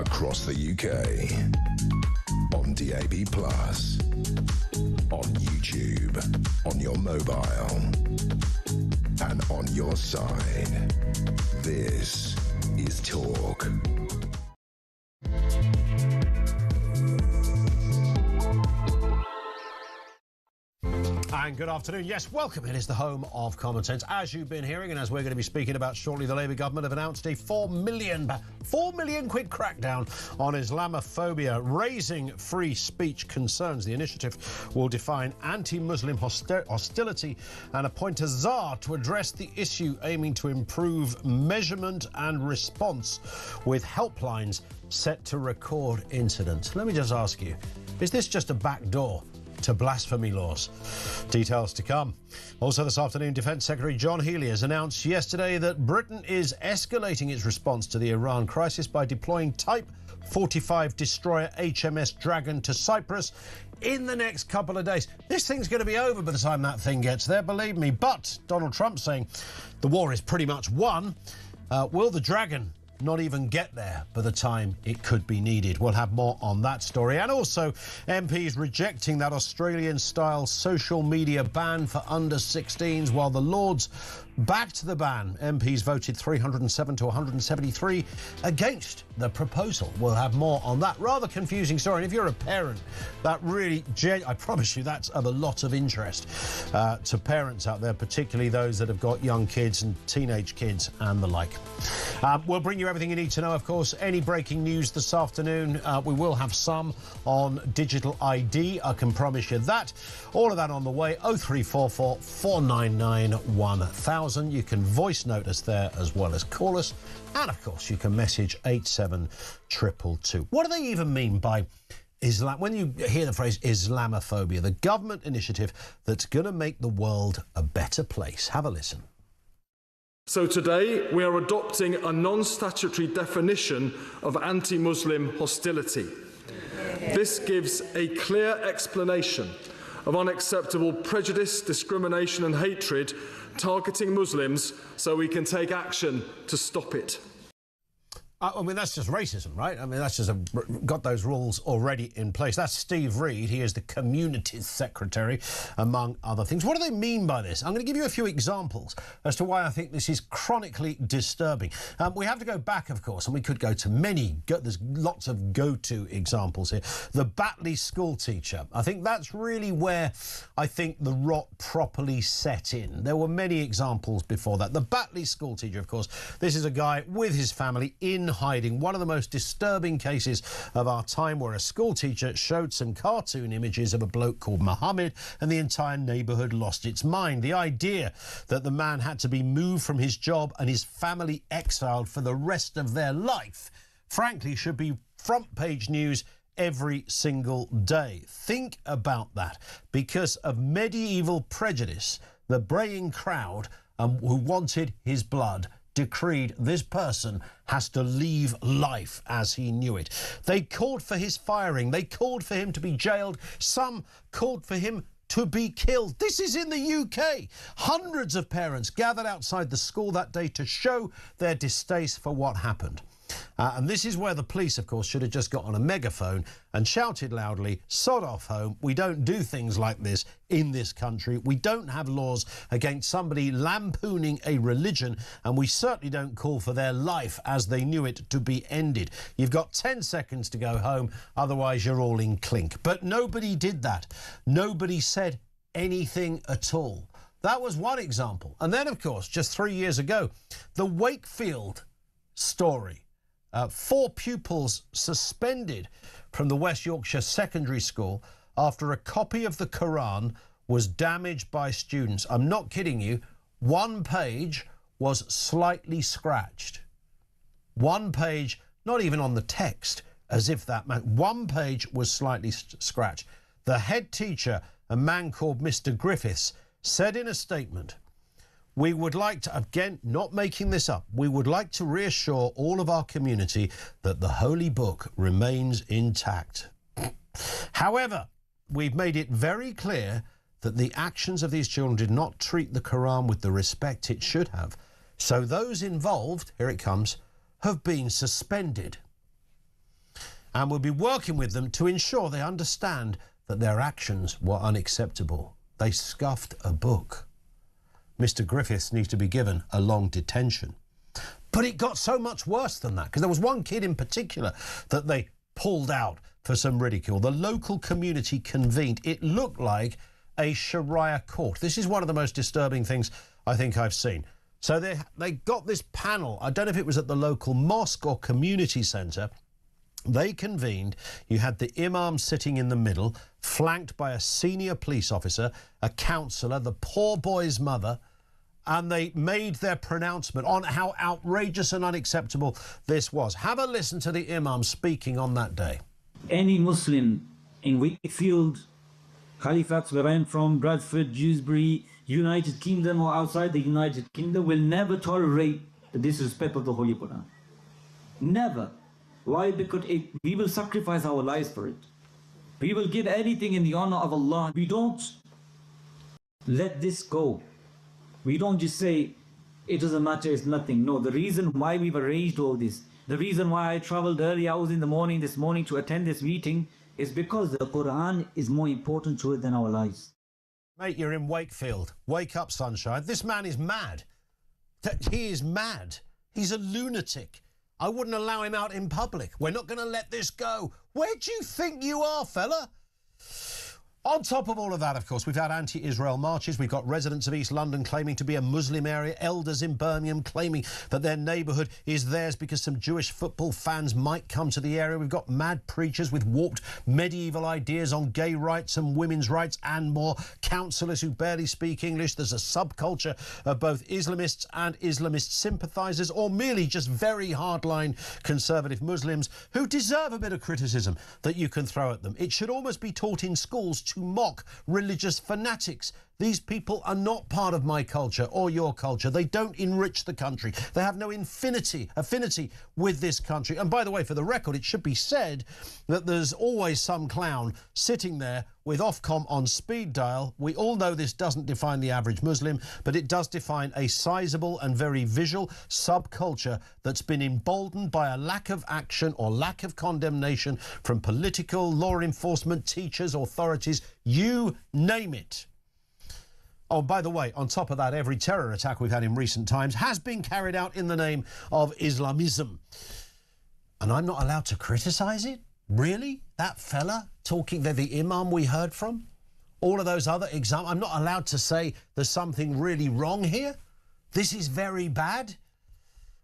across the UK, on DAB+, on YouTube, on your mobile, and on your side. This is Talk. And good afternoon. Yes, welcome. It is the home of common sense. As you've been hearing, and as we're going to be speaking about shortly, the Labour government have announced a 4 million quid crackdown on Islamophobia, raising free speech concerns. The initiative will define anti-Muslim hostility and appoint a czar to address the issue, aiming to improve measurement and response with helplines set to record incidents. Let me just ask you, is this just a backdoor to blasphemy laws? Details to come. Also this afternoon, Defence Secretary John Healey has announced yesterday that Britain is escalating its response to the Iran crisis by deploying Type 45 destroyer HMS Dragon to Cyprus in the next couple of days. This thing's going to be over by the time that thing gets there, believe me. But Donald Trump saying the war is pretty much won. Will the Dragon not even get there by the time it could be needed? We'll have more on that story. And also, MPs rejecting that Australian-style social media ban for under-16s, while the Lords backed the ban. MPs voted 307 to 173 against the proposal. We'll have more on that rather confusing story. And if you're a parent, that really, I promise you, that's of a lot of interest to parents out there, particularly those that have got young kids and teenage kids and the like. We'll bring you everything you need to know, of course. Any breaking news this afternoon, we will have some on digital ID, I can promise you that. All of that on the way. 0344 499 1000. You can voice note us there as well as call us. And, of course, you can message 87222. What do they even mean by Islam? When you hear the phrase Islamophobia, the government initiative that's going to make the world a better place. Have a listen. So today we are adopting a non-statutory definition of anti-Muslim hostility. This gives a clear explanation of unacceptable prejudice, discrimination and hatred targeting Muslims, so we can take action to stop it. I mean, that's just racism, right? I mean, that's just got those rules already in place. That's Steve Reed. He is the Communities Secretary, among other things. What do they mean by this? I'm going to give you a few examples as to why I think this is chronically disturbing. We have to go back, of course, and we could go to many. There's lots of go-to examples here. The Batley school teacher. I think that's really where I think the rot properly set in. There were many examples before that. The Batley school teacher, of course, this is a guy with his family in hiding. One of the most disturbing cases of our time, where a school teacher showed some cartoon images of a bloke called Mohammed and the entire neighbourhood lost its mind. The idea that the man had to be moved from his job and his family exiled for the rest of their life, frankly, should be front page news every single day. Think about that. Because of medieval prejudice, the braying crowd who wanted his blood decreed this person has to leave life as he knew it. They called for his firing. They called for him to be jailed. Some called for him to be killed. This is in the UK. Hundreds of parents gathered outside the school that day to show their distaste for what happened. And this is where the police, of course, should have just got on a megaphone and shouted loudly, "Sod off home. We don't do things like this in this country. We don't have laws against somebody lampooning a religion, and we certainly don't call for their life as they knew it to be ended. You've got 10 seconds to go home, otherwise you're all in clink." But nobody did that. Nobody said anything at all. That was one example. And then, of course, just 3 years ago, the Wakefield story. 4 pupils suspended from the West Yorkshire Secondary School after a copy of the Quran was damaged by students. I'm not kidding you. One page was slightly scratched. One page, not even on the text, as if that meant. One page was slightly scratched. The head teacher, a man called Mr. Griffiths, said in a statement, "We would like to," again, not making this up, "we would like to reassure all of our community that the Holy Book remains intact. However, we've made it very clear that the actions of these children did not treat the Quran with the respect it should have. So those involved," here it comes, "have been suspended." and we'll be working with them to ensure they understand that their actions were unacceptable. They scuffed a book. Mr. Griffiths needs to be given a long detention. But it got so much worse than that, because there was one kid in particular that they pulled out for some ridicule. The local community convened. It looked like a Sharia court. This is one of the most disturbing things I think I've seen. So they got this panel. I don't know if it was at the local mosque or community centre. They convened. You had the imam sitting in the middle, flanked by a senior police officer, a counsellor, the poor boy's mother, and they made their pronouncement on how outrageous and unacceptable this was. Have a listen to the imam speaking on that day. Any Muslim in Wakefield, Halifax, where I'm from, Bradford, Dewsbury, United Kingdom or outside the United Kingdom will never tolerate the disrespect of the Holy Quran. Never. Why? Because we will sacrifice our lives for it. We will give anything in the honor of Allah. We don't let this go. We don't just say, it doesn't matter, it's nothing. No, the reason why we've arranged all this, the reason why I traveled early hours in the morning this morning to attend this meeting is because the Quran is more important to it than our lives. Mate, you're in Wakefield. Wake up, sunshine. This man is mad. He is mad. He's a lunatic. I wouldn't allow him out in public. We're not going to let this go. Where do you think you are, fella? On top of all of that, of course, we've had anti-Israel marches. We've got residents of East London claiming to be a Muslim area, elders in Birmingham claiming that their neighbourhood is theirs because some Jewish football fans might come to the area. We've got mad preachers with warped medieval ideas on gay rights and women's rights and more, counsellors who barely speak English. There's a subculture of both Islamists and Islamist sympathisers, or merely just very hardline conservative Muslims who deserve a bit of criticism that you can throw at them. It should almost be taught in schools to mock religious fanatics. These people are not part of my culture or your culture. They don't enrich the country. They have no affinity with this country. And by the way, for the record, it should be said that there's always some clown sitting there with Ofcom on speed dial. We all know this doesn't define the average Muslim, but it does define a sizable and very visual subculture that's been emboldened by a lack of action or lack of condemnation from political, law enforcement, teachers, authorities, you name it. Oh, by the way, on top of that, every terror attack we've had in recent times has been carried out in the name of Islamism. And I'm not allowed to criticise it? Really? That fella talking, the imam we heard from? All of those other examples? I'm not allowed to say there's something really wrong here? This is very bad?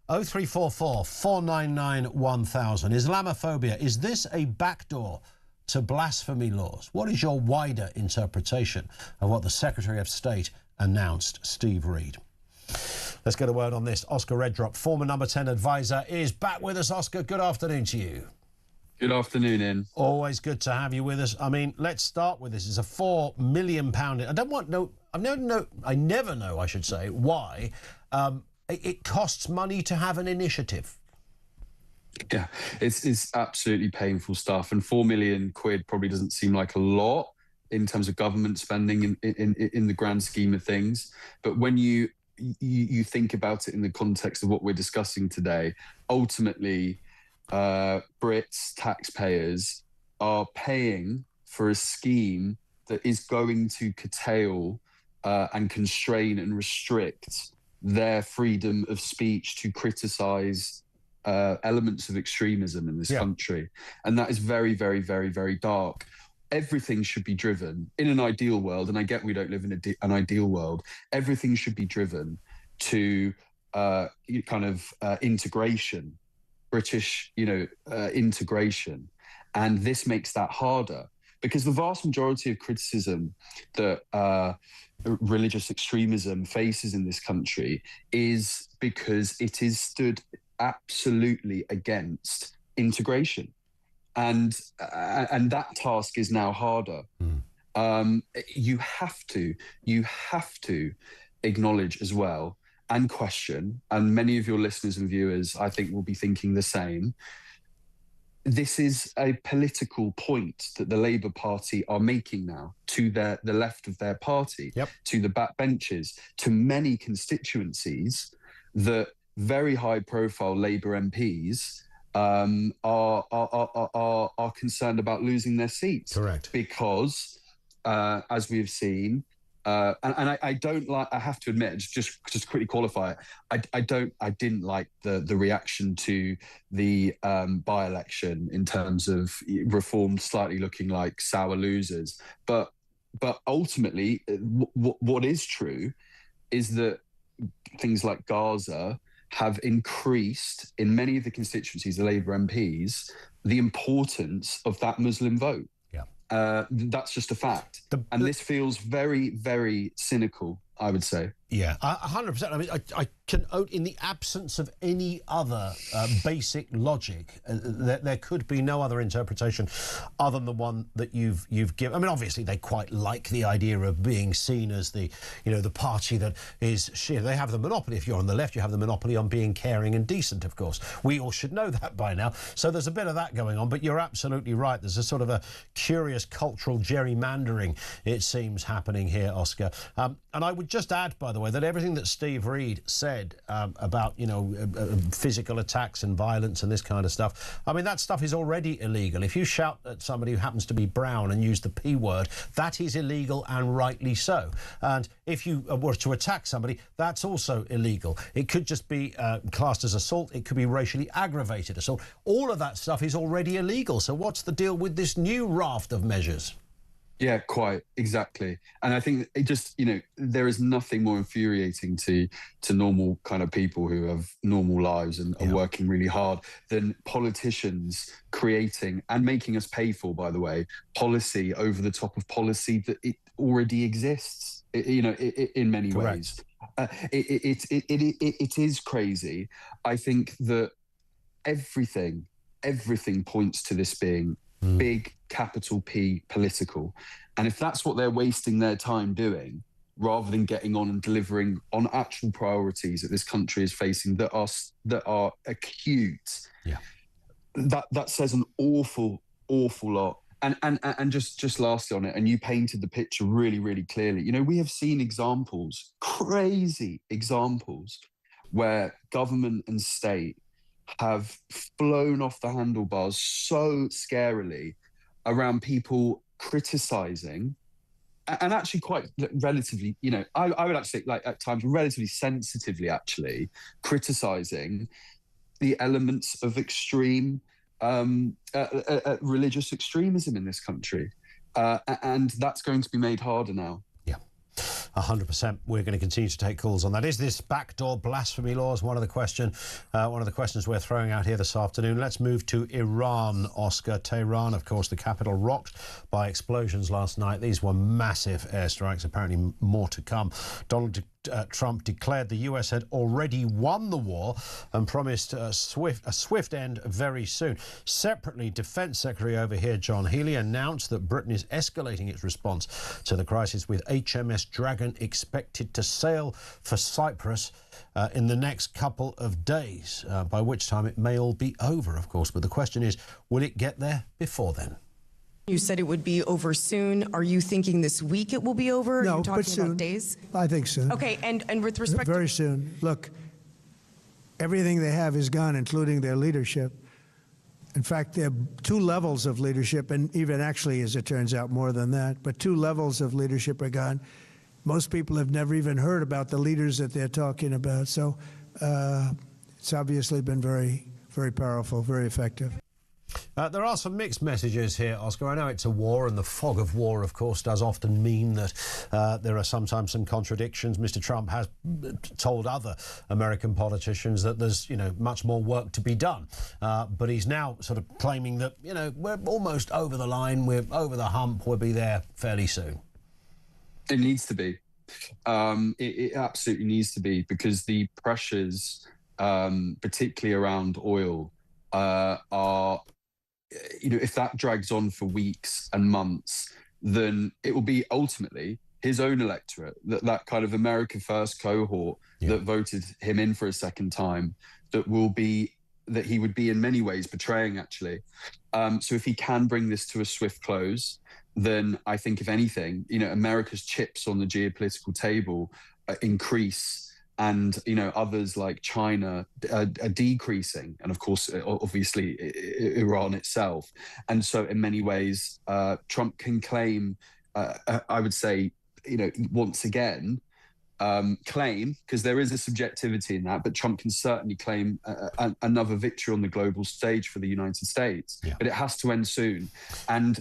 0344 499 1000. Islamophobia, is this a backdoor to blasphemy laws? What is your wider interpretation of what the Secretary of State announced, Steve Reed? Let's get a word on this. Oscar Redrop, former number 10 advisor, is back with us. Oscar, good afternoon to you. Good afternoon, Ian. Always good to have you with us. I mean, let's start with this. It's a £4 million. I never know, I should say, why it costs money to have an initiative. Yeah, it's absolutely painful stuff. And £4 million probably doesn't seem like a lot in terms of government spending in the grand scheme of things. But when you think about it in the context of what we're discussing today, ultimately, Brits, taxpayers, are paying for a scheme that is going to curtail and constrain and restrict their freedom of speech to criticise elements of extremism in this country. And that is very, very, very, very dark. Everything should be driven in an ideal world, and I get we don't live in an ideal world, everything should be driven to integration, British, integration. And this makes that harder because the vast majority of criticism that religious extremism faces in this country is because it is stood absolutely against integration. And that task is now harder. You have to acknowledge as well and question, and many of your listeners and viewers, I think, will be thinking the same. This is a political point that the Labour Party are making now to the left of their party, to the backbenches, to many constituencies that very high-profile Labour MPs are concerned about losing their seats. Correct. Because, as we've seen, and I don't like. I have to admit, just quickly qualify it. I didn't like the reaction to the by-election in terms of Reform slightly looking like sour losers. But ultimately, what is true is that things like Gaza have increased in many of the constituencies, the Labour MPs, the importance of that Muslim vote. That's just a fact. And this feels very, very cynical, I would say. Yeah, 100%. I mean, I can, in the absence of any other basic logic, there could be no other interpretation other than the one that you've given. I mean, obviously, they quite like the idea of being seen as the party that is sheer. They have the monopoly. If you're on the left, you have the monopoly on being caring and decent, of course. We all should know that by now. So there's a bit of that going on. But you're absolutely right. There's a sort of a curious cultural gerrymandering, it seems, happening here, Oscar. And I would just add, by the way, that everything that Steve Reed said about physical attacks and violence and this kind of stuff, I mean, that stuff is already illegal. If you shout at somebody who happens to be brown and use the P word, that is illegal, and rightly so. And if you were to attack somebody, that's also illegal. It could just be classed as assault. It could be racially aggravated assault. All of that stuff is already illegal. So what's the deal with this new raft of measures? Yeah, quite exactly. And I think it just, there is nothing more infuriating to normal kind of people who have normal lives and are working really hard than politicians creating and making us pay for, by the way, policy over the top of policy that it already exists, in many ways. It is crazy. I think that everything points to this being big, capital P, political. And if that's what they're wasting their time doing, rather than getting on and delivering on actual priorities that this country is facing that are acute, that says an awful lot. And just lastly on it, and you painted the picture really, really clearly. We have seen examples, crazy examples, where government and state have flown off the handlebars so scarily around people criticising, and actually quite relatively, I would actually say, like, at times relatively sensitively, actually criticising the elements of extreme religious extremism in this country, and that's going to be made harder now. 100%. We're going to continue to take calls on that. Is this backdoor blasphemy laws one of the questions we're throwing out here this afternoon? Let's move to Iran, Oscar. Tehran, of course, the capital rocked by explosions last night. These were massive airstrikes, apparently more to come. Donald Trump declared the US had already won the war and promised a swift end very soon. Separately, Defence Secretary over here, John Healey, announced that Britain is escalating its response to the crisis, with HMS Dragon expected to sail for Cyprus in the next couple of days, by which time it may all be over, of course. But the question is, will it get there before then? You said it would be over soon. Are you thinking this week it will be over? No, Are you talking but soon. about days? I think soon. Okay, and with respect Very soon. Look, everything they have is gone, including their leadership. In fact, there are two levels of leadership, and even actually, as it turns out, more than that. But two levels of leadership are gone. Most people have never even heard about the leaders that they're talking about. So it's obviously been very, very powerful, very effective. There are some mixed messages here, Oscar. I know it's a war, and the fog of war, of course, does often mean that there are sometimes some contradictions. Mr. Trump has told other American politicians that there's, much more work to be done. But he's now sort of claiming that, we're almost over the line, we're over the hump, we'll be there fairly soon. It needs to be. It absolutely needs to be, because the pressures, particularly around oil, are, if that drags on for weeks and months, then it will be ultimately his own electorate, that kind of America First cohort that voted him in for a second time, that he would be in many ways betraying, actually. So if he can bring this to a swift close, then I think, if anything, America's chips on the geopolitical table increase and others like China are decreasing, and of course, obviously, Iran itself. And so, in many ways, Trump can claim, I would say, once again, claim, because there is a subjectivity in that, but Trump can certainly claim another victory on the global stage for the United States. Yeah. But it has to end soon. And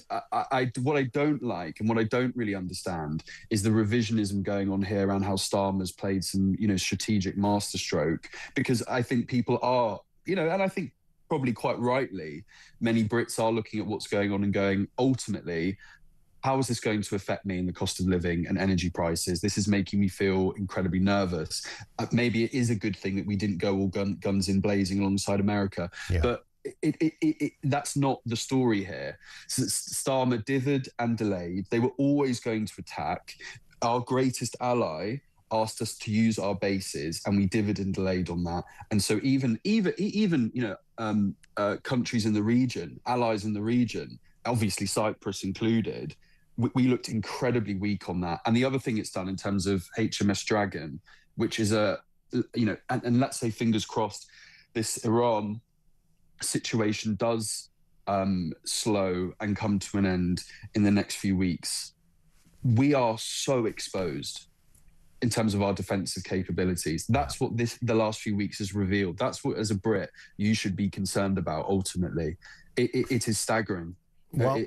what I don't like and what I don't really understand is the revisionism going on here around how Starmer's played some, strategic masterstroke, because I think people are, and I think probably quite rightly, many Brits are looking at what's going on and going, ultimately, how is this going to affect me in the cost of living and energy prices? This is making me feel incredibly nervous. Maybe it is a good thing that we didn't go all guns in blazing alongside America. Yeah. But that's not the story here. Starmer dithered and delayed. They were always going to attack. Our greatest ally asked us to use our bases, and we dithered and delayed on that. And so even countries in the region, allies in the region, obviously Cyprus included, we looked incredibly weak on that. And the other thing it's done in terms of HMS Dragon, which is and let's say, fingers crossed, this Iran situation does slow and come to an end in the next few weeks. We are so exposed in terms of our defensive capabilities. That's what the last few weeks has revealed. That's what, as a Brit, you should be concerned about ultimately. It is staggering. Well,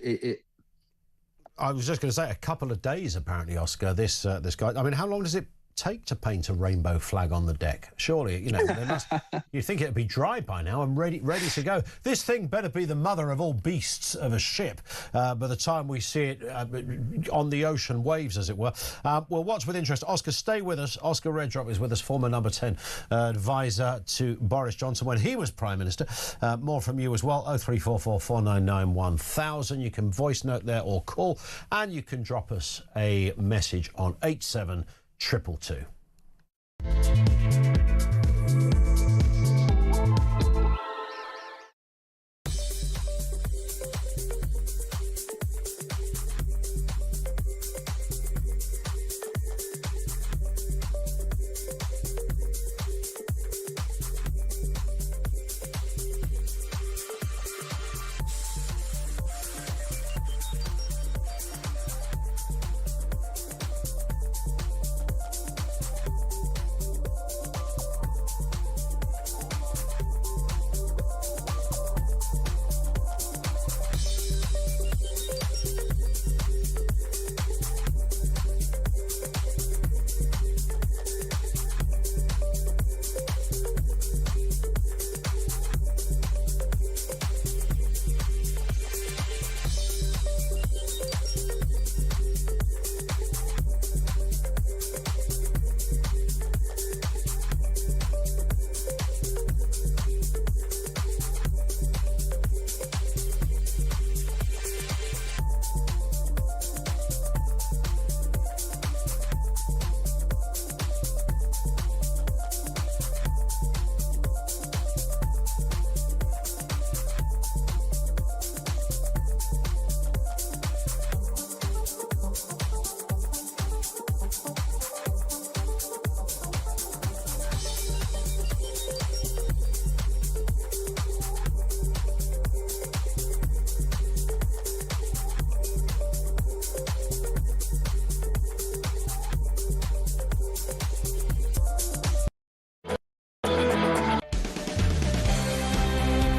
I was just going to say, a couple of days, apparently, Oscar, this guy. I mean, how long does it take to paint a rainbow flag on the deck? Surely, they must. You'd think it'd be dry by now and ready to go. This thing better be the mother of all beasts of a ship by the time we see it on the ocean waves, as it were. We'll watch with interest. Oscar, stay with us. Oscar Redrop is with us, former number 10 advisor to Boris Johnson when he was Prime Minister. More from you as well. 0344 499 1000. You can voice note there or call, and you can drop us a message on 87222.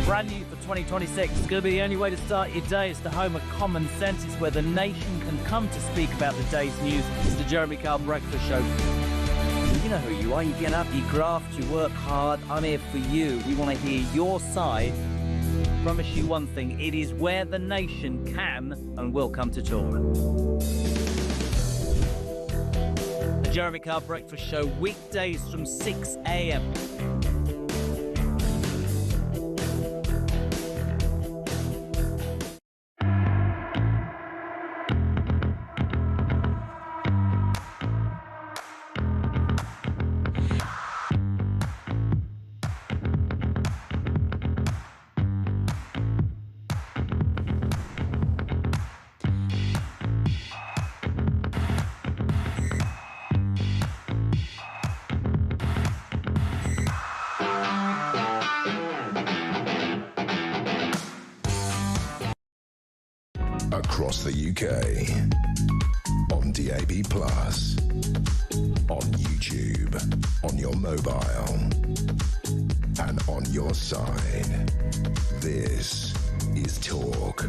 Brand new for 2026. It's going to be the only way to start your day. It's the home of common sense. It's where the nation can come to speak about the day's news. It's the Jeremy Kyle Breakfast Show. You know who you are. You get up, you graft, you work hard. I'm here for you. We want to hear your side. Promise you one thing. It is where the nation can and will come to talk. The Jeremy Kyle Breakfast Show, weekdays from 6 a.m. across the UK. On DAB+, on YouTube, on your mobile, and on your side. This is Talk.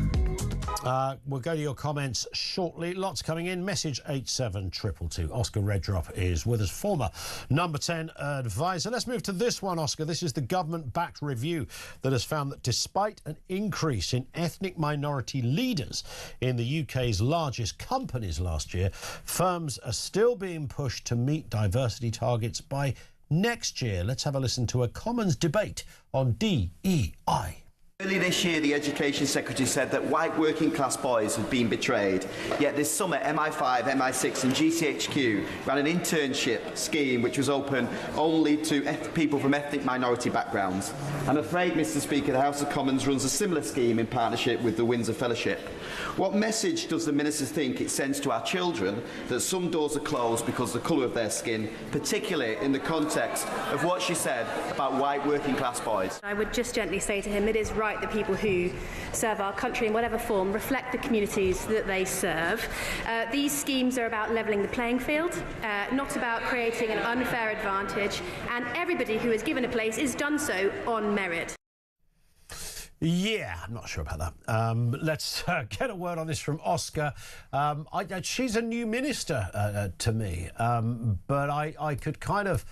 We'll go to your comments shortly. Lots coming in. Message 87222. Oscar Reddrop is with us, former number 10 advisor. Let's move to this one, Oscar. This is the government-backed review that has found that despite an increase in ethnic minority leaders in the UK's largest companies last year, firms are still being pushed to meet diversity targets by next year. Let's have a listen to a Commons debate on DEI. Earlier this year, the Education Secretary said that white working class boys had been betrayed. Yet this summer, MI5, MI6 and GCHQ ran an internship scheme which was open only to people from ethnic minority backgrounds. I'm afraid, Mr Speaker, the House of Commons runs a similar scheme in partnership with the Windsor Fellowship. What message does the Minister think it sends to our children that some doors are closed because of the colour of their skin, particularly in the context of what she said about white working class boys? I would just gently say to him, it is right that people who serve our country in whatever form reflect the communities that they serve. These schemes are about levelling the playing field, not about creating an unfair advantage, and everybody who is given a place is done so on merit. Yeah, I'm not sure about that. Let's get a word on this from Oscar. She's a new minister to me, but I could kind of,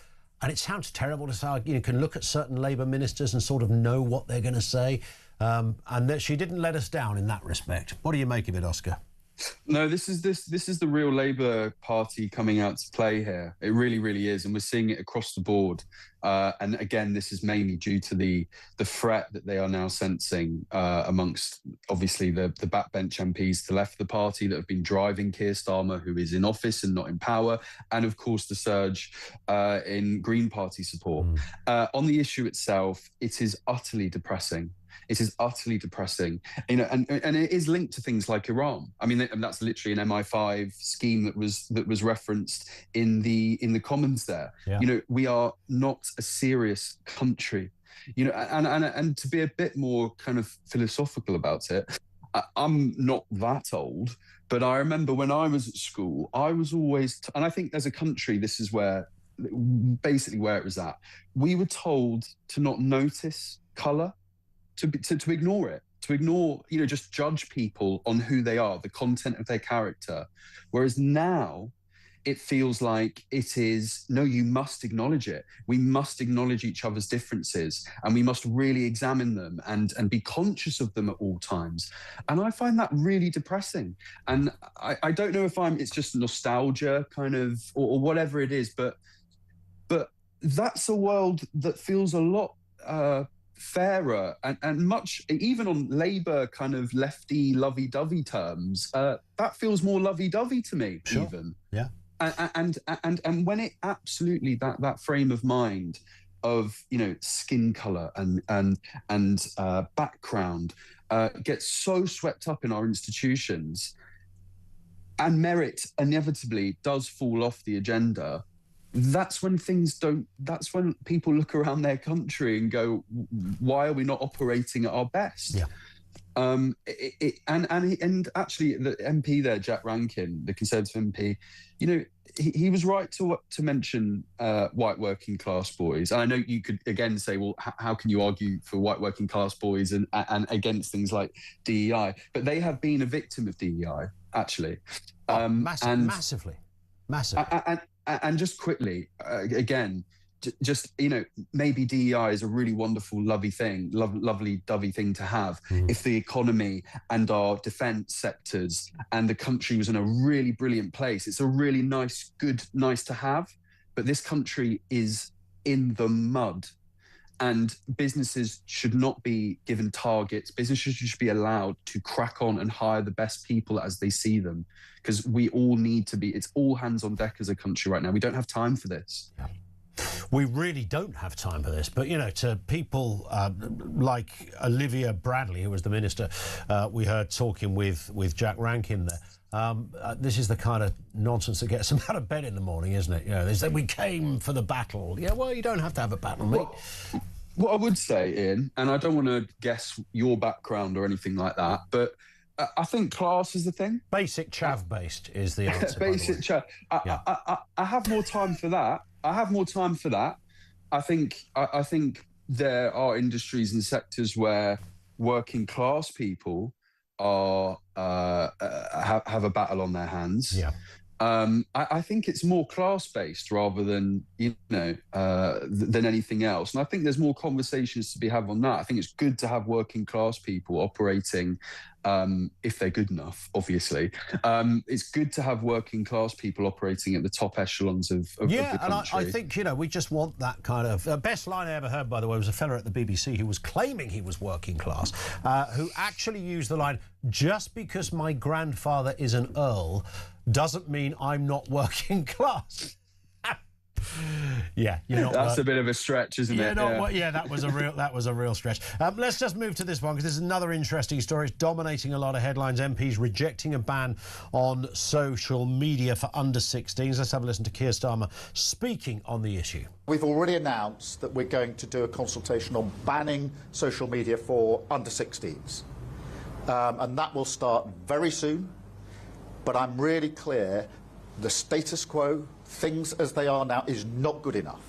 and it sounds terrible to say, you can look at certain Labour ministers and sort of know what they're going to say, and that she didn't let us down in that respect. What do you make of it, Oscar? No, this is the real Labour Party coming out to play here. It really, really is, and we're seeing it across the board. And again, this is mainly due to the threat that they are now sensing amongst, obviously, the backbench MPs to the left of the party that have been driving Keir Starmer, who is in office and not in power, and of course the surge in Green Party support. On the issue itself, it is utterly depressing. It is utterly depressing, and it is linked to things like Iran. I mean, and that's literally an MI5 scheme that was referenced in the Commons there. Yeah. We are not a serious country, and to be a bit more kind of philosophical about it, I'm not that old, but I remember when I was at school, I was always, and I think as a country, this is basically where it was at. We were told to not notice colour. To ignore it, just judge people on who they are, the content of their character. Whereas now it feels like it is, no, you must acknowledge it. We must acknowledge each other's differences, and we must really examine them and be conscious of them at all times. And I find that really depressing. And I don't know if it's just nostalgia kind of, or whatever it is, but that's a world that feels a lot fairer and much, even on Labour kind of lefty lovey-dovey terms, that feels more lovey-dovey to me. Sure. Even and when it absolutely that frame of mind of skin color and background gets so swept up in our institutions, and merit inevitably does fall off the agenda. That's when people look around their country and go, why are we not operating at our best? Yeah. And actually the MP there, Jack Rankin, the Conservative MP, he was right to mention white working class boys. And I know you could again say, well, how can you argue for white working class boys and against things like DEI? But they have been a victim of DEI, actually. Massively. And just quickly, again, maybe DEI is a really wonderful, lovely dovey thing to have if the economy and our defence sectors and the country was in a really brilliant place. It's a really nice to have. But this country is in the mud, and businesses should not be given targets. Businesses should be allowed to crack on and hire the best people as they see them, because we all need to be, it's all hands on deck as a country right now. We don't have time for this. Yeah. We really don't have time for this. But, to people like Olivia Bradley, who was the minister we heard talking with Jack Rankin there, this is the kind of nonsense that gets them out of bed in the morning, isn't it? They say, we came for the battle. Yeah, well, you don't have to have a battle, mate. What I would say, Ian, and I don't want to guess your background or anything like that, but I think class is the thing. Basic chav-based is the answer. Basic chav. I have more time for that. I think there are industries and sectors where working class people are have a battle on their hands. Yeah. I think it's more class-based rather than than anything else, and I think there's more conversations to be had on that. I think it's good to have working class people operating, if they're good enough. Obviously, it's good to have working class people operating at the top echelons of the country. And I think we just want that kind of best line I ever heard, by the way, was a fella at the BBC who was claiming he was working class, who actually used the line, "Just because my grandfather is an earl doesn't mean I'm not working class." Yeah, you're not. That's a bit of a stretch, isn't it? That was a real stretch. Let's just move to this one, because this is another interesting story. It's dominating a lot of headlines. MPs rejecting a ban on social media for under 16s. Let's have a listen to Keir Starmer speaking on the issue. We've already announced that we're going to do a consultation on banning social media for under 16s, and that will start very soon. But I'm really clear, the status quo, things as they are now, is not good enough.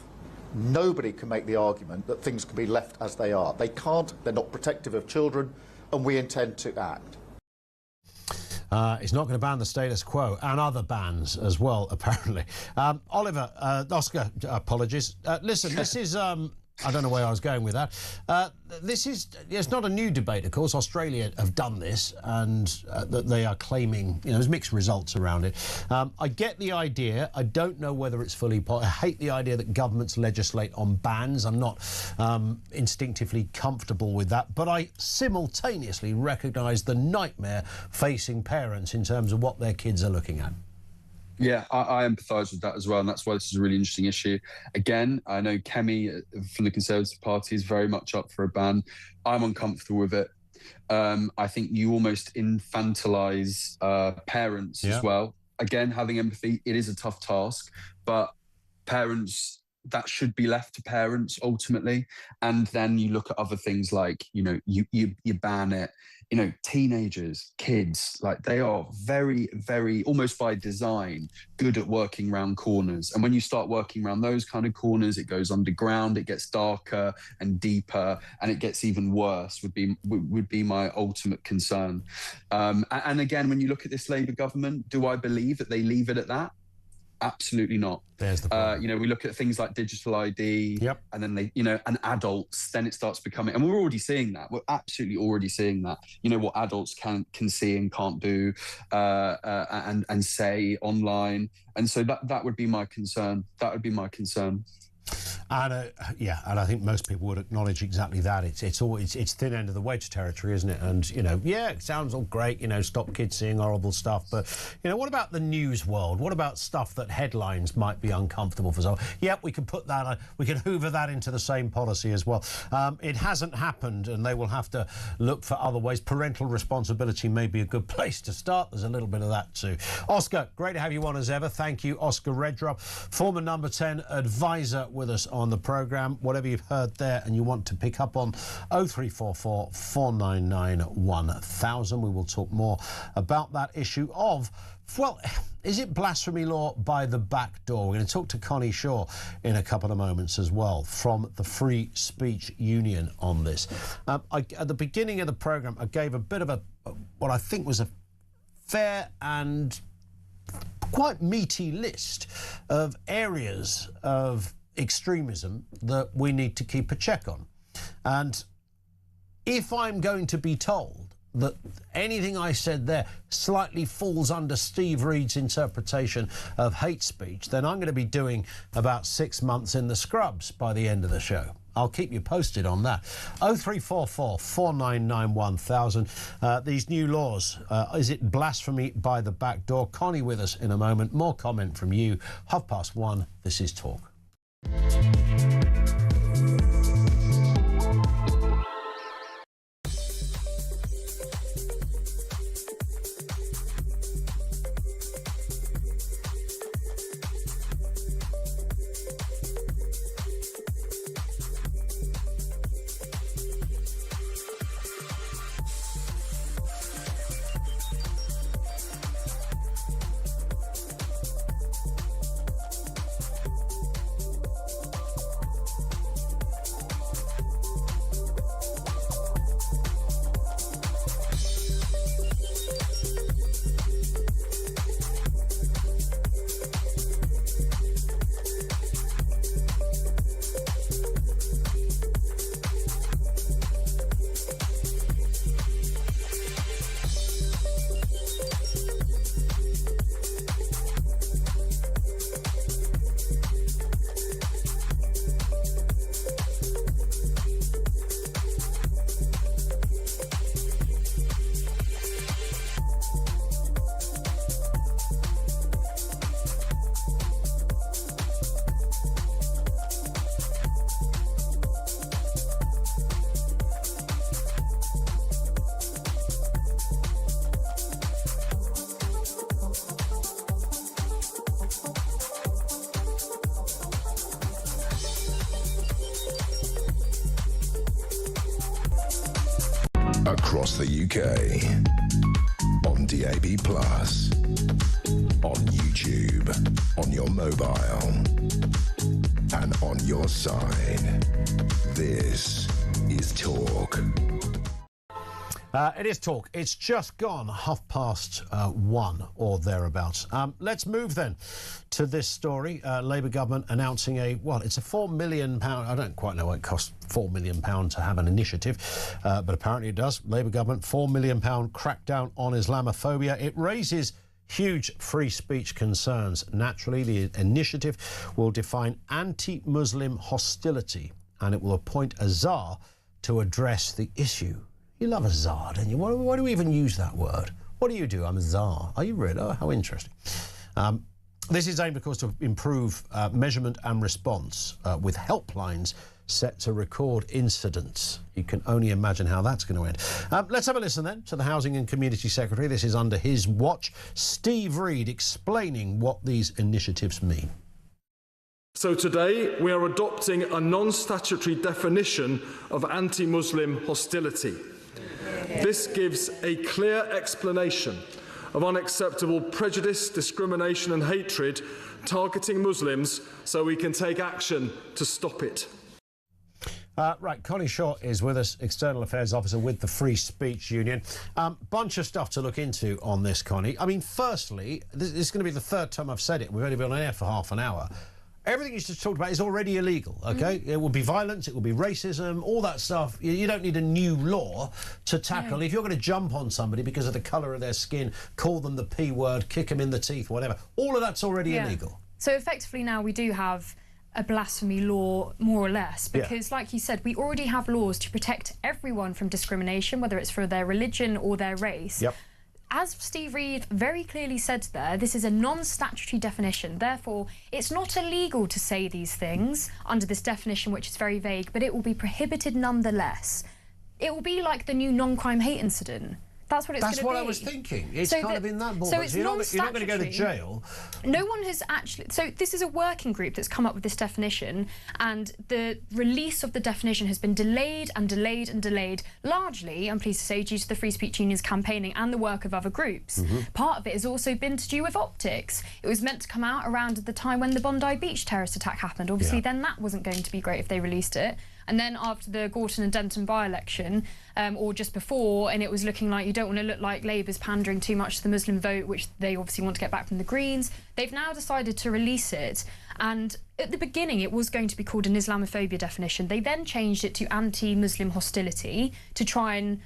Nobody can make the argument that things can be left as they are. They can't, they're not protective of children, and we intend to act. It's not going to ban the status quo, and other bans as well, apparently. Oliver, Oscar, apologies. Listen, this is... I don't know where I was going with that. It's not a new debate, of course. Australia have done this, and that they are claiming, there's mixed results around it. I get the idea. I don't know whether it's fully... I hate the idea that governments legislate on bans. I'm not instinctively comfortable with that, but I simultaneously recognise the nightmare facing parents in terms of what their kids are looking at. Yeah, I empathise with that as well, and that's why this is a really interesting issue. Again, I know Kemi from the Conservative Party is very much up for a ban. I'm uncomfortable with it. I think you almost infantilise parents as well. Again, having empathy, it is a tough task, but parents, that should be left to parents ultimately. And then you look at other things like, you ban it. Teenagers, kids, like they are very, very, almost by design, good at working around corners. And when you start working around those kind of corners, it goes underground, it gets darker and deeper, and it gets even worse, would be my ultimate concern. And again, when you look at this Labour government, do I believe that they leave it at that? Absolutely not. There's the point. We look at things like digital ID, and then they, and adults, then it starts becoming, and we're already seeing that. We're absolutely already seeing that. What adults can see and can't do, and say online. And so that would be my concern. That would be my concern. And and I think most people would acknowledge exactly that. It's thin end of the wedge territory, isn't it? And it sounds all great. Stop kids seeing horrible stuff. But what about the news world? What about stuff that headlines might be uncomfortable for someone? We can put that. We can hoover that into the same policy as well. It hasn't happened, and they will have to look for other ways. Parental responsibility may be a good place to start. There's a little bit of that too. Oscar, great to have you on as ever. Thank you, Oscar Redrup, former Number 10 advisor with us on the programme. Whatever you've heard there and you want to pick up on, 0344 499 1000. We will talk more about that issue of, is it blasphemy law by the back door? We're going to talk to Connie Shaw in a couple of moments as well from the Free Speech Union on this. At the beginning of the programme, I gave a bit of what I think was a fair and quite meaty list of areas of extremism that we need to keep a check on. And if I'm going to be told that anything I said there slightly falls under Steve Reed's interpretation of hate speech, then I'm going to be doing about 6 months in the scrubs by the end of the show. I'll keep you posted on that. 0344 499 1000. These new laws, is it blasphemy by the back door? Connie with us in a moment. More comment from you. 1:30. This is Talk. across the UK, on DAB+, on YouTube, on your mobile, and on your side. This is Talk. It is Talk. It's just gone 1:30 or thereabouts. Let's move then to this story. Labour government announcing it's a £4 million. I don't quite know what it costs £4 million to have an initiative, but apparently it does. Labour government, £4 million crackdown on Islamophobia. It raises huge free speech concerns. Naturally, the initiative will define anti-Muslim hostility and it will appoint a czar to address the issue. You love a czar, don't you? Why do we even use that word? What do you do? I'm a czar. Are you really? Oh, how interesting. This is aimed, of course, to improve measurement and response with helplines set to record incidents. You can only imagine how that's going to end. Let's have a listen then to the Housing and Community Secretary. This is under his watch. Steve Reed explaining what these initiatives mean. So today we are adopting a non-statutory definition of anti-Muslim hostility. This gives a clear explanation of unacceptable prejudice, discrimination and hatred targeting Muslims so we can take action to stop it. Right, Connie Shaw is with us, External Affairs Officer with the Free Speech Union. Bunch of stuff to look into on this, Connie. I mean, firstly, this is going to be the third time I've said it. We've only been on air for half an hour. Everything you just talked about is already illegal, OK? It will be violence, it will be racism, all that stuff. You don't need a new law to tackle. No. If you're going to jump on somebody because of the colour of their skin, call them the P word, kick them in the teeth, whatever, all of that's already illegal. So effectively now we do have a blasphemy law, more or less, because like you said, we already have laws to protect everyone from discrimination, whether it's for their religion or their race. Yep. As Steve Reed very clearly said there, this is a non-statutory definition. Therefore, it's not illegal to say these things under this definition, which is very vague, but it will be prohibited nonetheless. It will be like the new non-crime hate incident. That's what it's going to be. That's what I was thinking. It's so kind of in that ballpark. So it's you're not going to go to jail. No one has actually... So this is a working group that's come up with this definition, and the release of the definition has been delayed and delayed and delayed, largely, I'm pleased to say, due to the Free Speech Union's campaigning and the work of other groups. Part of it has also been to do with optics. It was meant to come out around the time when the Bondi Beach terrorist attack happened. Obviously, then that wasn't going to be great if they released it. And then after the Gorton and Denton by-election, or just before, and it was looking like you don't want to look like Labour's pandering too much to the Muslim vote, which they obviously want to get back from the Greens. They've now decided to release it. And at the beginning, it was going to be called an Islamophobia definition. They then changed it to anti-Muslim hostility to try and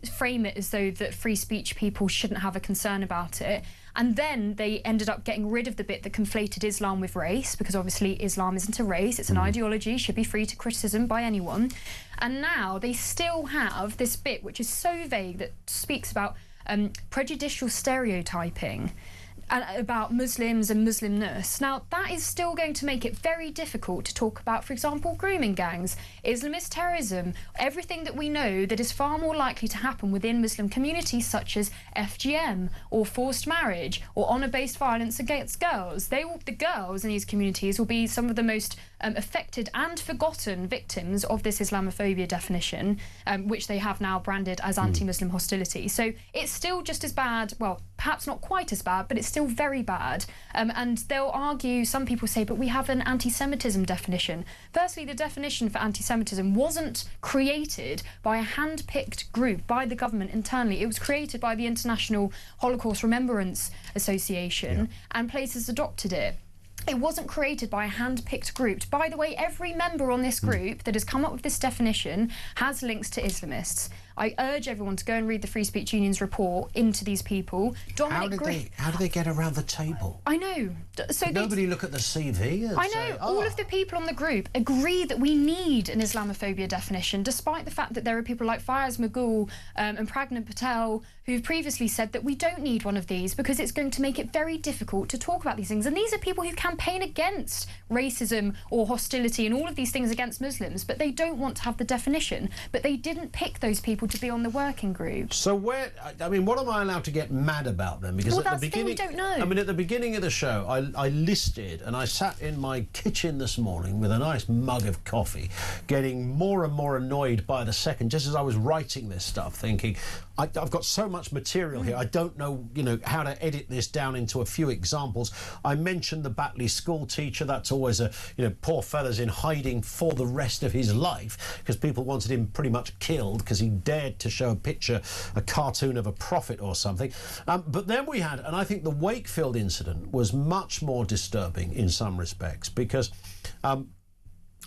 frame it as though that free speech people shouldn't have a concern about it. And then they ended up getting rid of the bit that conflated Islam with race, because obviously Islam isn't a race, it's an ideology, should be free to criticism by anyone. And now they still have this bit which is so vague that speaks about prejudicial stereotyping about Muslims and Muslimness. Now, that is still going to make it very difficult to talk about, for example, grooming gangs, Islamist terrorism, everything that we know that is far more likely to happen within Muslim communities, such as FGM or forced marriage or honour-based violence against girls. The girls in these communities will be some of the most affected and forgotten victims of this Islamophobia definition, which they have now branded as anti-Muslim hostility. So it's still just as bad, well, perhaps not quite as bad, but it's still very bad. And they'll argue, some people say, but we have an anti-Semitism definition. Firstly, the definition for anti-Semitism wasn't created by a hand-picked group, by the government internally. It was created by the International Holocaust Remembrance Association, and places adopted it. It wasn't created by a hand-picked group. By the way, every member on this group that has come up with this definition has links to Islamists. I urge everyone to go and read the Free Speech Union's report into these people. How do they get around the table? I know. So nobody look at the CV and I know. All of the people on the group agree that we need an Islamophobia definition, despite the fact that there are people like Fayez Maghul and Pragna Patel who've previously said that we don't need one of these because it's going to make it very difficult to talk about these things. And these are people who campaign against racism or hostility and all of these things against Muslims, but they don't want to have the definition. But they didn't pick those people to be on the working group. So what am I allowed to get mad about then? Because well, at the that's the thing, we beginning, don't know. I mean, at the beginning of the show, I listed, and I sat in my kitchen this morning with a nice mug of coffee, getting more and more annoyed by the second, just as I was writing this stuff, thinking, I've got so much material here, I don't know, how to edit this down into a few examples. I mentioned the Batley school teacher. That's always a, poor fella's in hiding for the rest of his life because people wanted him pretty much killed because he dared to show a cartoon of a prophet or something. But then we had, and I think the Wakefield incident was much more disturbing in some respects because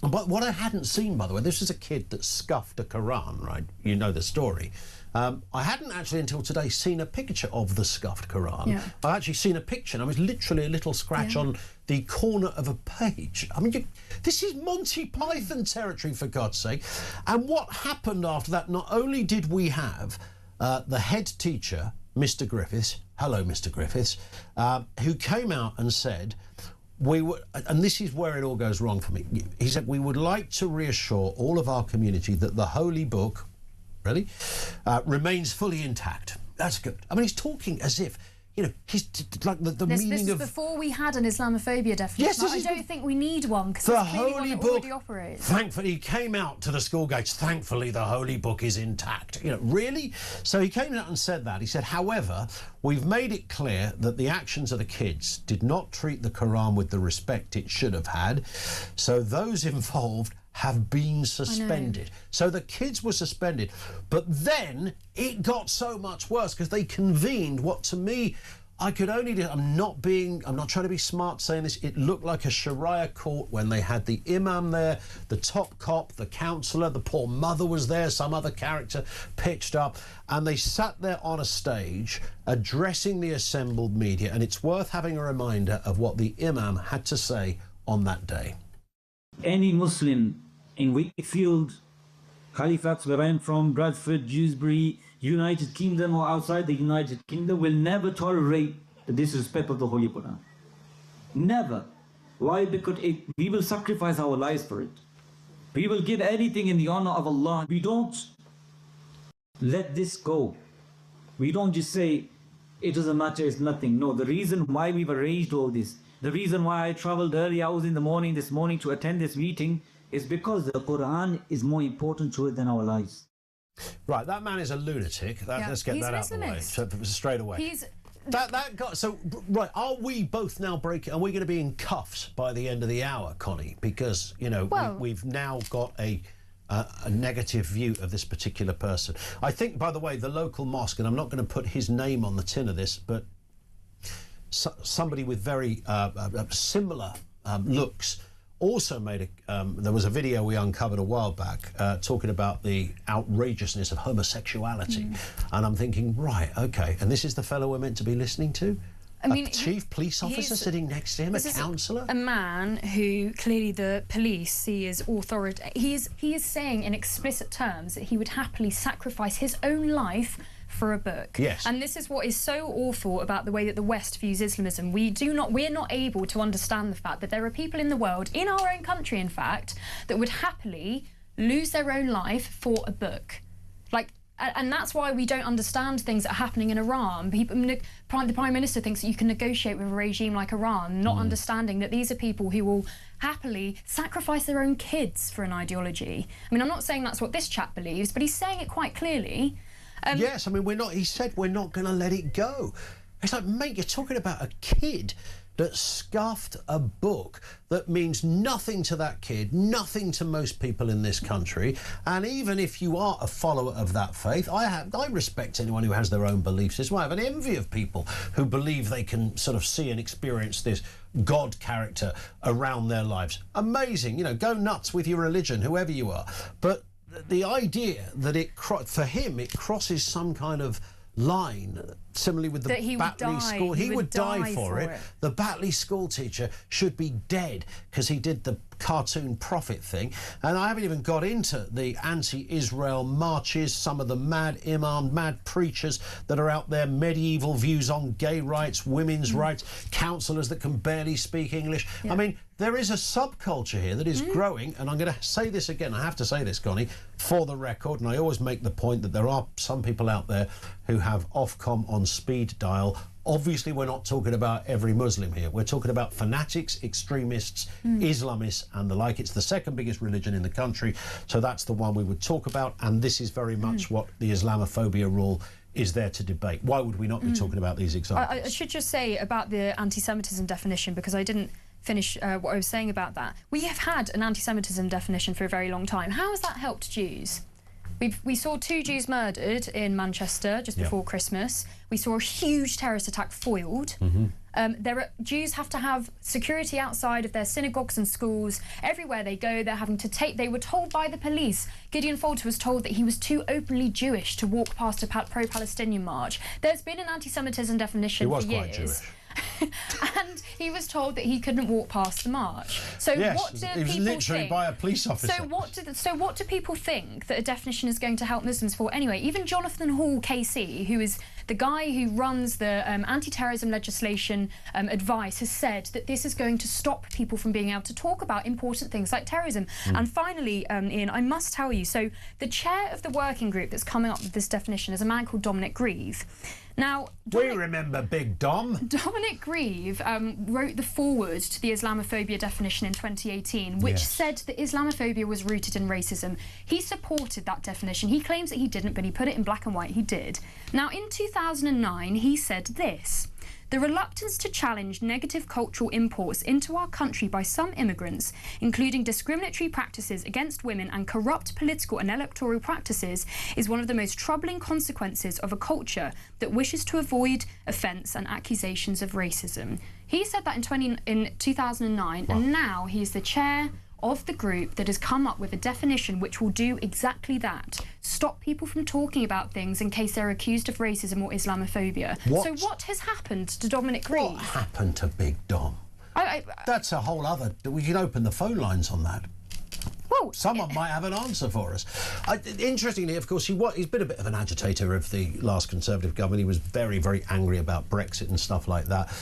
but what I hadn't seen, by the way, this is a kid that scuffed a Quran, right? You know the story. I hadn't actually until today seen a picture of the scuffed Quran. Yeah. I've actually seen a picture, and it was literally a little scratch on the corner of a page. I mean, this is Monty Python territory, for God's sake. And what happened after that, not only did we have the head teacher, Mr. Griffiths, hello, Mr. Griffiths, who came out and said, and this is where it all goes wrong for me. He said, we would like to reassure all of our community that the Holy Book, remains fully intact. That's good. I mean, he's talking as if, he's like the meaning this is of... before we had an Islamophobia definition. Yes, I don't think we need one, because the it's clearly Holy one that Book already operates. Thankfully, he came out to the school gates. Thankfully, the Holy Book is intact. Really? So he came out and said that. He said, however, we've made it clear that the actions of the kids did not treat the Quran with the respect it should have had. So those involved have been suspended. So the kids were suspended. But then it got so much worse because they convened what, to me, I could only do. I'm not trying to be smart saying this. It looked like a Sharia court when they had the imam there, the top cop, the counsellor, the poor mother was there, some other character pitched up, and they sat there on a stage addressing the assembled media. And it's worth having a reminder of what the imam had to say on that day. Any Muslim in Wakefield, Halifax, where I'm from, Bradford, Dewsbury, United Kingdom or outside the United Kingdom will never tolerate the disrespect of the Holy Quran. Never. Why? Because we will sacrifice our lives for it. We will give anything in the honor of Allah. We don't let this go. We don't just say, it doesn't matter, it's nothing. No, the reason why we've arranged all this, the reason why I traveled early hours in the morning this morning to attend this meeting is because the Quran is more important to it than our lives. Right, that man is a lunatic. Let's get that out of the way straight away. Right, are we both now breaking? Are we going to be in cuffs by the end of the hour, Connie? Because we've now got a negative view of this particular person. I think, by the way, the local mosque, and I'm not going to put his name on the tin of this, but somebody with very similar looks also made there was a video we uncovered a while back talking about the outrageousness of homosexuality. And I'm thinking, right, okay, and this is the fellow we're meant to be listening to? I mean, a chief police officer sitting next to him, a counsellor? A man who clearly the police see as authority. He is saying in explicit terms that he would happily sacrifice his own life for a book. Yes. And this is what is so awful about the way that the West views Islamism. We're not able to understand the fact that there are people in the world, in our own country in fact, that would happily lose their own life for a book. And that's why we don't understand things that are happening in Iran. The Prime Minister thinks that you can negotiate with a regime like Iran, not understanding that these are people who will happily sacrifice their own kids for an ideology. I mean, I'm not saying that's what this chap believes, but he's saying it quite clearly. Yes, I mean, he said we're not going to let it go. It's like, mate, you're talking about a kid that scuffed a book that means nothing to that kid, nothing to most people in this country. And even if you are a follower of that faith, I respect anyone who has their own belief system. I have an envy of people who believe they can sort of see and experience this God character around their lives. Amazing, go nuts with your religion, whoever you are. But the idea that for him it crosses some kind of line, similarly with the Batley school, he would die for it. The Batley school teacher should be dead because he did the cartoon prophet thing. And I haven't even got into the anti-Israel marches, some of the mad imams, mad preachers that are out there, medieval views on gay rights, women's rights, counsellors that can barely speak English. Yeah. I mean, there is a subculture here that is growing, and I'm going to say this again, I have to say this, Connie, for the record, and I always make the point that there are some people out there who have Ofcom on speed dial. Obviously, we're not talking about every Muslim here. We're talking about fanatics, extremists, Islamists and the like. It's the second biggest religion in the country, so that's the one we would talk about, and this is very much what the Islamophobia rule is there to debate. Why would we not be talking about these examples? I should just say about the anti-Semitism definition, because I didn't finish what I was saying about that. We have had an anti-Semitism definition for a very long time. How has that helped Jews? We saw 2 Jews murdered in Manchester just before Christmas. We saw a huge terrorist attack foiled. Jews have to have security outside of their synagogues and schools. Everywhere they go, they're having to take... They were told by the police. Gideon Falter was told that he was too openly Jewish to walk past a pro-Palestinian march. There's been an anti-Semitism definition for years. He was quite Jewish. And he was told that he couldn't walk past the march. So yes, what do he was people literally think? by a police officer. So what do people think that a definition is going to help Muslims for? Anyway, even Jonathan Hall KC, who is the guy who runs the anti-terrorism legislation advice, has said that this is going to stop people from being able to talk about important things like terrorism. And finally, Ian, I must tell you, so the chair of the working group that's coming up with this definition is a man called Dominic Grieve. Now, we remember Big Dom. Dominic Grieve wrote the foreword to the Islamophobia definition in 2018, which said that Islamophobia was rooted in racism. He supported that definition. He claims that he didn't, but he put it in black and white. He did. Now, in 2009, he said this: "The reluctance to challenge negative cultural imports into our country by some immigrants, including discriminatory practices against women and corrupt political and electoral practices, is one of the most troubling consequences of a culture that wishes to avoid offence and accusations of racism." He said that in 2009, and now he is the chair of the group that has come up with a definition which will do exactly that. Stop people from talking about things in case they're accused of racism or Islamophobia. So what has happened to Dominic Grieve? What happened to Big Dom? That's a whole other... We can open the phone lines on that. Well, someone might have an answer for us. Interestingly, of course, he's been a bit of an agitator of the last Conservative government. He was very, very angry about Brexit and stuff like that.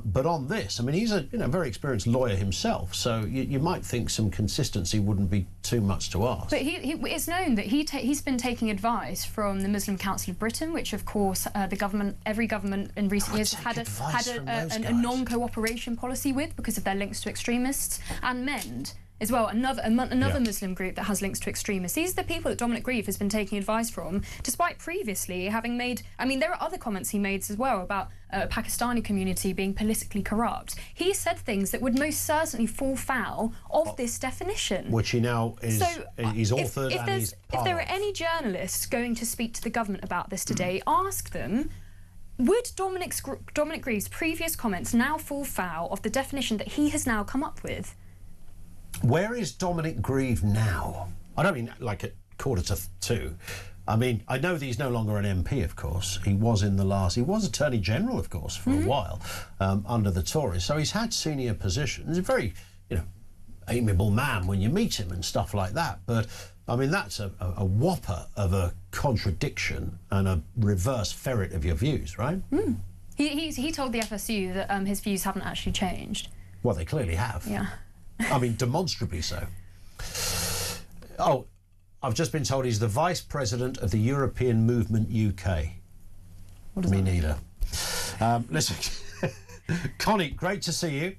But on this, I mean, he's a very experienced lawyer himself, so you might think some consistency wouldn't be too much to ask. But it's known that he's been taking advice from the Muslim Council of Britain, which, of course, every government in recent years has had a non-cooperation policy with because of their links to extremists, and MEND as well, another Muslim group that has links to extremists. These are the people that Dominic Grieve has been taking advice from, despite previously having made... I mean, there are other comments he made as well about Pakistani community being politically corrupt. He said things that would most certainly fall foul of this definition. Which he now is... he's authored and he's part If there of. are any journalists going to speak to the government about this today, ask them, would Dominic Grieve's previous comments now fall foul of the definition that he has now come up with? Where is Dominic Grieve now? I don't mean like at 1:45. I mean, I know that he's no longer an MP, of course. He was he was Attorney General, of course, for a while, under the Tories. So he's had senior positions. He's a very, amiable man when you meet him and stuff like that. But, I mean, that's a whopper of a contradiction and a reverse ferret of your views, right? He told the FSU that his views haven't actually changed. Well, they clearly have. Yeah. I mean, demonstrably so. Oh, I've just been told he's the Vice President of the European Movement UK. What does Me that mean? neither. Listen, Connie, great to see you.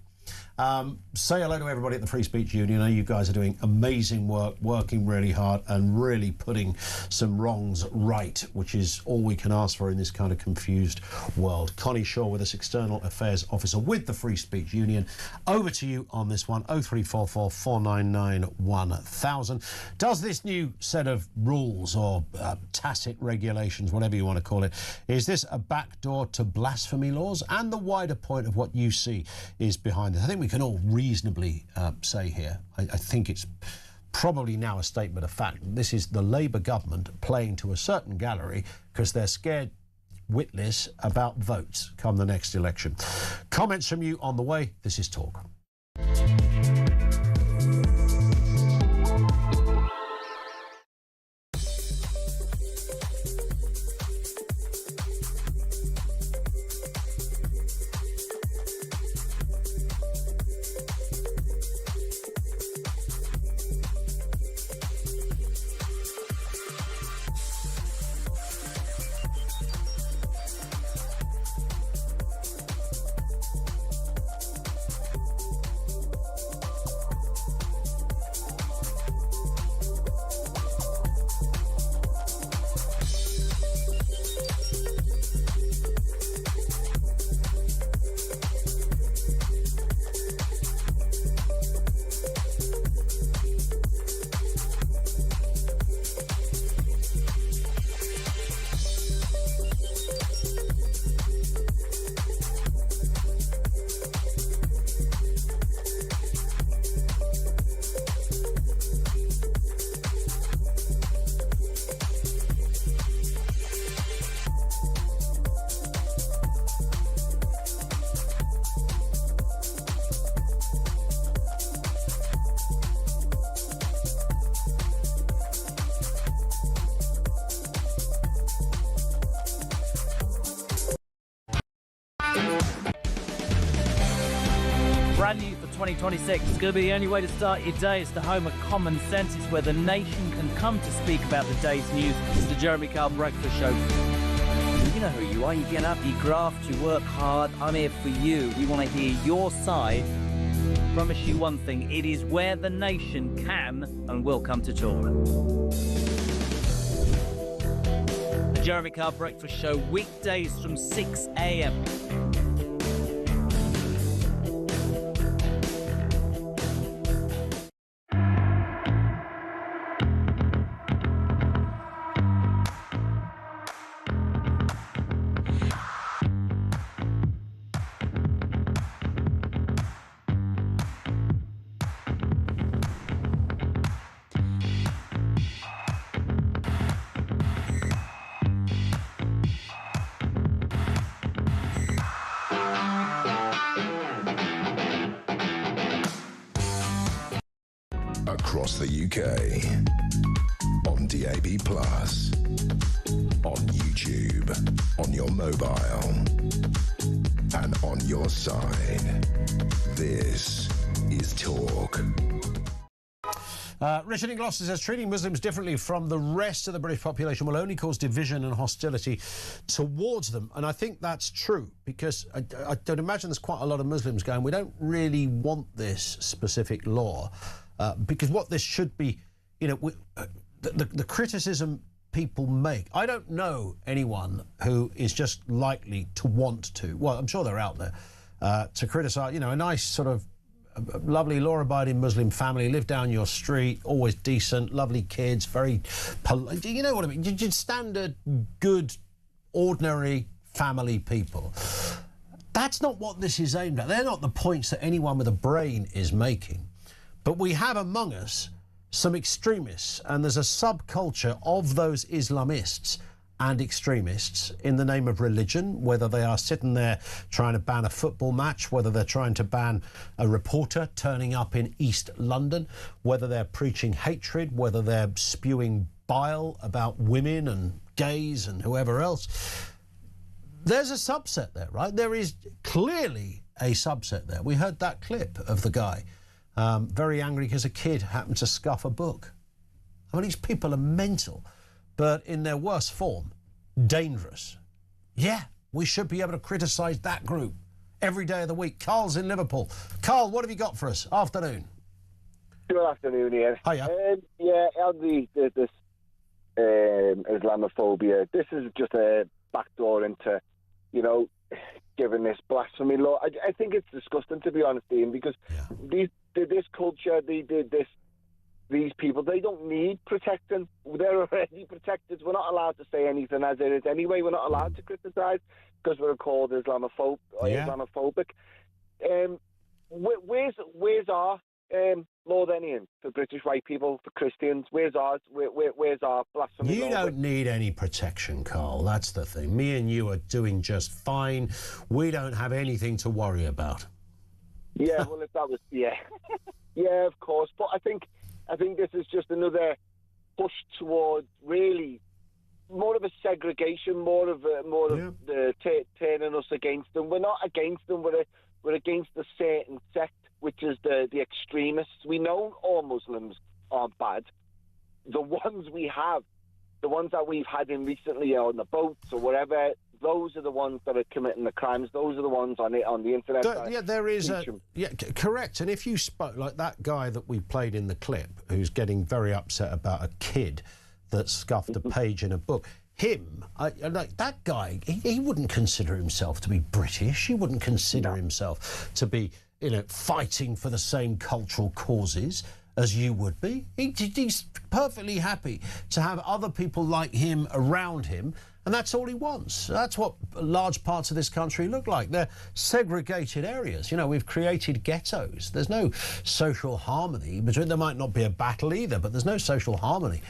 Say hello to everybody at the Free Speech Union. I know you guys are doing amazing work, working really hard and really putting some wrongs right, which is all we can ask for in this kind of confused world. Connie Shaw with us, External Affairs Officer with the Free Speech Union. Over to you on this one, 0344 499 1000. Does this new set of rules or tacit regulations, whatever you want to call it, is this a backdoor to blasphemy laws? And the wider point of what you see is behind this. I think we can all reasonably say here, I think it's probably now a statement of fact, this is the Labour government playing to a certain gallery because they're scared witless about votes come the next election. Comments from you on the way. This is Talk. brand new for 2026. It's going to be the only way to start your day. It's the home of common sense. It's where the nation can come to speak about the day's news. It's the Jeremy Kyle Breakfast Show. You know who you are. You get up, you graft, you work hard. I'm here for you. We want to hear your side. Promise you one thing. It is where the nation can and will come to talk. The Jeremy Kyle Breakfast Show, weekdays from 6 a.m. Across the UK, on DAB+, on YouTube, on your mobile, and on your side. This is Talk. Richard in Gloucester says treating Muslims differently from the rest of the British population will only cause division and hostility towards them. And I think that's true, because I don't imagine there's quite a lot of Muslims going, we don't really want this specific law. Because what this should be, you know, the criticism people make, I don't know anyone who is just likely to want to, well, I'm sure they're out there, to criticise, you know, a nice sort of lovely law-abiding Muslim family, live down your street, always decent, lovely kids, very polite, you know what I mean, just standard, good, ordinary family people. That's not what this is aimed at. They're not the points that anyone with a brain is making. But we have among us some extremists, and there's a subculture of those Islamists and extremists in the name of religion, whether they are sitting there trying to ban a football match, whether they're trying to ban a reporter turning up in East London, whether they're preaching hatred, whether they're spewing bile about women and gays and whoever else. There's a subset there, right? There is clearly a subset there. We heard that clip of the guy. Very angry because a kid happened to scuff a book. I mean, these people are mental, but in their worst form, dangerous. Yeah, we should be able to criticise that group every day of the week. Carl's in Liverpool. Carl, what have you got for us? Afternoon. Good afternoon, Ian. Hiya. This Islamophobia, this is just a backdoor into, you know, giving this blasphemy law. I think it's disgusting, to be honest, Ian, because this culture, these people, they don't need protecting. They're already protected. We're not allowed to say anything as it is anyway. We're not allowed to criticise because we're called Islamophobic. Where's our law then, Ian, for British white people, for Christians? Where's ours? Where's our blasphemy law? You don't need any protection, Carl. That's the thing. Me and you are doing just fine. We don't have anything to worry about. Yeah, well, if that was, yeah, of course. But I think this is just another push towards really more of a segregation, more of the turning us against them. We're not against them. We're against a certain sect, which is the extremists. We know all Muslims aren't bad. The ones that we've had in recently on the boats or whatever, those are the ones that are committing the crimes. Those are the ones on the internet. Correct. And if you spoke like that guy that we played in the clip, who's getting very upset about a kid that scuffed a page in a book, like that guy, he wouldn't consider himself to be British. He wouldn't consider himself to be, you know, fighting for the same cultural causes as you would be. He's perfectly happy to have other people like him around him, and that's all he wants. That's what large parts of this country look like. They're segregated areas. You know, we've created ghettos. There's no social harmony between. There might not be a battle either, but there's no social harmony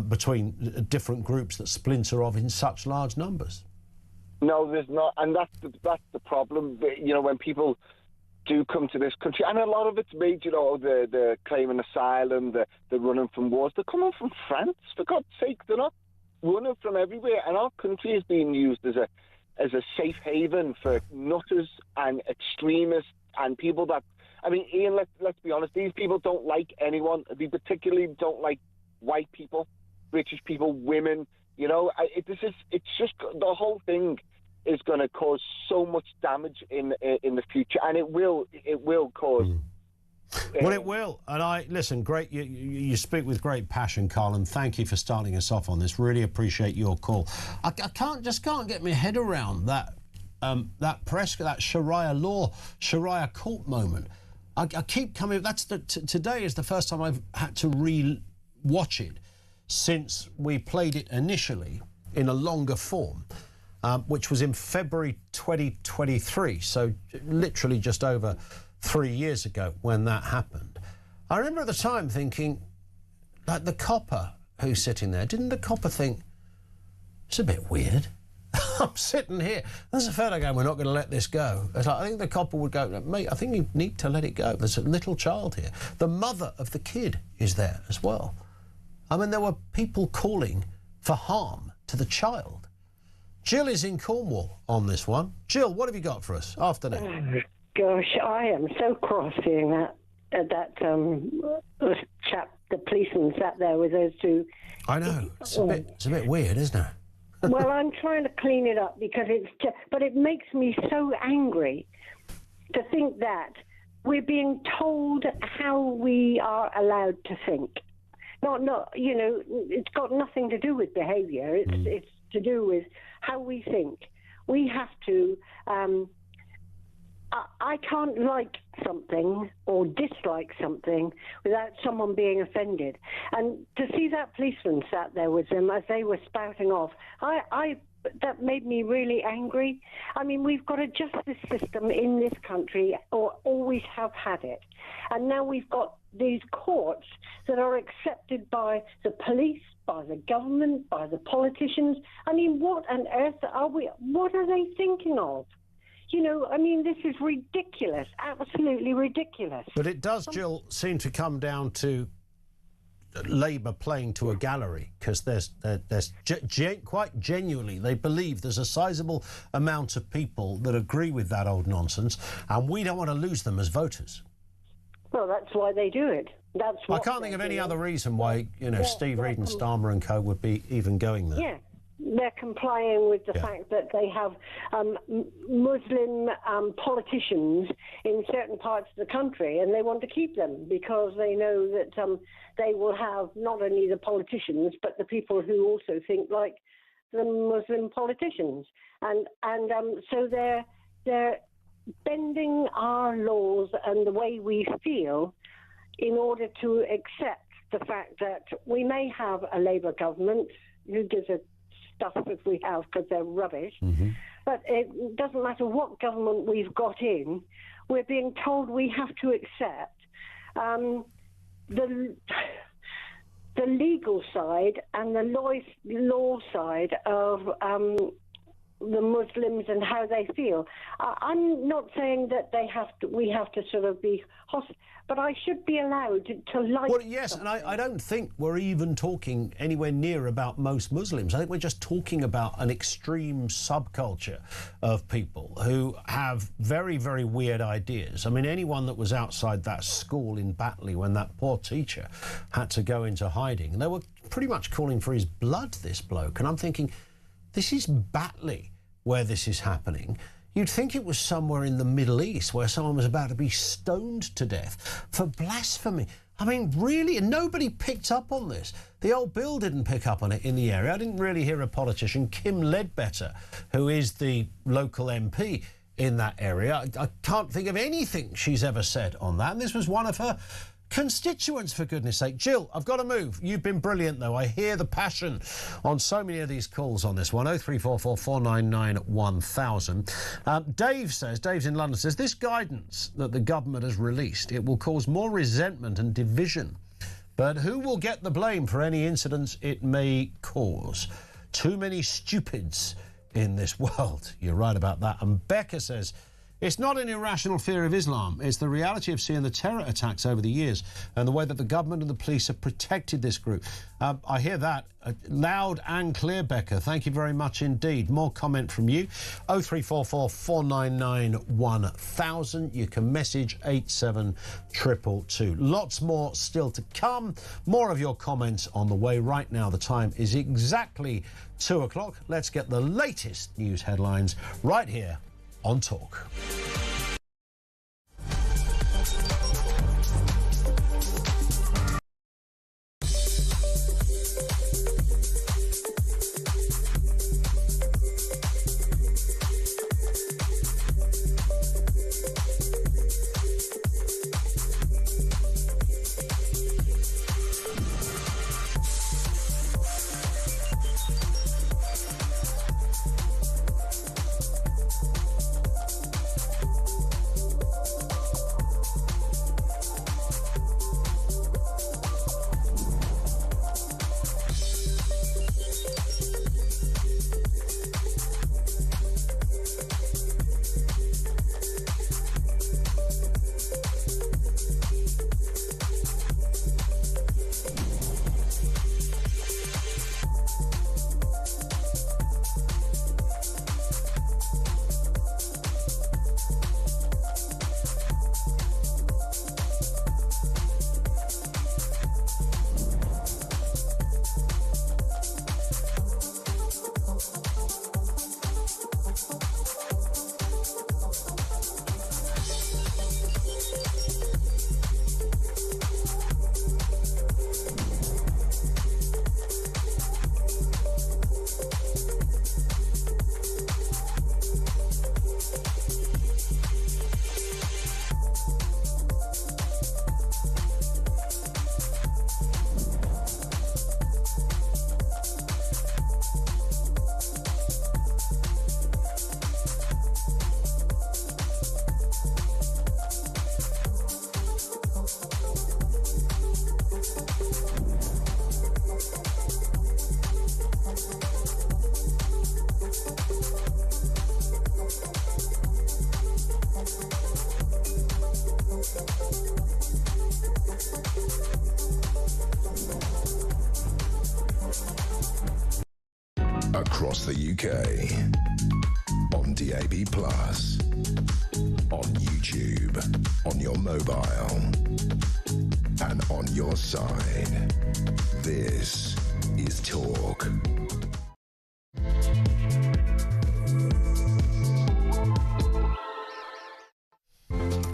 between different groups that splinter off in such large numbers. No, there's not, and that's the problem. You know, when people do come to this country, and a lot of it's made, you know, the claiming asylum, the running from wars. They're coming from France, for God's sake. They're not running from everywhere, and our country is being used as a safe haven for nutters and extremists and people that I mean, Ian, let's be honest. These people don't like anyone. They particularly don't like white people, British people, women. You know, it's just the whole thing is going to cause so much damage in the future, and it will cause. Well, it will. And listen, great. You speak with great passion, Carl, and thank you for starting us off on this. Really appreciate your call. I can't get my head around that Sharia court moment. I keep coming. Today is the first time I've had to re-watch it since we played it initially in a longer form, which was in February 2023. So literally just over 3 years ago when that happened. I remember at the time thinking, like the copper who's sitting there, didn't the copper think, it's a bit weird? I'm sitting here. There's a fellow going, we're not going to let this go. It's like, I think the copper would go, mate, I think you need to let it go. There's a little child here. The mother of the kid is there as well. I mean, there were people calling for harm to the child. Jill is in Cornwall on this one. Jill, what have you got for us? Afternoon. Gosh, I am so cross seeing that chap, the policeman, sat there with those two. I know. It's a bit weird, isn't it? Well, I'm trying to clean it up because but it makes me so angry to think that we're being told how we are allowed to think. Not, you know, it's got nothing to do with behaviour. It's to do with how we think. We have to. I can't like something or dislike something without someone being offended. And to see that policeman sat there with them as they were spouting off, that made me really angry. I mean, we've got a justice system in this country, or always have had it. And now we've got these courts that are accepted by the police, by the government, by the politicians. I mean, what on earth what are they thinking of? You know, I mean, this is ridiculous, absolutely ridiculous. But it does, Jill, seem to come down to Labour playing to a gallery, because there's quite genuinely, they believe there's a sizable amount of people that agree with that old nonsense, and we don't want to lose them as voters. Well, that's why they do it. I can't think of any other reason why, you know, Steve Reed and Starmer and co would be even going there. Yeah. They're complying with the fact that they have Muslim politicians in certain parts of the country, and they want to keep them because they know that they will have not only the politicians but the people who also think like the Muslim politicians, and so they're bending our laws and the way we feel in order to accept the fact that we may have a Labour government. Who gives a stuff if we have, because they're rubbish. Mm-hmm. But it doesn't matter what government we've got in, we're being told we have to accept the legal side and the law side of the Muslims and how they feel. I'm not saying that we have to sort of be hostile, but I should be allowed to like. Well, yes, something. And I don't think we're even talking anywhere near about most Muslims. I think we're just talking about an extreme subculture of people who have very, very weird ideas. I mean, anyone that was outside that school in Batley when that poor teacher had to go into hiding, and they were pretty much calling for his blood, this bloke. And I'm thinking, this is Batley where this is happening. You'd think it was somewhere in the Middle East where someone was about to be stoned to death for blasphemy. I mean, really, and nobody picked up on this. The old Bill didn't pick up on it in the area. I didn't really hear a politician, Kim Ledbetter, who is the local MP in that area. I can't think of anything she's ever said on that. And this was one of her constituents, for goodness sake. Jill, I've got to move. You've been brilliant, though. I hear the passion on so many of these calls on this one. 0344 499 1000. Dave's in London, says, this guidance that the government has released, it will cause more resentment and division. But who will get the blame for any incidents it may cause? Too many stupids in this world. You're right about that. And Becca says, It's not an irrational fear of Islam. It's the reality of seeing the terror attacks over the years and the way that the government and the police have protected this group. I hear that loud and clear, Becca. Thank you very much indeed. More comment from you. 0344 499 1000. You can message 87222. Lots more still to come. More of your comments on the way. Right now, the time is exactly 2 o'clock. Let's get the latest news headlines right here on Talk. Across the UK, on DAB+, on YouTube, on your mobile, and on your side. This is Talk.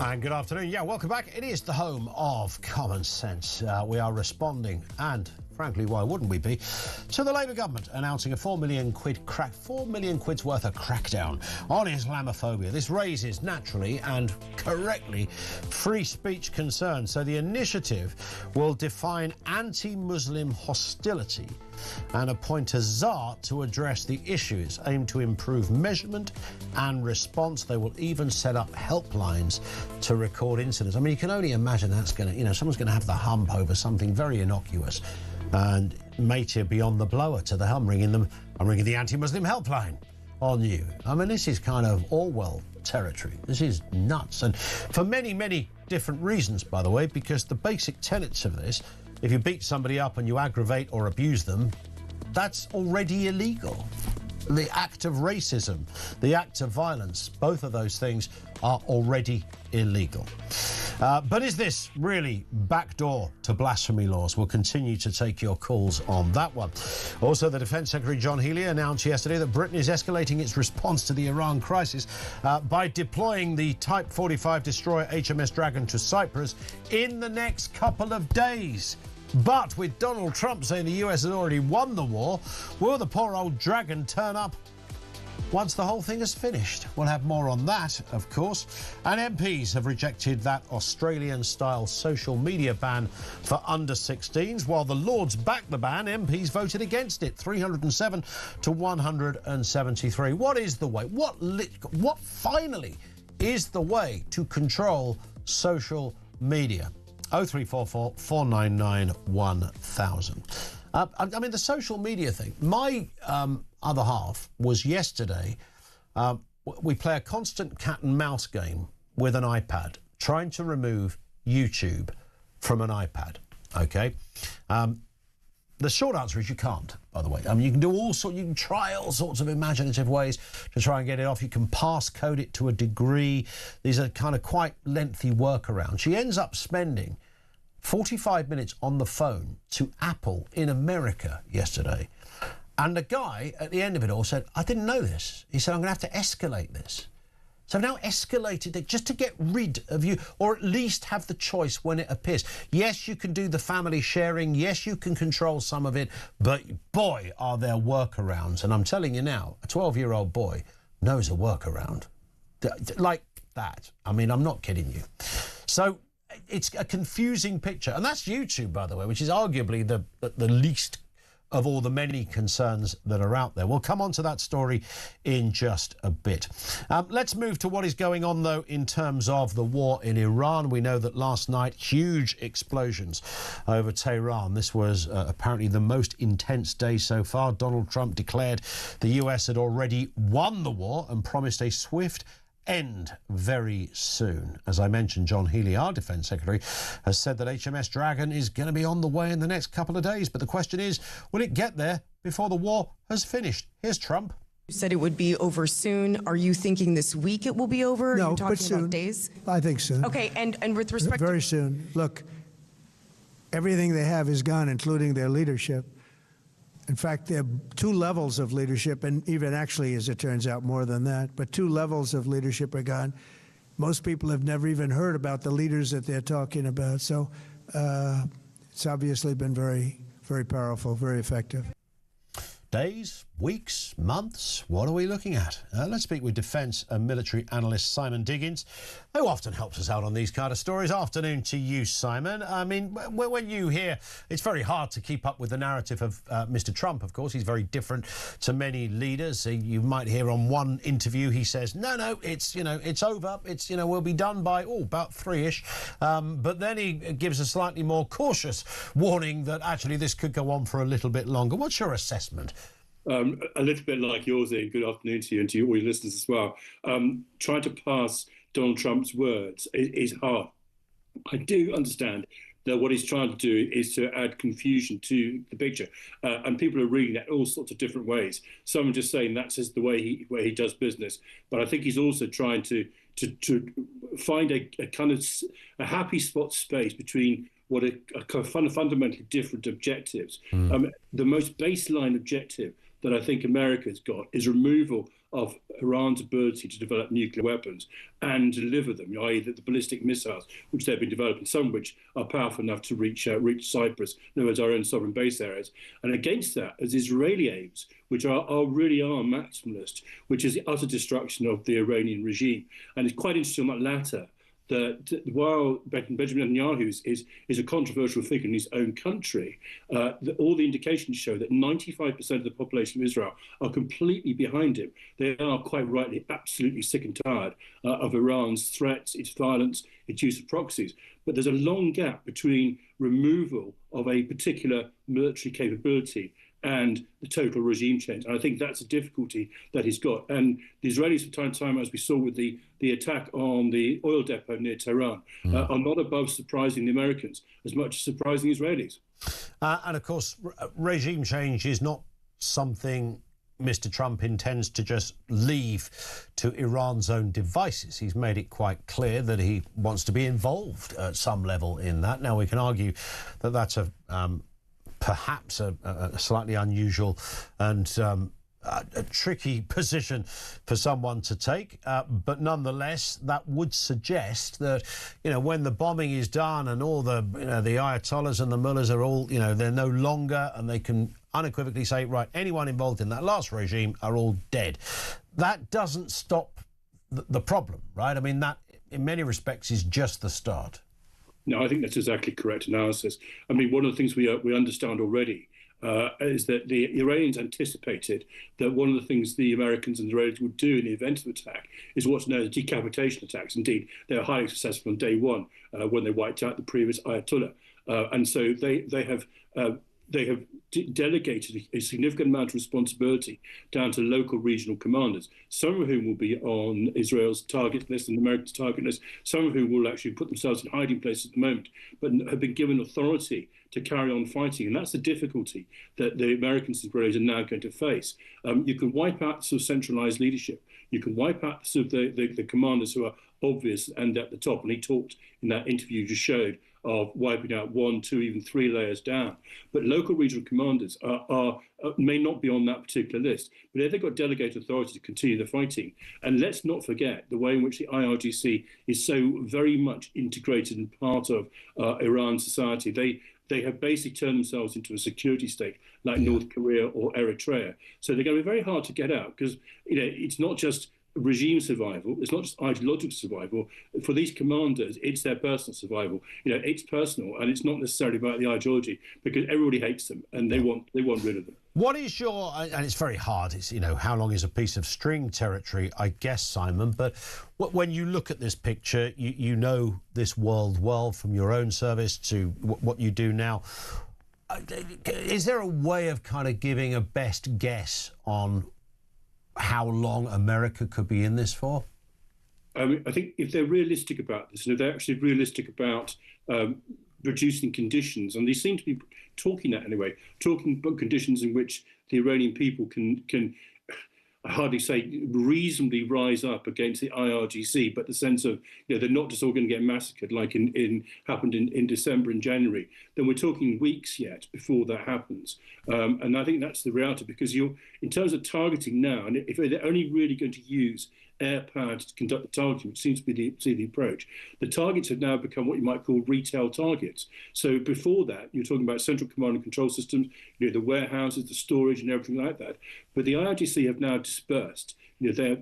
And good afternoon. Yeah, welcome back. It is the home of common sense. We are responding, and frankly, why wouldn't we be, to the Labour government announcing a 4 million quid's worth of crackdown on Islamophobia. This raises, naturally and correctly, free speech concerns. So the initiative will define anti-Muslim hostility and appoint a czar to address the issues, aimed to improve measurement and response. They will even set up helplines to record incidents. I mean, you can only imagine that's going to, someone's going to have the hump over something very innocuous and mate beyond the blower to the helm, I'm ringing the anti-Muslim helpline on you. I mean, this is kind of Orwell territory. This is nuts. And for many, many different reasons, by the way, because the basic tenets of this, if you beat somebody up and you aggravate or abuse them, that's already illegal. The act of racism, the act of violence, both of those things are already illegal. But is this really backdoor to blasphemy laws? We'll continue to take your calls on that one. Also, the Defence Secretary John Healey announced yesterday that Britain is escalating its response to the Iran crisis by deploying the Type 45 destroyer HMS Dragon to Cyprus in the next couple of days. But with Donald Trump saying the US has already won the war, will the poor old Dragon turn up once the whole thing is finished? We'll have more on that, of course. And MPs have rejected that Australian-style social media ban for under-16s. While the Lords backed the ban, MPs voted against it, 307 to 173. What is the way? What finally is the way to control social media? 0344 499 1000. I mean, the social media thing. My other half was yesterday we play a constant cat and mouse game with an iPad, trying to remove YouTube from an iPad, okay? The short answer is you can't, by the way. I mean, you can try all sorts of imaginative ways to try and get it off. You can passcode it to a degree. These are kind of quite lengthy workarounds. She ends up spending 45 minutes on the phone to Apple in America yesterday. And the guy at the end of it all said, I didn't know this. He said, I'm going to have to escalate this. So I've now escalated it just to get rid of you, or at least have the choice when it appears. Yes, you can do the family sharing. Yes, you can control some of it. But boy, are there workarounds. And I'm telling you now, a 12-year-old boy knows a workaround. Like that. I mean, I'm not kidding you. So it's a confusing picture. And that's YouTube, by the way, which is arguably the least of all the many concerns that are out there. We'll come on to that story in just a bit. Let's move to what is going on, though, in terms of the war in Iran. We know that last night, huge explosions over Tehran. This was apparently the most intense day so far. Donald Trump declared the US had already won the war and promised a swift end very soon. As I mentioned, John Healey, our Defence Secretary, has said that HMS Dragon is going to be on the way in the next couple of days. But the question is, will it get there before the war has finished? Here's Trump. You said it would be over soon. Are you thinking this week it will be over? No, Are you talking but soon. about days? I think soon. Okay, and with respect Very soon. Look, everything they have is gone, including their leadership. In fact, there are two levels of leadership, and even actually, as it turns out, more than that. But two levels of leadership are gone. Most people have never even heard about the leaders that they're talking about. So it's obviously been very, very powerful, very effective. Days, weeks, months, what are we looking at? Let's speak with defence and military analyst Simon Diggins, who often helps us out on these kind of stories. Afternoon to you, Simon. I mean, when you hear, it's very hard to keep up with the narrative of Mr. Trump, of course. He's very different to many leaders. You might hear on one interview he says, no, it's, it's over. It's, we'll be done by, about 3-ish. But then he gives a slightly more cautious warning that actually this could go on for a little bit longer. What's your assessment? A little bit like yours, Ian. Good afternoon to you and to all your listeners as well. Trying to pass Donald Trump's words is hard. I do understand that what he's trying to do is to add confusion to the picture, and people are reading that all sorts of different ways. Some are just saying that's just the way he does business, but I think he's also trying to find a kind of a happy spot space between what are kind of fundamentally different objectives. The most baseline objective that I think America's got is removal of Iran's ability to develop nuclear weapons and deliver them, i.e. the ballistic missiles, which they've been developing, some of which are powerful enough to reach Cyprus, in other words, our own sovereign base areas. And against that, as Israeli aims, which really are maximalist, which is the utter destruction of the Iranian regime. And it's quite interesting on that latter, that while Benjamin Netanyahu is a controversial figure in his own country, all the indications show that 95% of the population of Israel are completely behind him. They are quite rightly absolutely sick and tired of Iran's threats, its violence, its use of proxies. But there's a long gap between removal of a particular military capability and the total regime change. And I think that's a difficulty that he's got. And the Israelis, from time to time, as we saw with the attack on the oil depot near Tehran, are not above surprising the Americans as much as surprising the Israelis. And of course, regime change is not something Mr. Trump intends to just leave to Iran's own devices. He's made it quite clear that he wants to be involved at some level in that. Now, we can argue that that's perhaps a slightly unusual and a tricky position for someone to take, but nonetheless, that would suggest that, when the bombing is done and all the, the Ayatollahs and the mullahs are all, they're no longer, and they can unequivocally say, right, anyone involved in that last regime are all dead. That doesn't stop the problem, right? I mean, that, in many respects, is just the start. No, I think that's exactly correct analysis. I mean, one of the things we understand already is that the Iranians anticipated that one of the things the Americans and the Israelis would do in the event of attack is what's known as decapitation attacks. Indeed, they were highly successful on day one when they wiped out the previous Ayatollah. And so they have delegated a significant amount of responsibility down to local regional commanders, some of whom will be on Israel's target list and America's target list, some of whom will actually put themselves in hiding places at the moment, but have been given authority to carry on fighting. And that's the difficulty that the Americans and Israelis are now going to face. You can wipe out sort of centralized leadership. You can wipe out sort of the commanders who are obvious and at the top. And he talked in that interview you just showed of wiping out 1, 2, even 3 layers down. But local regional commanders may not be on that particular list, but if they've got delegated authority to continue the fighting. And let's not forget the way in which the IRGC is so very much integrated and part of Iran society. They have basically turned themselves into a security state like North Korea or Eritrea. So they're going to be very hard to get out because it's not just regime survival, it's not just ideological survival. For these commanders, it's their personal survival. It's personal, and it's not necessarily about the ideology because everybody hates them and they want rid of them. What is your, and it's very hard, it's, how long is a piece of string territory, I guess, Simon, but when you look at this picture, you know this world well from your own service to what you do now. Is there a way of kind of giving a best guess on how long America could be in this for? I think if they're realistic about this, they're actually realistic about reducing conditions, and they seem to be talking about conditions in which the Iranian people can I hardly say reasonably rise up against the IRGC, but the sense of they're not just all going to get massacred like happened in December and January. Then we're talking weeks yet before that happens, and I think that's the reality because in terms of targeting now, and if they're only really going to use air power to conduct the targeting, which seems to be the approach. The targets have now become what you might call retail targets. So before that, you're talking about central command and control systems, the warehouses, the storage, and everything like that. But the IRGC have now dispersed. They're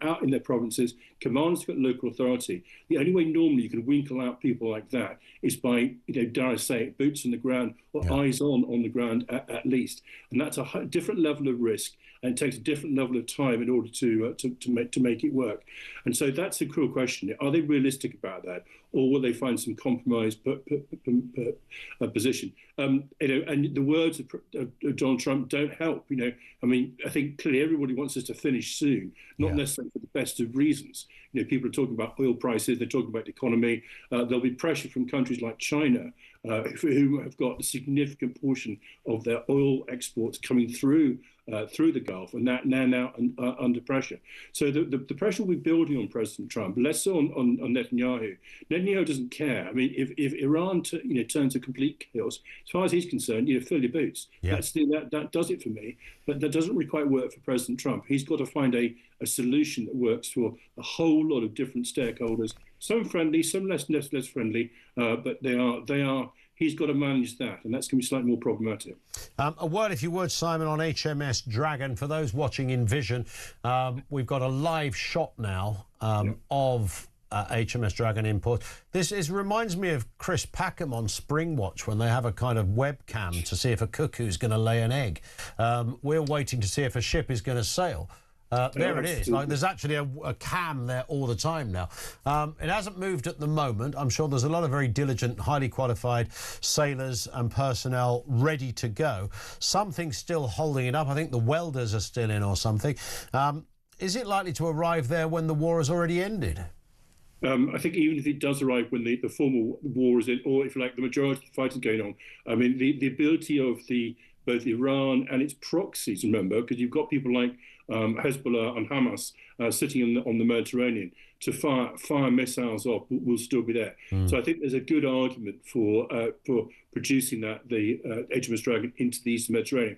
out in their provinces. Commanders have got local authority. The only way normally you can winkle out people like that is by, dare I say it, boots on the ground or eyes on the ground at least. And that's a different level of risk, and it takes a different level of time in order to make it work. And so that's a cruel question. Are they realistic about that, or will they find some compromise position? And the words of Donald Trump don't help. I think clearly everybody wants us to finish soon, not necessarily for the best of reasons. People are talking about oil prices, they're talking about the economy. There'll be pressure from countries like China, who have got a significant portion of their oil exports coming through the Gulf, and that now under pressure. So the pressure will be building on President Trump, less so on Netanyahu. Netanyahu doesn't care. I mean, if Iran turns a complete chaos, as far as he's concerned, fill your boots. Yeah. That does it for me. But that doesn't quite work for President Trump. He's got to find a solution that works for a whole lot of different stakeholders. Some friendly, some less friendly, but they are. He's got to manage that, and that's going to be slightly more problematic. A word, if you would, Simon, on HMS Dragon. For those watching in vision, we've got a live shot now of HMS Dragon import. This reminds me of Chris Packham on Springwatch when they have a kind of webcam to see if a cuckoo's going to lay an egg. We're waiting to see if a ship is going to sail. There it is. There's actually a cam there all the time now. It hasn't moved at the moment. I'm sure there's a lot of very diligent, highly qualified sailors and personnel ready to go. Something's still holding it up. I think the welders are still in or something. Is it likely to arrive there when the war has already ended? I think even if it does arrive when the formal war is in, or if the majority of the fighting going on, I mean, the ability of both Iran and its proxies, remember, because you've got people like Hezbollah and Hamas sitting on the Mediterranean to fire missiles off will still be there. So I think there's a good argument for producing the HMS Dragon into the Eastern Mediterranean.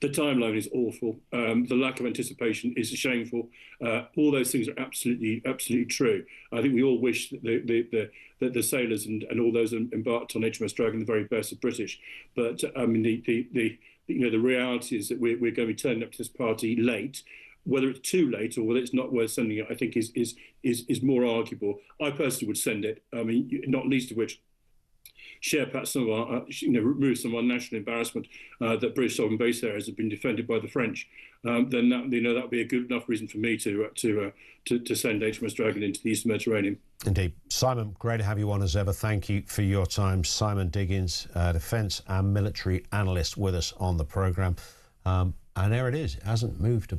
The timeline is awful. The lack of anticipation is shameful. All those things are absolutely true. I think we all wish that the sailors and all those embarked on HMS Dragon the very best of British. But I mean, the reality is that we're going to be turning up to this party late. Whether it's too late or whether it's not worth sending it, I think is more arguable. I personally would send it. I mean, not least of which, share perhaps some of our, remove some of our national embarrassment that British sovereign base areas have been defended by the French, then that would be a good enough reason for me to send HMS Dragon into the Eastern Mediterranean. Indeed. Simon, great to have you on as ever. Thank you for your time. Simon Diggins, defence and military analyst with us on the programme. And there it is. It hasn't moved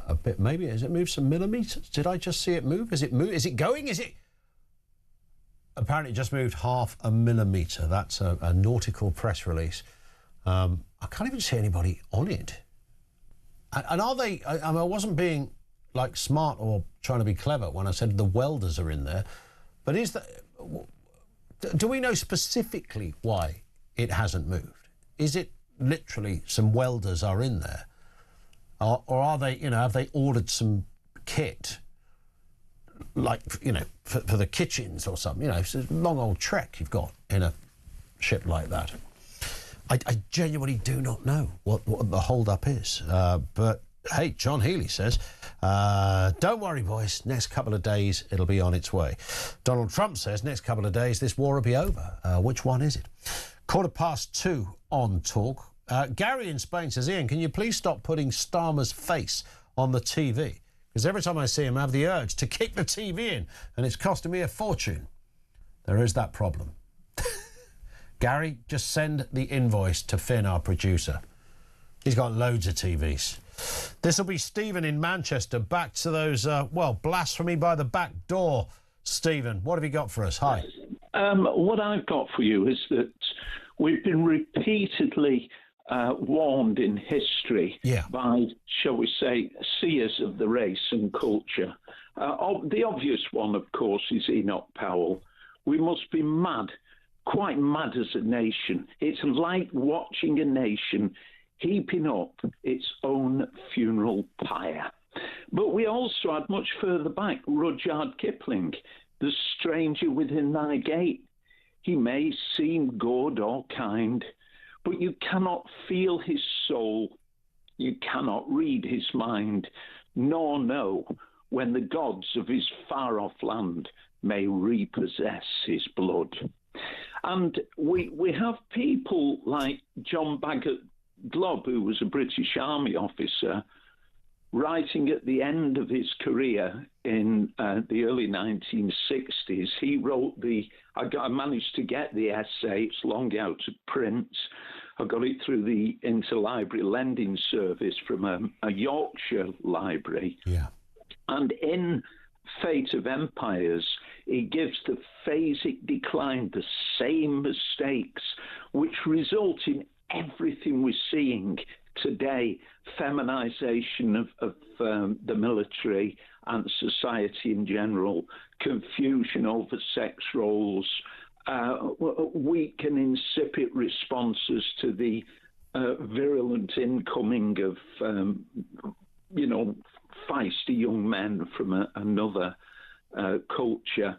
a bit. Maybe, has it moved some millimetres? Did I just see it move? Is it move? Is it going? Is it? Apparently it just moved 0.5 millimetre. That's a nautical press release. I can't even see anybody on it. And are they... I wasn't being like smart or trying to be clever when I said the welders are in there, but is that... Do we know specifically why it hasn't moved? Is it literally some welders are in there? Or are they, have they ordered some kit, like, for the kitchens or something? It's a long old trek you've got in a ship like that. I genuinely do not know what the hold-up is. But, hey, John Healy says, don't worry, boys, next couple of days it'll be on its way. Donald Trump says, next couple of days this war will be over. Which one is it? 2:15 on Talk. Gary in Spain says, Ian, can you please stop putting Starmer's face on the TV? Because every time I see him, I have the urge to kick the TV in, and it's costing me a fortune. There is that problem. Gary, just send the invoice to Finn, our producer. He's got loads of TVs. This will be Stephen in Manchester. Back to those, blasphemy by the back door. Stephen, what have you got for us? Hi. What I've got for you is that we've been repeatedly warned in history by, shall we say, seers of the race and culture. The obvious one, of course, is Enoch Powell. We must be mad, quite mad as a nation. It's like watching a nation heaping up its own funeral pyre. But we also had much further back Rudyard Kipling, the stranger within thy gate. He may seem good or kind, but you cannot feel his soul. You cannot read his mind, nor know when the gods of his far-off land may repossess his blood. And we have people like John Bagot Glob, who was a British Army officer, writing at the end of his career in the early 1960s. He wrote I managed to get the essay. It's long out of print. I got it through the interlibrary lending service from a Yorkshire library. Yeah. And in Fate of Empires, he gives the phasic decline, the same mistakes, which result in everything we're seeing today, feminization of the military and society in general, confusion over sex roles, weak and insipid responses to the virulent incoming of, feisty young men from another culture.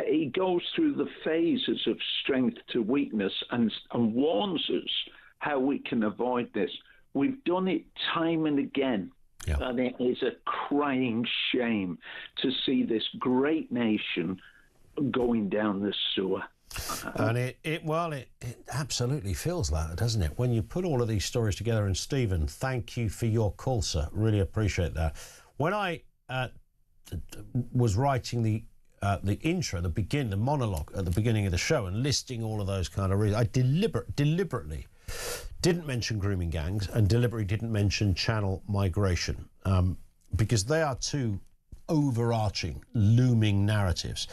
He goes through the phases of strength to weakness and warns us how we can avoid this. We've done it time and again, and it is a crying shame to see this great nation going down the sewer. And it absolutely feels like it, doesn't it? When you put all of these stories together, and Stephen, thank you for your call, sir. Really appreciate that. When I was writing the intro, the monologue at the beginning of the show, and listing all of those kind of reasons, I deliberately didn't mention grooming gangs and deliberately didn't mention channel migration, because they are two overarching, looming narratives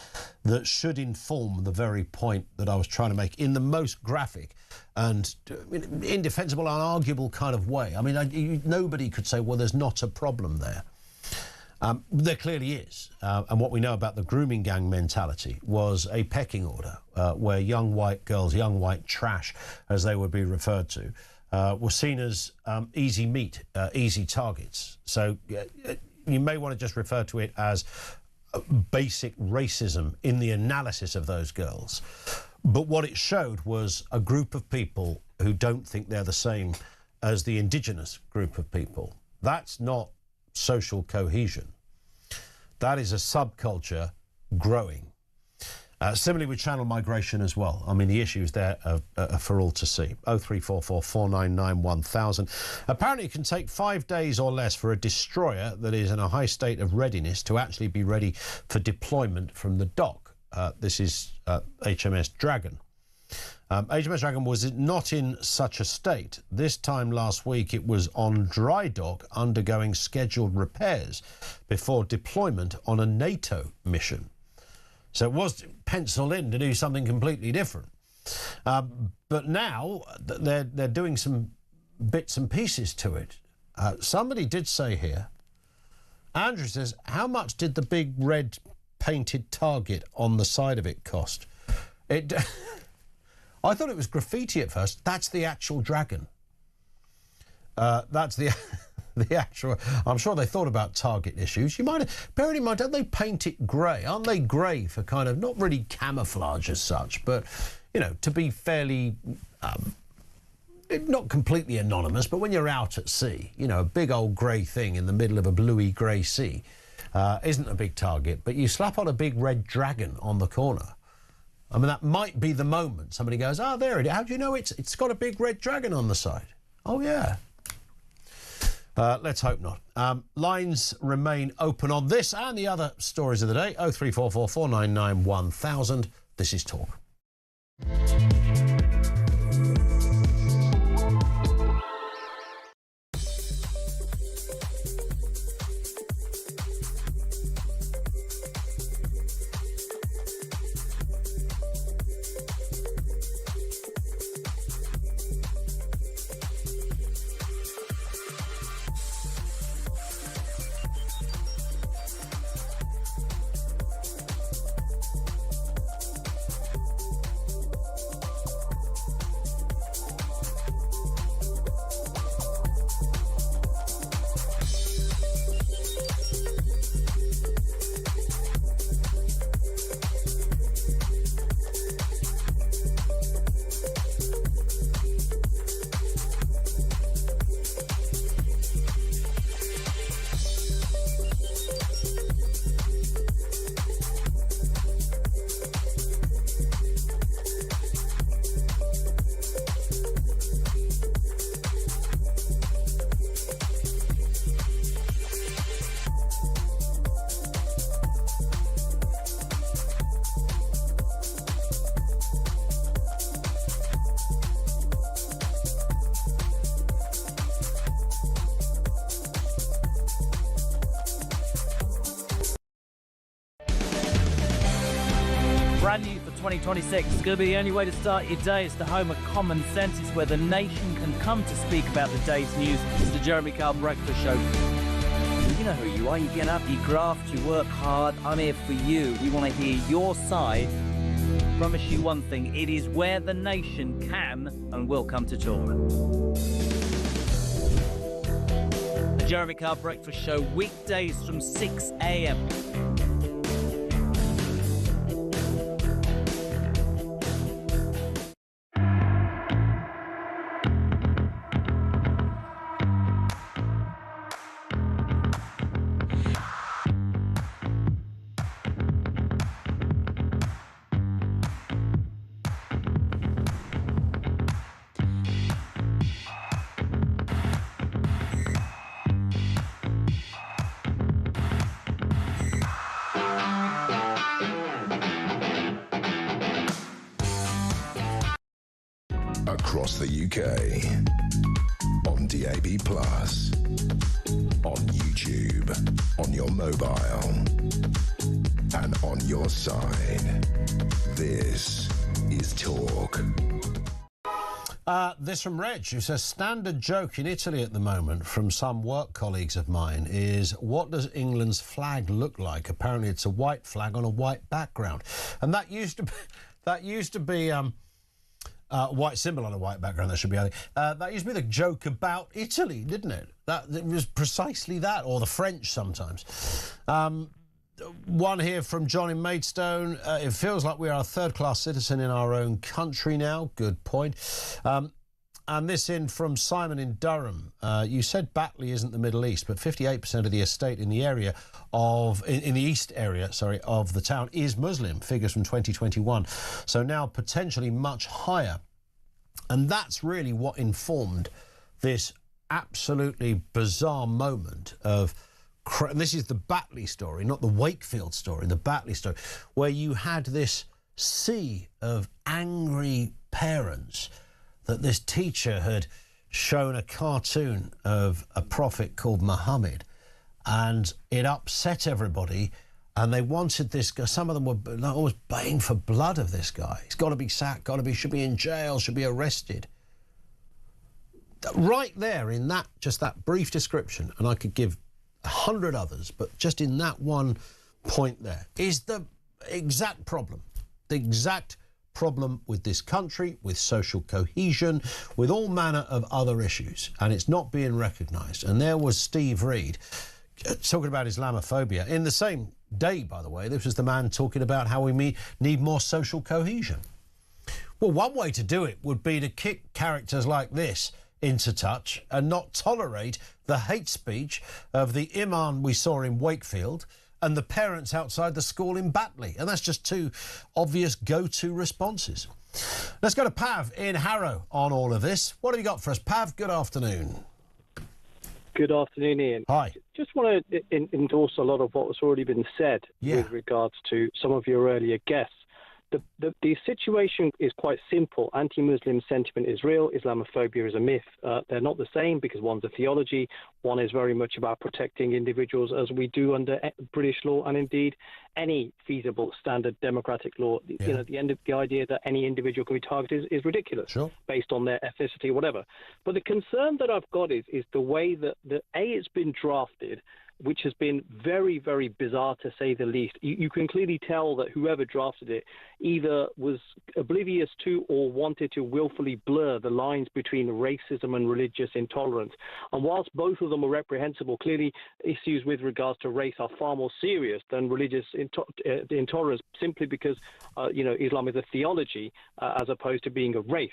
that should inform the very point that I was trying to make in the most graphic and indefensible, unarguable kind of way. I mean, nobody could say, well, there's not a problem there. There clearly is. And what we know about the grooming gang mentality was a pecking order where young white girls, young white trash, as they would be referred to, were seen as easy meat, easy targets. So you may want to just refer to it as basic racism in the analysis of those girls. But what it showed was a group of people who don't think they're the same as the indigenous group of people. That's not social cohesion. That is a subculture growing. Similarly with channel migration as well. I mean, the issues there are for all to see. 0344 499 1000. Apparently it can take 5 days or less for a destroyer that is in a high state of readiness to actually be ready for deployment from the dock. This is HMS Dragon. HMS Dragon was not in such a state. This time last week it was on dry dock undergoing scheduled repairs before deployment on a NATO mission. So it was penciled in to do something completely different. But now they're doing some bits and pieces to it. Somebody did say here, Andrew says, how much did the big red painted target on the side of it cost? I thought it was graffiti at first. That's the actual dragon. That's the actual. I'm sure they thought about target issues. You might bear in mind, don't they paint it grey? Aren't they grey for kind of not really camouflage as such, but you know, to be fairly not completely anonymous. But when you're out at sea, you know, a big old grey thing in the middle of a bluey grey sea isn't a big target. But you slap on a big red dragon on the corner. I mean, that might be the moment somebody goes, "Oh, there it is. How do you know it's got a big red dragon on the side?" Oh yeah. Let's hope not. Lines remain open on this and the other stories of the day. 0344 499 1000. This is Talk. Brand new for 2026. It's going to be the only way to start your day. It's the home of common sense. It's where the nation can come to speak about the day's news. It's the Jeremy Kyle Breakfast Show. You know who you are. You get up, you graft, you work hard. I'm here for you. We want to hear your side. Promise you one thing. It is where the nation can and will come to talk. The Jeremy Kyle Breakfast Show, weekdays from 6 a.m. Across the UK, on DAB+, on YouTube, on your mobile, and on your side. This is Talk. This from Reg, who says, standard joke in Italy at the moment from some work colleagues of mine is, what does England's flag look like? Apparently it's a white flag on a white background. And that used to be white symbol on a white background, that should be, I think. That used to be the joke about Italy, didn't it? It was precisely that, or the French sometimes. One here from John in Maidstone. It feels like we are a third-class citizen in our own country now. Good point. and this in from Simon in Durham. You said Batley isn't the Middle East, but 58% of the estate in the area of in the east area, sorry, of the town is Muslim. Figures from 2021, so now potentially much higher, and that's really what informed this absolutely bizarre moment of. And this is the Batley story, not the Wakefield story, the Batley story, where you had this sea of angry parents that this teacher had shown a cartoon of a prophet called Muhammad, and it upset everybody, and they wanted this guy. Some of them were always baying for blood of this guy. He's got to be sacked, should be in jail, should be arrested. Right there in that, just that brief description, and I could give 100 others, but just in that one point there is the exact problem. The exact problem with this country, with social cohesion, with all manner of other issues, and it's not being recognised. And there was Steve Reed talking about Islamophobia. In the same day, by the way, this was the man talking about how we need more social cohesion. Well, one way to do it would be to kick characters like this into touch and not tolerate the hate speech of the imam we saw in Wakefield and the parents outside the school in Batley. And that's just two obvious go-to responses. Let's go to Pav in Harrow on all of this. What have you got for us, Pav? Good afternoon. Good afternoon, Ian. Hi. Just want to endorse a lot of what has already been said with regards to some of your earlier guests. The situation is quite simple. Anti-Muslim sentiment is real. Islamophobia is a myth. They're not the same because one's a theology. One is very much about protecting individuals as we do under British law and indeed any feasible standard democratic law. You know, at the end of the idea that any individual can be targeted is ridiculous based on their ethnicity or whatever. But the concern that I've got is the way that it's been drafted, which has been very, very bizarre to say the least. You can clearly tell that whoever drafted it either was oblivious to or wanted to willfully blur the lines between racism and religious intolerance. And whilst both of them are reprehensible, clearly issues with regards to race are far more serious than religious intolerance, simply because, Islam is a theology as opposed to being a race.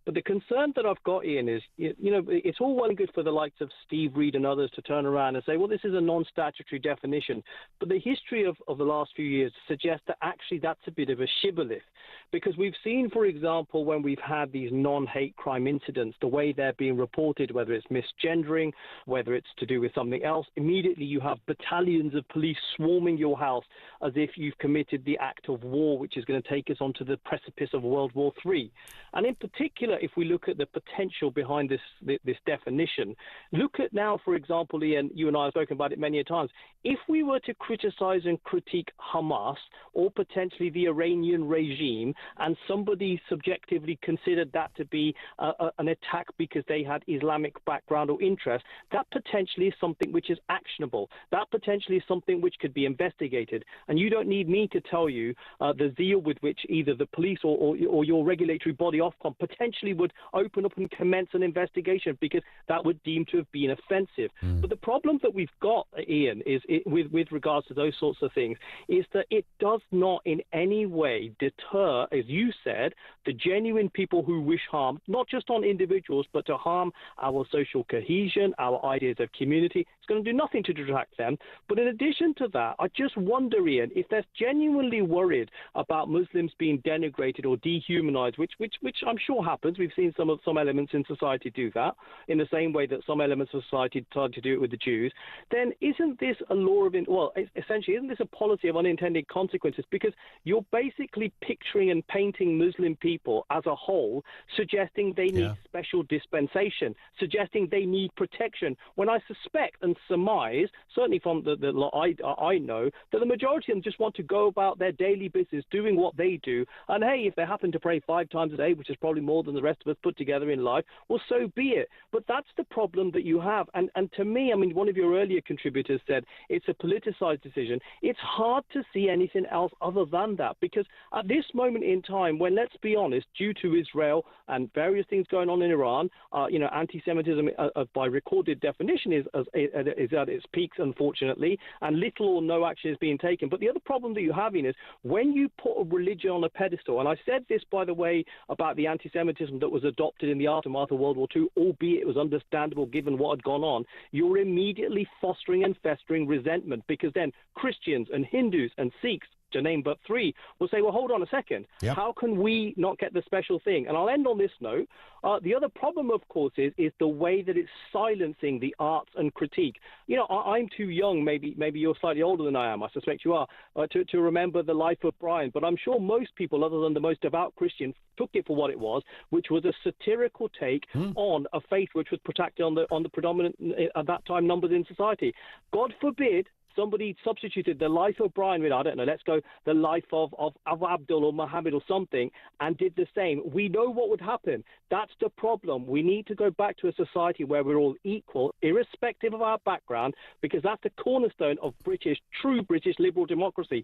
But the concern that I've got, Ian, is, it's all well and good for the likes of Steve Reed and others to turn around and say, well, this is a non-statutory definition. But the history of the last few years suggests that actually that's a bit of a shibboleth. Because we've seen, for example, when we've had these non-hate crime incidents, the way they're being reported, whether it's misgendering, whether it's to do with something else, immediately you have battalions of police swarming your house as if you've committed the act of war, which is going to take us onto the precipice of World War III. And in particular, if we look at the potential behind this definition, look at now, for example, Ian, you and I have spoken about it many a times. If we were to criticize and critique Hamas or potentially the Iranian regime, and somebody subjectively considered that to be an attack because they had Islamic background or interest, that potentially is something which is actionable. That potentially is something which could be investigated. And you don't need me to tell you the zeal with which either the police or your regulatory body, Ofcom, potentially would open up and commence an investigation because that would deem to have been offensive. But the problem that we've got, Ian, is with regards to those sorts of things, is that it does not in any way deter, as you said, the genuine people who wish harm, not just on individuals, but to harm our social cohesion, our ideas of community. It's going to do nothing to detract them. But in addition to that, I just wonder, Ian, if they're genuinely worried about Muslims being denigrated or dehumanized, which I'm sure happens. We've seen some elements in society do that, in the same way that some elements of society tried to do it with the Jews. Then isn't this a law of, essentially, isn't this a policy of unintended consequences? Because you're basically picturing and painting Muslim people as a whole, suggesting they need special dispensation, suggesting they need protection, when I suspect and surmise, certainly from I know, that the majority of them just want to go about their daily business doing what they do. And hey, if they happen to pray 5 times a day, which is probably more than the rest of us put together in life, well, so be it. But that's the problem that you have. And to me, I mean, one of your earlier contributors said it's a politicized decision. It's hard to see anything else other than that, because at this moment in time, when, let's be honest, honest, due to Israel and various things going on in Iran, anti-Semitism by recorded definition is at its peaks, unfortunately, and little or no action is being taken. But the other problem that you have is when you put a religion on a pedestal, and I said this, by the way, about the anti-Semitism that was adopted in the aftermath of World War II, albeit it was understandable given what had gone on, you're immediately fostering and festering resentment, because then Christians and Hindus and Sikhs, to name but three, will say, well, hold on a second. Yep. How can we not get the special thing? And I'll end on this note. The other problem, of course, is the way that it's silencing the arts and critique. I'm too young, maybe you're slightly older than I am, I suspect you are, to remember the life of Brian. But I'm sure most people, other than the most devout Christian, took it for what it was, which was a satirical take on a faith which was protected on the predominant, at that time, numbers in society. God forbid somebody substituted the life of Brian with, I don't know, let's go the life of Abdul or Muhammad or something, and did the same. We know what would happen. That's the problem. We need to go back to a society where we're all equal, irrespective of our background, because that's the cornerstone of true British liberal democracy.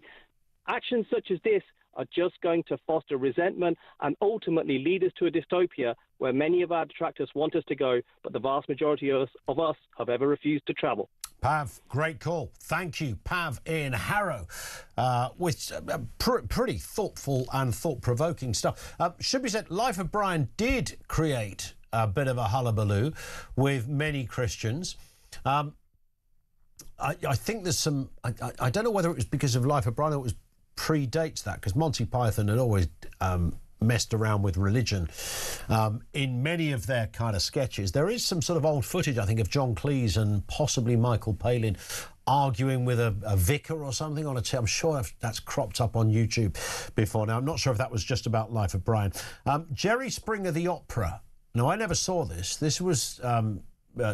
Actions such as this are just going to foster resentment and ultimately lead us to a dystopia where many of our detractors want us to go, but the vast majority of us have ever refused to travel. Pav, great call. Thank you, Pav in Harrow, with pretty thoughtful and thought-provoking stuff. Should be said, Life of Brian did create a bit of a hullabaloo with many Christians. I think there's some... I don't know whether it was because of Life of Brian or it was predates that, because Monty Python had always messed around with religion in many of their kind of sketches. There is some sort of old footage, I think, of John Cleese and possibly Michael Palin arguing with a vicar or something on a I'm sure that's cropped up on YouTube before now. I'm not sure if that was just about Life of Brian. Jerry Springer the Opera. Now, I never saw this. This was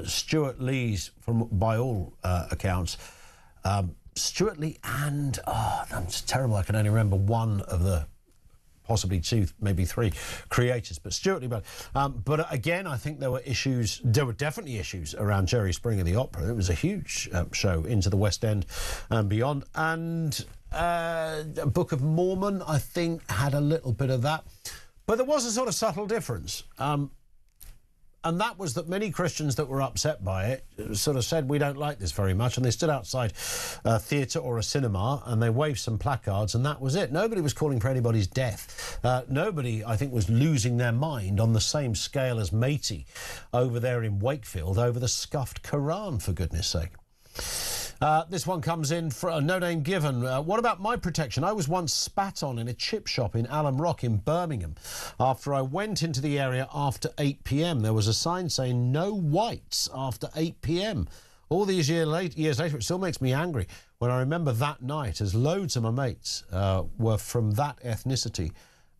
Stuart Lee's, by all accounts. Stuart Lee and, that's terrible, I can only remember one of the possibly two, maybe three creators, but Stuart Lee. But again, I think there were definitely issues around Jerry Springer the Opera. It was a huge show, Into the West End and beyond. And Book of Mormon, I think, had a little bit of that. But there was a sort of subtle difference. And that was that many Christians that were upset by it sort of said, we don't like this very much. And they stood outside a theatre or a cinema and they waved some placards and that was it. Nobody was calling for anybody's death. Nobody, I think, was losing their mind on the same scale as Matey over there in Wakefield over the scuffed Quran, for goodness sake. This one comes in for a no name given. What about my protection? I was once spat on in a chip shop in Alum Rock in Birmingham. After I went into the area after 8 p.m, there was a sign saying no whites after 8 p.m. All these years later, it still makes me angry when I remember that night, as loads of my mates were from that ethnicity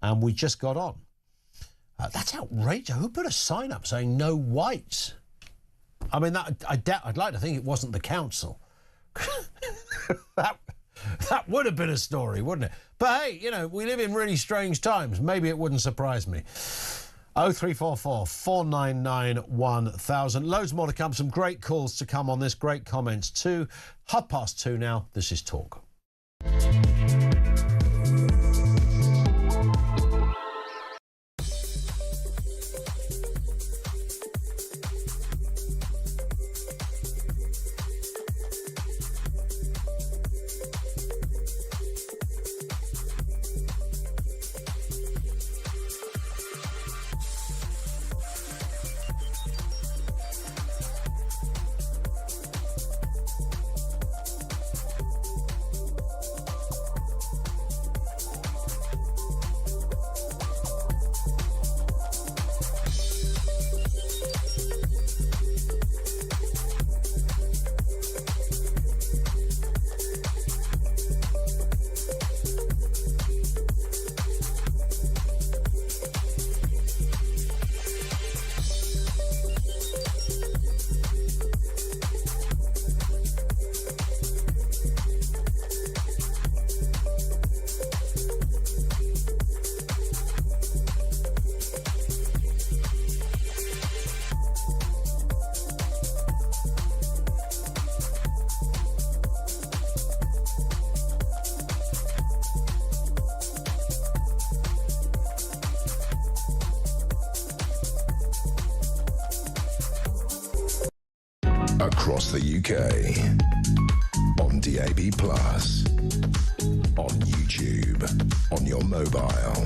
and we just got on. That's outrageous. Who put a sign up saying no whites? I mean, I'd like to think it wasn't the council. that would have been a story, wouldn't it? But hey, we live in really strange times. Maybe it wouldn't surprise me. 0344 499 1000. Loads more to come. Some great calls to come on this. Great comments too. 2:30 now. This is Talk. Across the UK. On DAB+. On YouTube. On your mobile.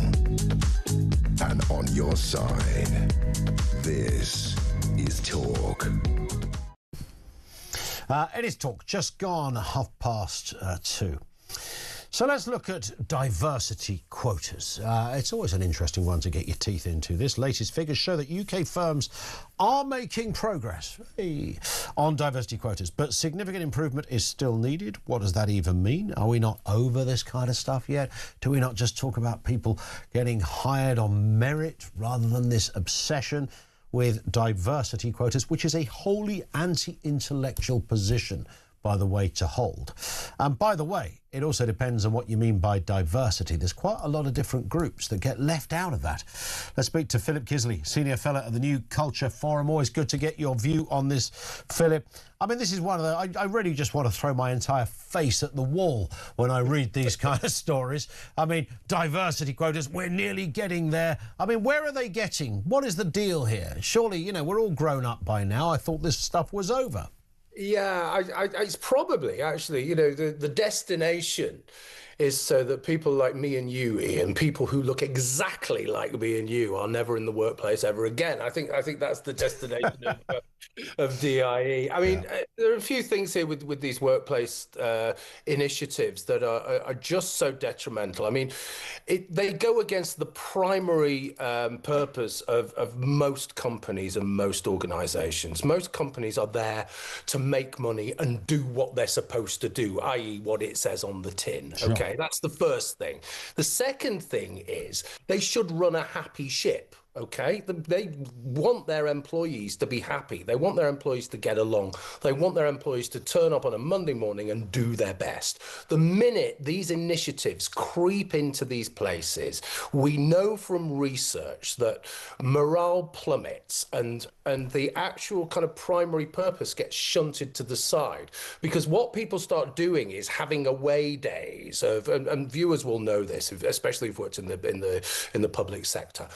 And on your side. This is Talk. It is Talk, just gone 2:30. So let's look at diversity quotas. It's always an interesting one to get your teeth into. This latest figures show that UK firms are making progress on diversity quotas, but significant improvement is still needed. What does that even mean? Are we not over this kind of stuff yet? Do we not just talk about people getting hired on merit rather than this obsession with diversity quotas, which is a wholly anti-intellectual position, by the way, to hold? And by the way, it also depends on what you mean by diversity. There's quite a lot of different groups that get left out of that. Let's speak to Philip Kisley, Senior Fellow at the New Culture Forum. Always good to get your view on this, Philip. I mean, this is one of the... I really just want to throw my entire face at the wall when I read these kind of stories. I mean, diversity quotas, we're nearly getting there. I mean, where are they getting? What is the deal here? Surely, you know, we're all grown up by now. I thought this stuff was over. Yeah, it's probably, actually, you know, the destination is so that people like me and you, Ian, people who look exactly like me and you, are never in the workplace ever again. I think that's the destination of DIE. I mean, there are a few things here with these workplace initiatives that are just so detrimental. I mean, they go against the primary purpose of most companies and most organizations. Most companies are there to make money and do what they're supposed to do, i.e. what it says on the tin. Sure. Okay, that's the first thing. The second thing is they should run a happy ship. Okay, they want their employees to be happy. They want their employees to get along. They want their employees to turn up on a Monday morning and do their best. The minute these initiatives creep into these places, we know from research that morale plummets and the actual kind of primary purpose gets shunted to the side, because what people start doing is having away days of, and viewers will know this, especially if worked in the public sector.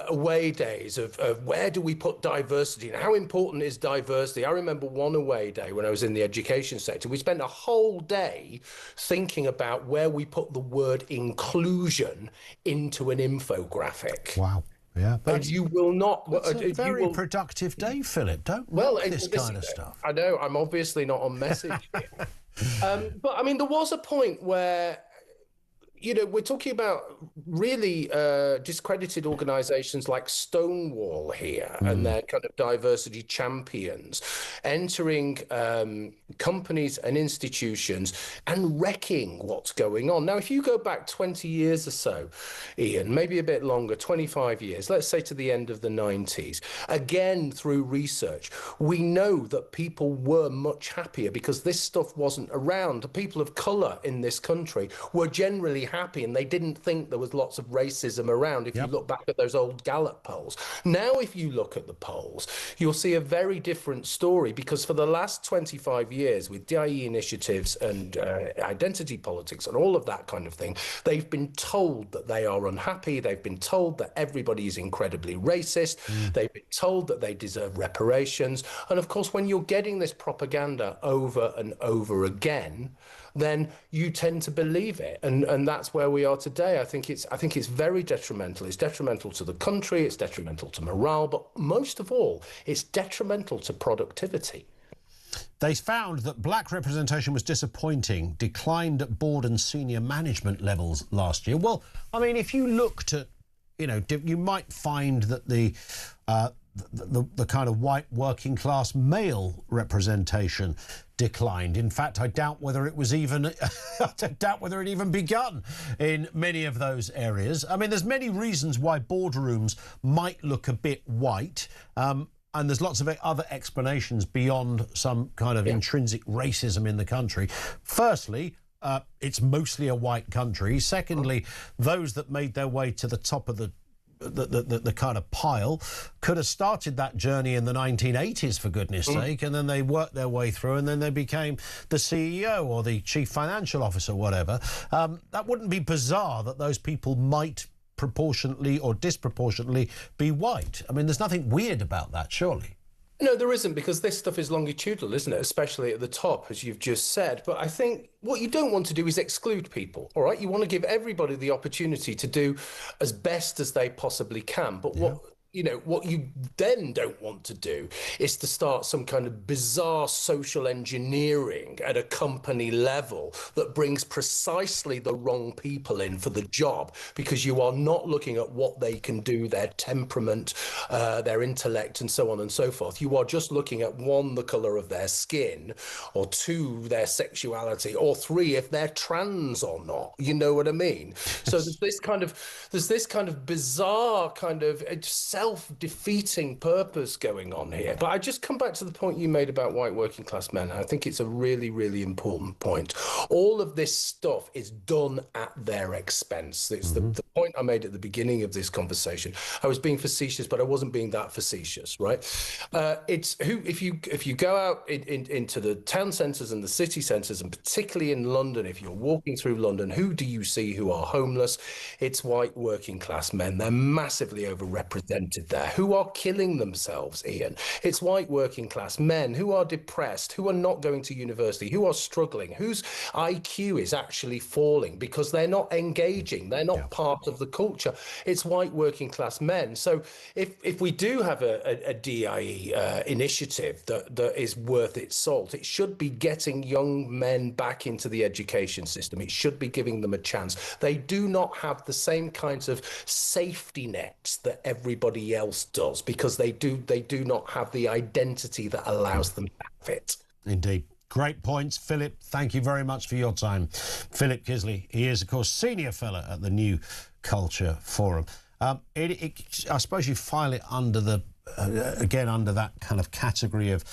Away days of where do we put diversity and how important is diversity? I remember one away day when I was in the education sector. We spent a whole day thinking about where we put the word inclusion into an infographic. Wow. Yeah, but you will not. It's a very productive day, Philip. Don't this kind of stuff. I know. I'm obviously not on message here. But I mean, there was a point where, you know, we're talking about really discredited organizations like Stonewall here and their kind of diversity champions entering companies and institutions and wrecking what's going on. Now, if you go back 20 years or so, Ian, maybe a bit longer, 25 years, let's say to the end of the 90s, again, through research, we know that people were much happier because this stuff wasn't around. The people of color in this country were generally happy, and they didn't think there was lots of racism around if you look back at those old Gallup polls. Now, if you look at the polls, you'll see a very different story, because for the last 25 years, with DIE initiatives and identity politics and all of that kind of thing, they've been told that they are unhappy. They've been told that everybody is incredibly racist. They've been told that they deserve reparations. And of course, when you're getting this propaganda over and over again, then you tend to believe it, and that's where we are today. I think it's very detrimental. It's detrimental to the country. It's detrimental to morale, but most of all, it's detrimental to productivity. They found that black representation was disappointing, declined at board and senior management levels last year. Well, I mean, if you looked at, you know, you might find that the kind of white working class male representation declined. In fact, I doubt whether it was even begun in many of those areas. I mean, there's many reasons why boardrooms might look a bit white. And there's lots of other explanations beyond some kind of intrinsic racism in the country. Firstly, it's mostly a white country. Secondly, those that made their way to the top of the kind of pile could have started that journey in the 1980s, for goodness sake, and then they worked their way through, and then they became the CEO or the chief financial officer, whatever. That wouldn't be bizarre that those people might proportionately or disproportionately be white. I mean, there's nothing weird about that, surely. No, there isn't, because this stuff is longitudinal, isn't it? Especially at the top, as you've just said. But I think what you don't want to do is exclude people, all right? You want to give everybody the opportunity to do as best as they possibly can. But what you then don't want to do is to start some kind of bizarre social engineering at a company level that brings precisely the wrong people in for the job, because you are not looking at what they can do, their temperament, their intellect, and so on and so forth. You are just looking at, one, the color of their skin, or two, their sexuality, or three, if they're trans or not. You know what I mean? So there's this kind of bizarre kind of self-defeating purpose going on here. But I just come back to the point you made about white working class men. I think it's a really, really important point. All of this stuff is done at their expense. It's the point I made at the beginning of this conversation. I was being facetious, but I wasn't being that facetious, right? If you go out into the town centres and the city centres, and particularly in London, if you're walking through London, who do you see who are homeless? It's white working class men. They're massively overrepresented there. Who are killing themselves, Ian? It's white working class men who are depressed, who are not going to university, who are struggling, whose IQ is actually falling because they're not engaging, they're not part of the culture. It's white working class men. So if we do have a DIE initiative that is worth its salt, it should be getting young men back into the education system. It should be giving them a chance. They do not have the same kinds of safety nets that everybody else does, because they do not have the identity that allows them to have it. Indeed. Great points, Philip. Thank you very much for your time. Philip Kisley, he is, of course, Senior Fellow at the New Culture Forum. I suppose you file it under under that kind of category of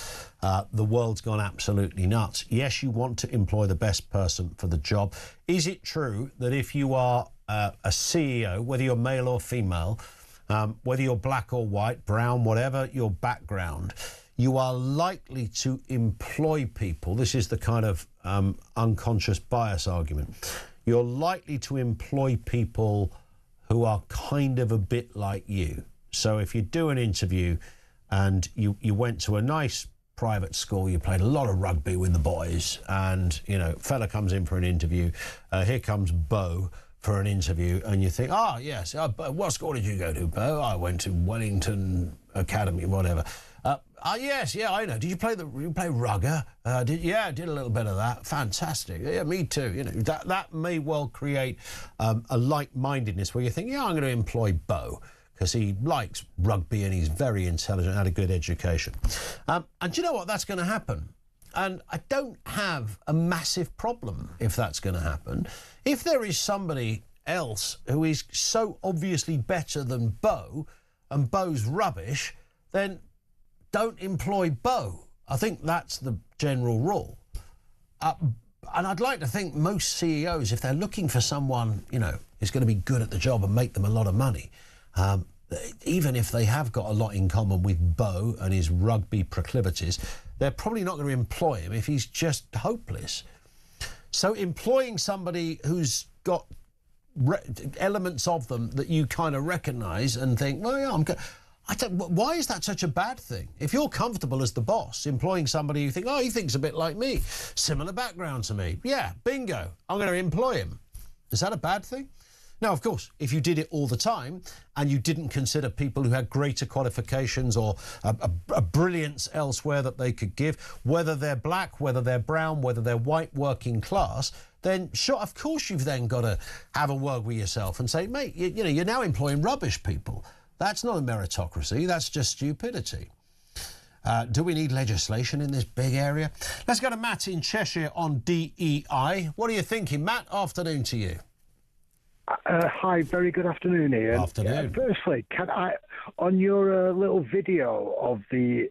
the world's gone absolutely nuts. Yes, you want to employ the best person for the job. Is it true that if you are a CEO, whether you're male or female, whether you're black or white, brown, whatever your background, you are likely to employ people? This is the kind of unconscious bias argument. You're likely to employ people who are kind of a bit like you. So if you do an interview and you went to a nice private school, you played a lot of rugby with the boys, and, fella comes in for an interview, here comes Bo for an interview, and you think, yes, what school did you go to, Bo? I went to Wellington Academy, whatever. Yes, I know. Did you play rugger? I did a little bit of that. Fantastic. Yeah, me too. That may well create a like-mindedness where you think, I'm going to employ Bo because he likes rugby and he's very intelligent, had a good education. And do you know what? That's going to happen. And I don't have a massive problem if that's going to happen. If there is somebody else who is so obviously better than Bo, and Bo's rubbish, then don't employ Bo. I think that's the general rule. And I'd like to think most CEOs, if they're looking for someone, who's going to be good at the job and make them a lot of money, even if they have got a lot in common with Bo and his rugby proclivities, they're probably not going to employ him if he's just hopeless. So employing somebody who's got elements of them that you kind of recognise and think, well, yeah, I'm good. Why is that such a bad thing? If you're comfortable as the boss employing somebody you think, he thinks a bit like me, similar background to me, yeah, bingo, I'm going to employ him. Is that a bad thing? Now, of course, if you did it all the time and you didn't consider people who had greater qualifications or a brilliance elsewhere that they could give, whether they're black, whether they're brown, whether they're white, working class, then sure, of course you've then got to have a word with yourself and say, mate, you're now employing rubbish people. That's not a meritocracy, that's just stupidity. Do we need legislation in this big area? Let's go to Matt in Cheshire on DEI. What are you thinking, Matt? Afternoon to you. Hi, very good afternoon, Ian. Afternoon. Firstly, can I, on your little video of the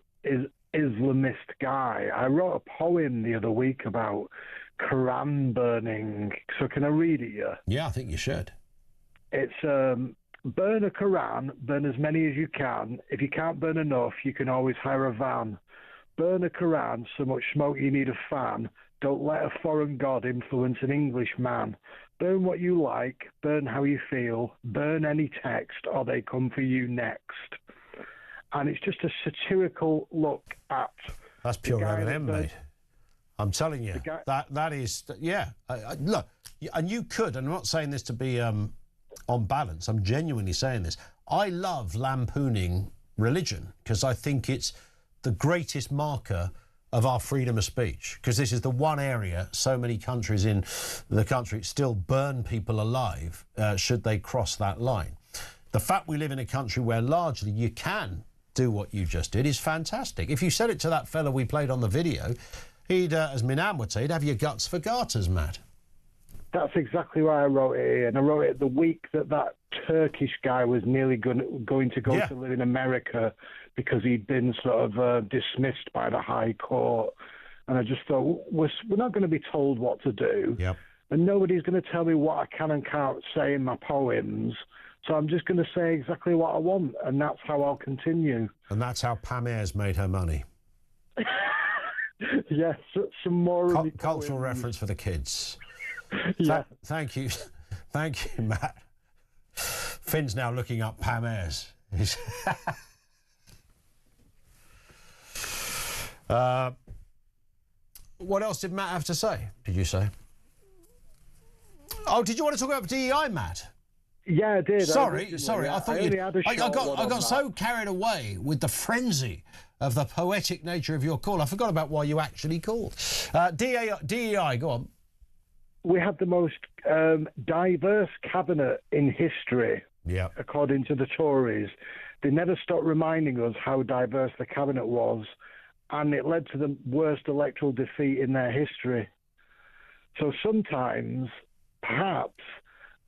Islamist guy, I wrote a poem the other week about Quran burning. So can I read it here? Yeah, I think you should. It's burn a Quran, burn as many as you can. If you can't burn enough, you can always hire a van. Burn a Quran, so much smoke you need a fan. Don't let a foreign god influence an English man. Burn what you like, burn how you feel, burn any text, or they come for you next. and it's just a satirical look at. That's pure M&M, mate. I'm telling you, that is, yeah. Look, and you could, and I'm not saying this to be on balance, I'm genuinely saying this. I love lampooning religion because I think it's the greatest marker of our freedom of speech, because this is the one area so many countries in the country still burn people alive should they cross that line. The fact we live in a country where largely you can do what you just did is fantastic. If you said it to that fella we played on the video, he'd, as Minan would say, he'd have your guts for garters, Matt. That's exactly why I wrote it, and I wrote it the week that Turkish guy was nearly going to go to live in America because he'd been sort of dismissed by the High Court. And I just thought, we're not going to be told what to do, and nobody's going to tell me what I can and can't say in my poems. So I'm just going to say exactly what I want, and that's how I'll continue. And that's how Pam Ayres made her money. Yes, some more cultural reference for the kids. Yeah. Thank you. Thank you, Matt. Finn's now looking up Pam Ayres. What else did Matt have to say, did you say? Oh, did you want to talk about DEI, Matt? Yeah, I did. Sorry. I thought I got so carried away with the frenzy of the poetic nature of your call. I forgot about why you actually called. DEI, go on. We have the most diverse cabinet in history, according to the Tories. They never stopped reminding us how diverse the cabinet was, and it led to the worst electoral defeat in their history. So sometimes, perhaps,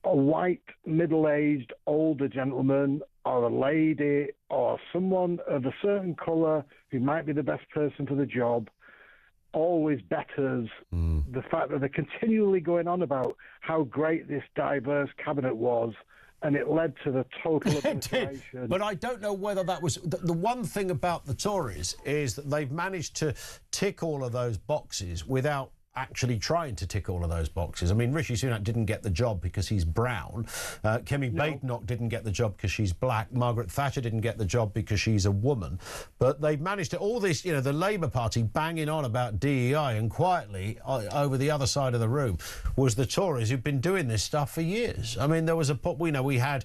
a white, middle-aged, older gentleman or a lady or someone of a certain colour who might be the best person for the job always betters the fact that they're continually going on about how great this diverse cabinet was, and it led to the total obliteration. But I don't know whether that was... The one thing about the Tories is that they've managed to tick all of those boxes without actually trying to tick all of those boxes. I mean, Rishi Sunak didn't get the job because he's brown. Kemi Badenoch didn't get the job because she's black. Margaret Thatcher didn't get the job because she's a woman. But they've managed to... All this, you know, the Labour Party banging on about DEI, and quietly, over the other side of the room, was the Tories who've been doing this stuff for years. I mean, there was we had...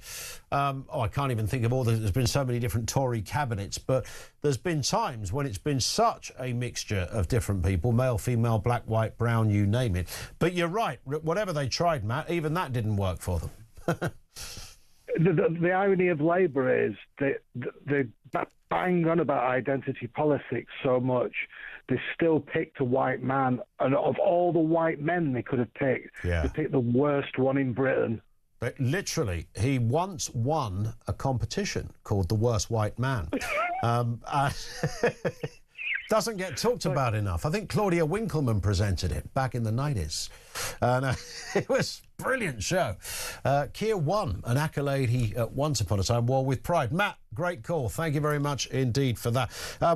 I can't even think of all there's been so many different Tory cabinets, but there's been times when it's been such a mixture of different people, male, female, black, white, brown, you name it. But you're right, whatever they tried, Matt, even that didn't work for them. The irony of Labour is they bang on about identity politics so much, they still picked a white man, and of all the white men they could have picked, they picked the worst one in Britain. But literally, he once won a competition called The Worst White Man. Doesn't get talked about enough. I think Claudia Winkleman presented it back in the 90s. And it was a brilliant show. Keir won an accolade he once upon a time wore with pride. Matt, great call. Thank you very much indeed for that.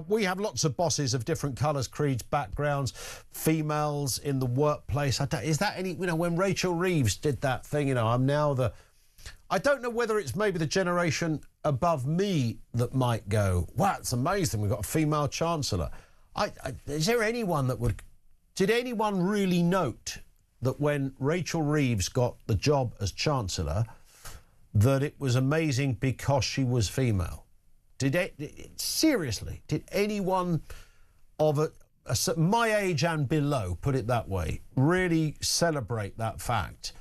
We have lots of bosses of different colours, creeds, backgrounds, females in the workplace. Is that any... You know, when Rachel Reeves did that thing, you know, I'm now the... I don't know whether it's maybe the generation above me that might go, wow, it's amazing, we've got a female chancellor. Is there anyone that would... Did anyone really note that when Rachel Reeves got the job as chancellor, that it was amazing because she was female? Seriously, did anyone of my age and below, put it that way, really celebrate that fact?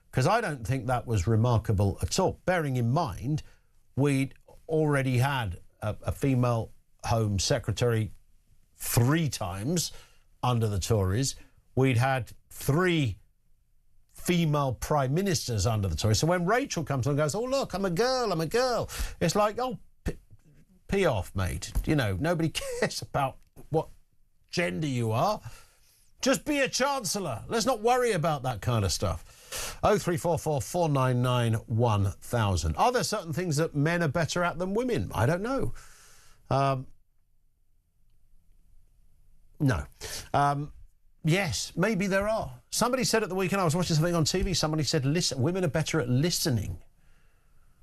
Because I don't think that was remarkable at all, bearing in mind we'd already had a female Home Secretary 3 times under the Tories. We'd had 3 female Prime Ministers under the Tories. So when Rachel comes on and goes, oh, look, I'm a girl, it's like, oh, pee off, mate. You know, nobody cares about what gender you are. Just be a chancellor. Let's not worry about that kind of stuff. 0344 499 1000. Are there certain things that men are better at than women? I don't know. No. Yes, maybe there are. Somebody said at the weekend, I was watching something on TV, somebody said, listen, women are better at listening.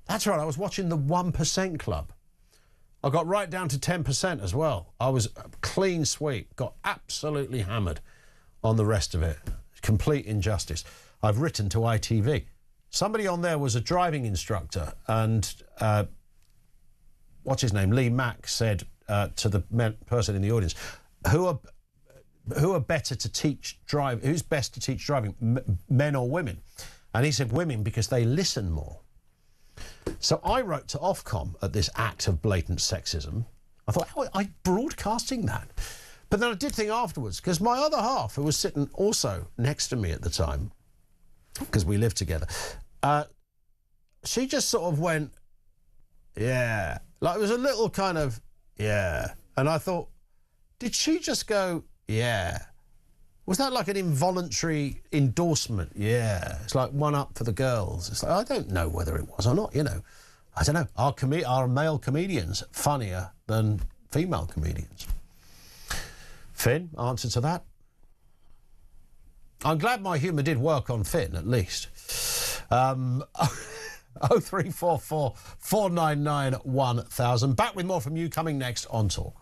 That's right, I was watching the 1% Club I got right down to 10% as well. I was clean sweep, got absolutely hammered on the rest of it. Complete injustice. I've written to ITV. Somebody on there was a driving instructor, and what's his name? Lee Mack said to the person in the audience, who are better to teach drive? Who's best to teach driving, men or women? And he said women, because they listen more. So I wrote to Ofcom at this act of blatant sexism. I thought, how am I broadcasting that? But then I did think afterwards, because my other half, who was sitting also next to me at the time, because we lived together, she just sort of went, yeah. Like, it was a little kind of, yeah. And I thought, did she just go, yeah? Was that like an involuntary endorsement? Yeah. It's like one up for the girls. It's like, I don't know whether it was or not, you know. I don't know. Are male comedians funnier than female comedians? Finn, answer to that? I'm glad my humour did work on Finn, at least. 0344 499 1000. Back with more from you coming next on Talk.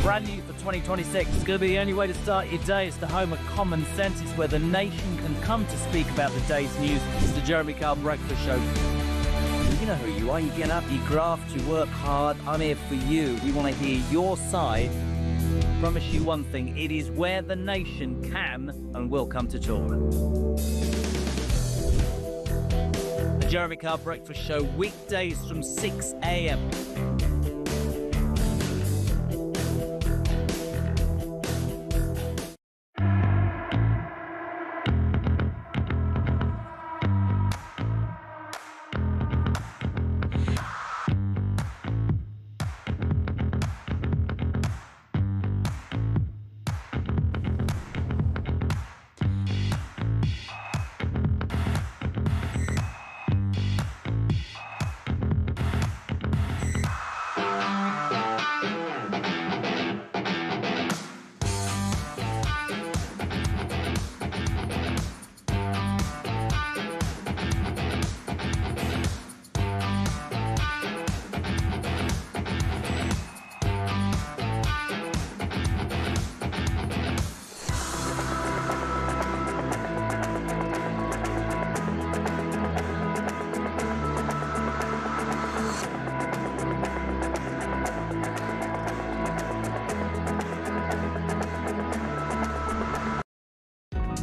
Brand new for 2026. It's going to be the only way to start your day. It's the home of common sense. It's where the nation can come to speak about the day's news. It's the Jeremy Kyle Breakfast Show. You know who you are. You get up, you graft, you work hard. I'm here for you. We want to hear your side. Promise you one thing. It is where the nation can and will come to talk. The Jeremy Kyle Breakfast Show, weekdays from 6 a.m.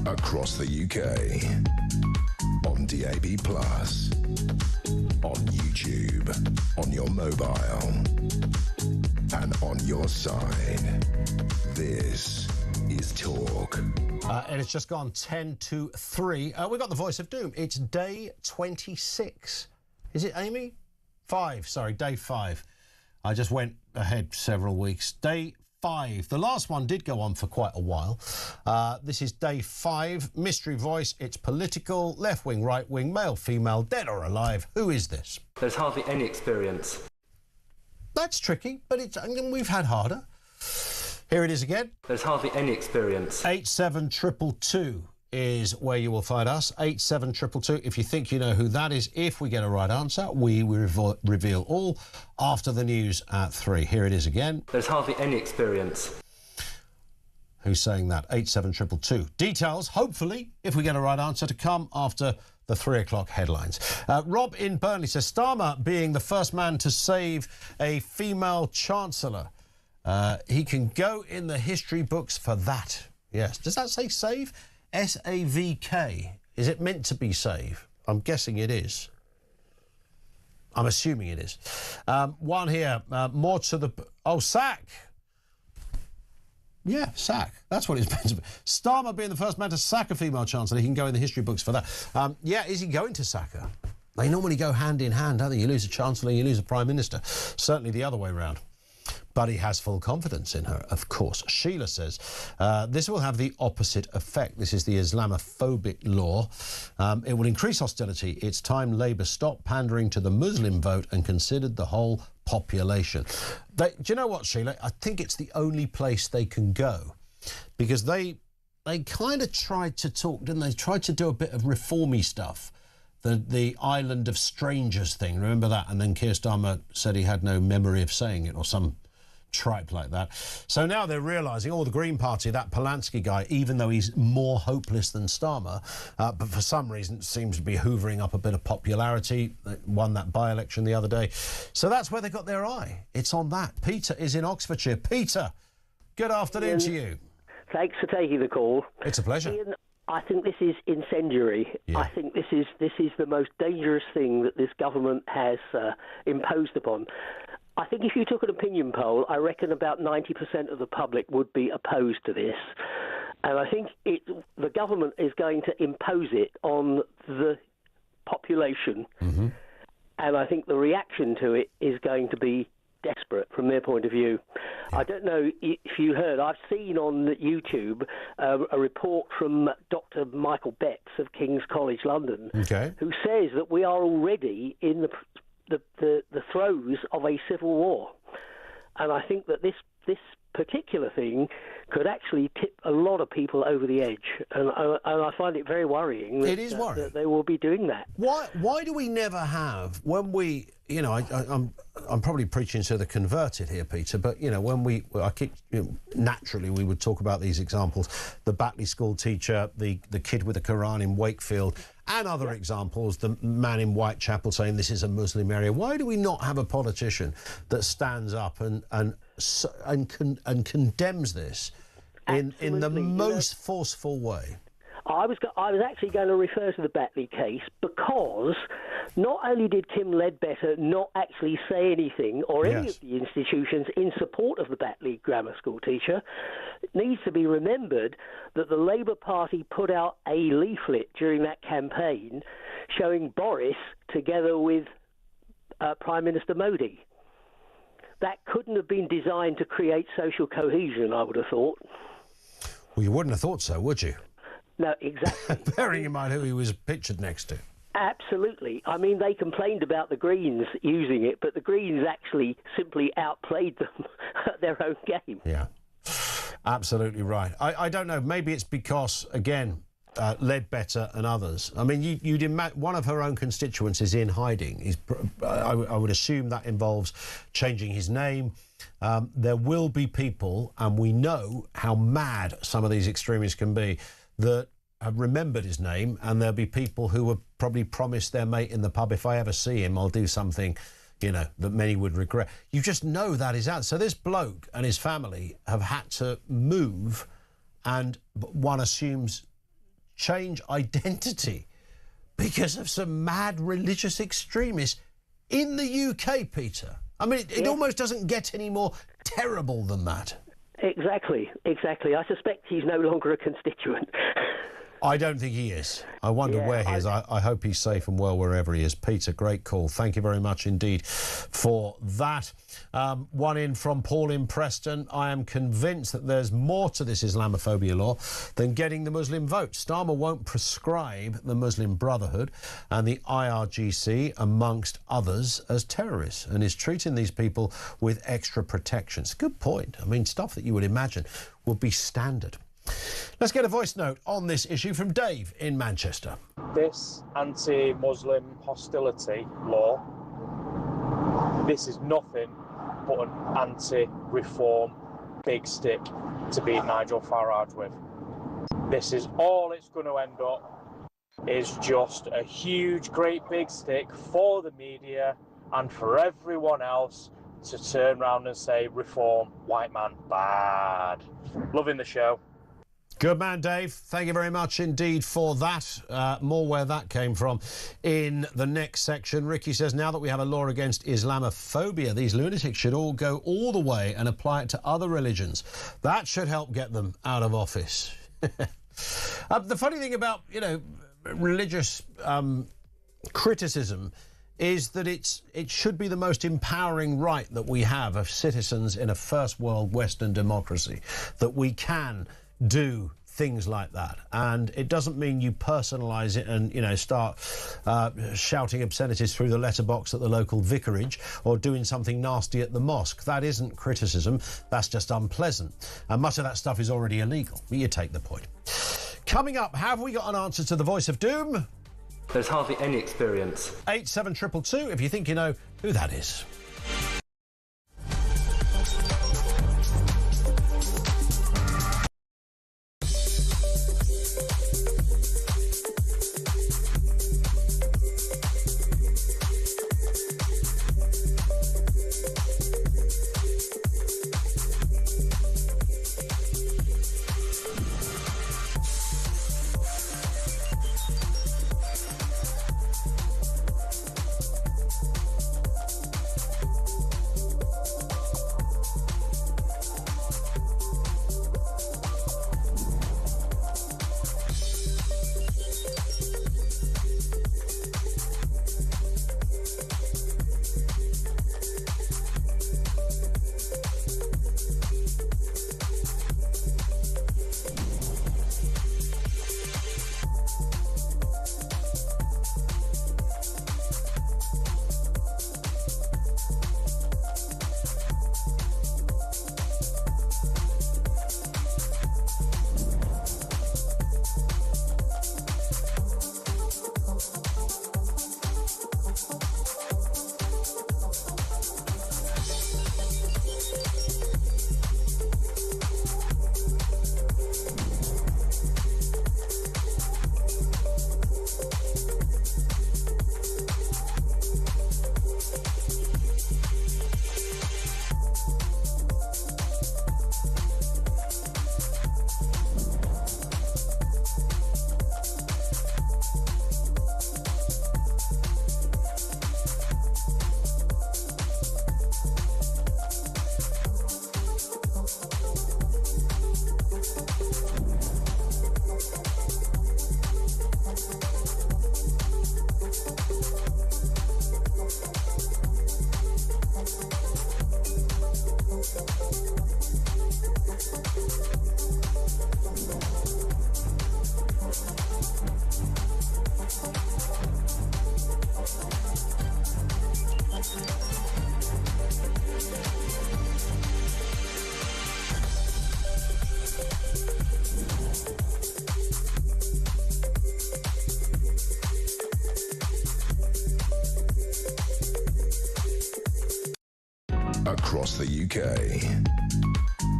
Across the UK, on DAB+, on YouTube, on your mobile, and on your side. This is Talk. And it's just gone 10 to 3. We've got the voice of doom. It's day 26. Is it, Amy? 5, sorry, day 5. I just went ahead several weeks. Day 5. The last one did go on for quite a while. This is day 5. Mystery voice. It's political. Left wing, right wing, male, female, dead or alive. Who is this? There's hardly any experience. That's tricky, but it's, I mean, we've had harder. Here it is again. There's hardly any experience. 87222 is where you will find us. 87222. If you think you know who that is, if we get a right answer, we will reveal all after the news at 3. Here it is again. There's hardly any experience. Who's saying that? 87222. Details, hopefully, if we get a right answer, to come after the 3 o'clock headlines. Rob in Burnley says, Starmer being the first man to save a female chancellor. He can go in the history books for that. Yes. Does that say save? S-A-V-K. Is it meant to be save? I'm guessing it is. I'm assuming it is. One here. More to the... Oh, sack. Yeah, sack. That's what it's meant to be. Starmer being the first man to sack a female chancellor. He can go in the history books for that. Yeah, is he going to sack her? They normally go hand in hand, don't they? You lose a chancellor, you lose a prime minister. Certainly the other way round. But he has full confidence in her, of course. Sheila says, this will have the opposite effect. This is the Islamophobic law. It will increase hostility. It's time Labour stopped pandering to the Muslim vote and considered the whole population. Do you know what, Sheila? I think it's the only place they can go, because they kind of tried to talk, didn't they? Tried to do a bit of reformy stuff. The island of strangers thing, remember that? And then Keir Starmer said he had no memory of saying it, or some tripe like that. So now they're realising, the Green Party, that Polanski guy, even though he's more hopeless than Starmer, but for some reason seems to be hoovering up a bit of popularity, won that by-election the other day. So that's where they got their eye. It's on that. Peter is in Oxfordshire. Peter, good afternoon to you. Thanks for taking the call. It's a pleasure. Ian, I think this is incendiary. Yeah. I think this is the most dangerous thing that this government has imposed upon. I think if you took an opinion poll, I reckon about 90% of the public would be opposed to this. And I think the government is going to impose it on the population. Mm-hmm. And I think the reaction to it is going to be desperate from their point of view. I don't know if you heard, I've seen on YouTube a report from Dr. Michael Betts of King's College London, who says that we are already in the throes of a civil war. And I think that this particular thing could actually tip a lot of people over the edge. And I find it very worrying that, it is worrying. That they will be doing that. Why do we never have, when we, I'm probably preaching to the converted here, Peter, but, naturally we would talk about these examples, the Batley school teacher, the kid with the Quran in Wakefield, and other examples, the man in Whitechapel saying this is a Muslim area. Why do we not have a politician that stands up and condemns this in the most forceful way? I was actually going to refer to the Batley case because not only did Tim Ledbetter not actually say anything or any of the institutions in support of the Batley grammar school teacher, it needs to be remembered that the Labour Party put out a leaflet during that campaign showing Boris together with Prime Minister Modi. That couldn't have been designed to create social cohesion, I would have thought. Well, you wouldn't have thought so, would you? No, exactly. Bearing in mind who he was pictured next to. Absolutely. I mean, they complained about the Greens using it, but the Greens actually simply outplayed them at their own game. Yeah, absolutely right. I don't know. Maybe it's because, again, Ledbetter and others. I mean, you'd imagine one of her own constituents is in hiding. I would assume that involves changing his name. There will be people, and we know how mad some of these extremists can be, that have remembered his name, and there'll be people who have probably promised their mate in the pub, if I ever see him, I'll do something, that many would regret. You just know that is out. So this bloke and his family have had to move, and one assumes change identity because of some mad religious extremists in the UK, Peter. I mean, it almost doesn't get any more terrible than that. Exactly. I suspect he's no longer a constituent. I don't think he is. I wonder where he is. I hope he's safe and well wherever he is. Peter, great call. Thank you very much indeed for that. One in from Paul in Preston. I am convinced that there's more to this Islamophobia law than getting the Muslim vote. Starmer won't prescribe the Muslim Brotherhood and the IRGC, amongst others, as terrorists, and is treating these people with extra protections. Good point. I mean, stuff that you would imagine would be standard. Let's get a voice note on this issue from Dave in Manchester. This anti-Muslim hostility law, this is nothing but an anti-reform big stick to beat Nigel Farage with. This is all it's going to end up, is just a huge, great big stick for the media and for everyone else to turn around and say, reform, white man, bad. Loving the show. Good man, Dave. Thank you very much indeed for that. More where that came from in the next section. Ricky says, now that we have a law against Islamophobia, these lunatics should all go all the way and apply it to other religions. That should help get them out of office. The funny thing about, religious criticism is that it should be the most empowering right that we have of citizens in a first world Western democracy, that we can do things like that. And it doesn't mean you personalise it and, start shouting obscenities through the letterbox at the local vicarage or doing something nasty at the mosque. That isn't criticism, that's just unpleasant. And much of that stuff is already illegal, but you take the point. Coming up, have we got an answer to the voice of doom? There's hardly any experience. 87222 if you think you know who that is. Across the UK,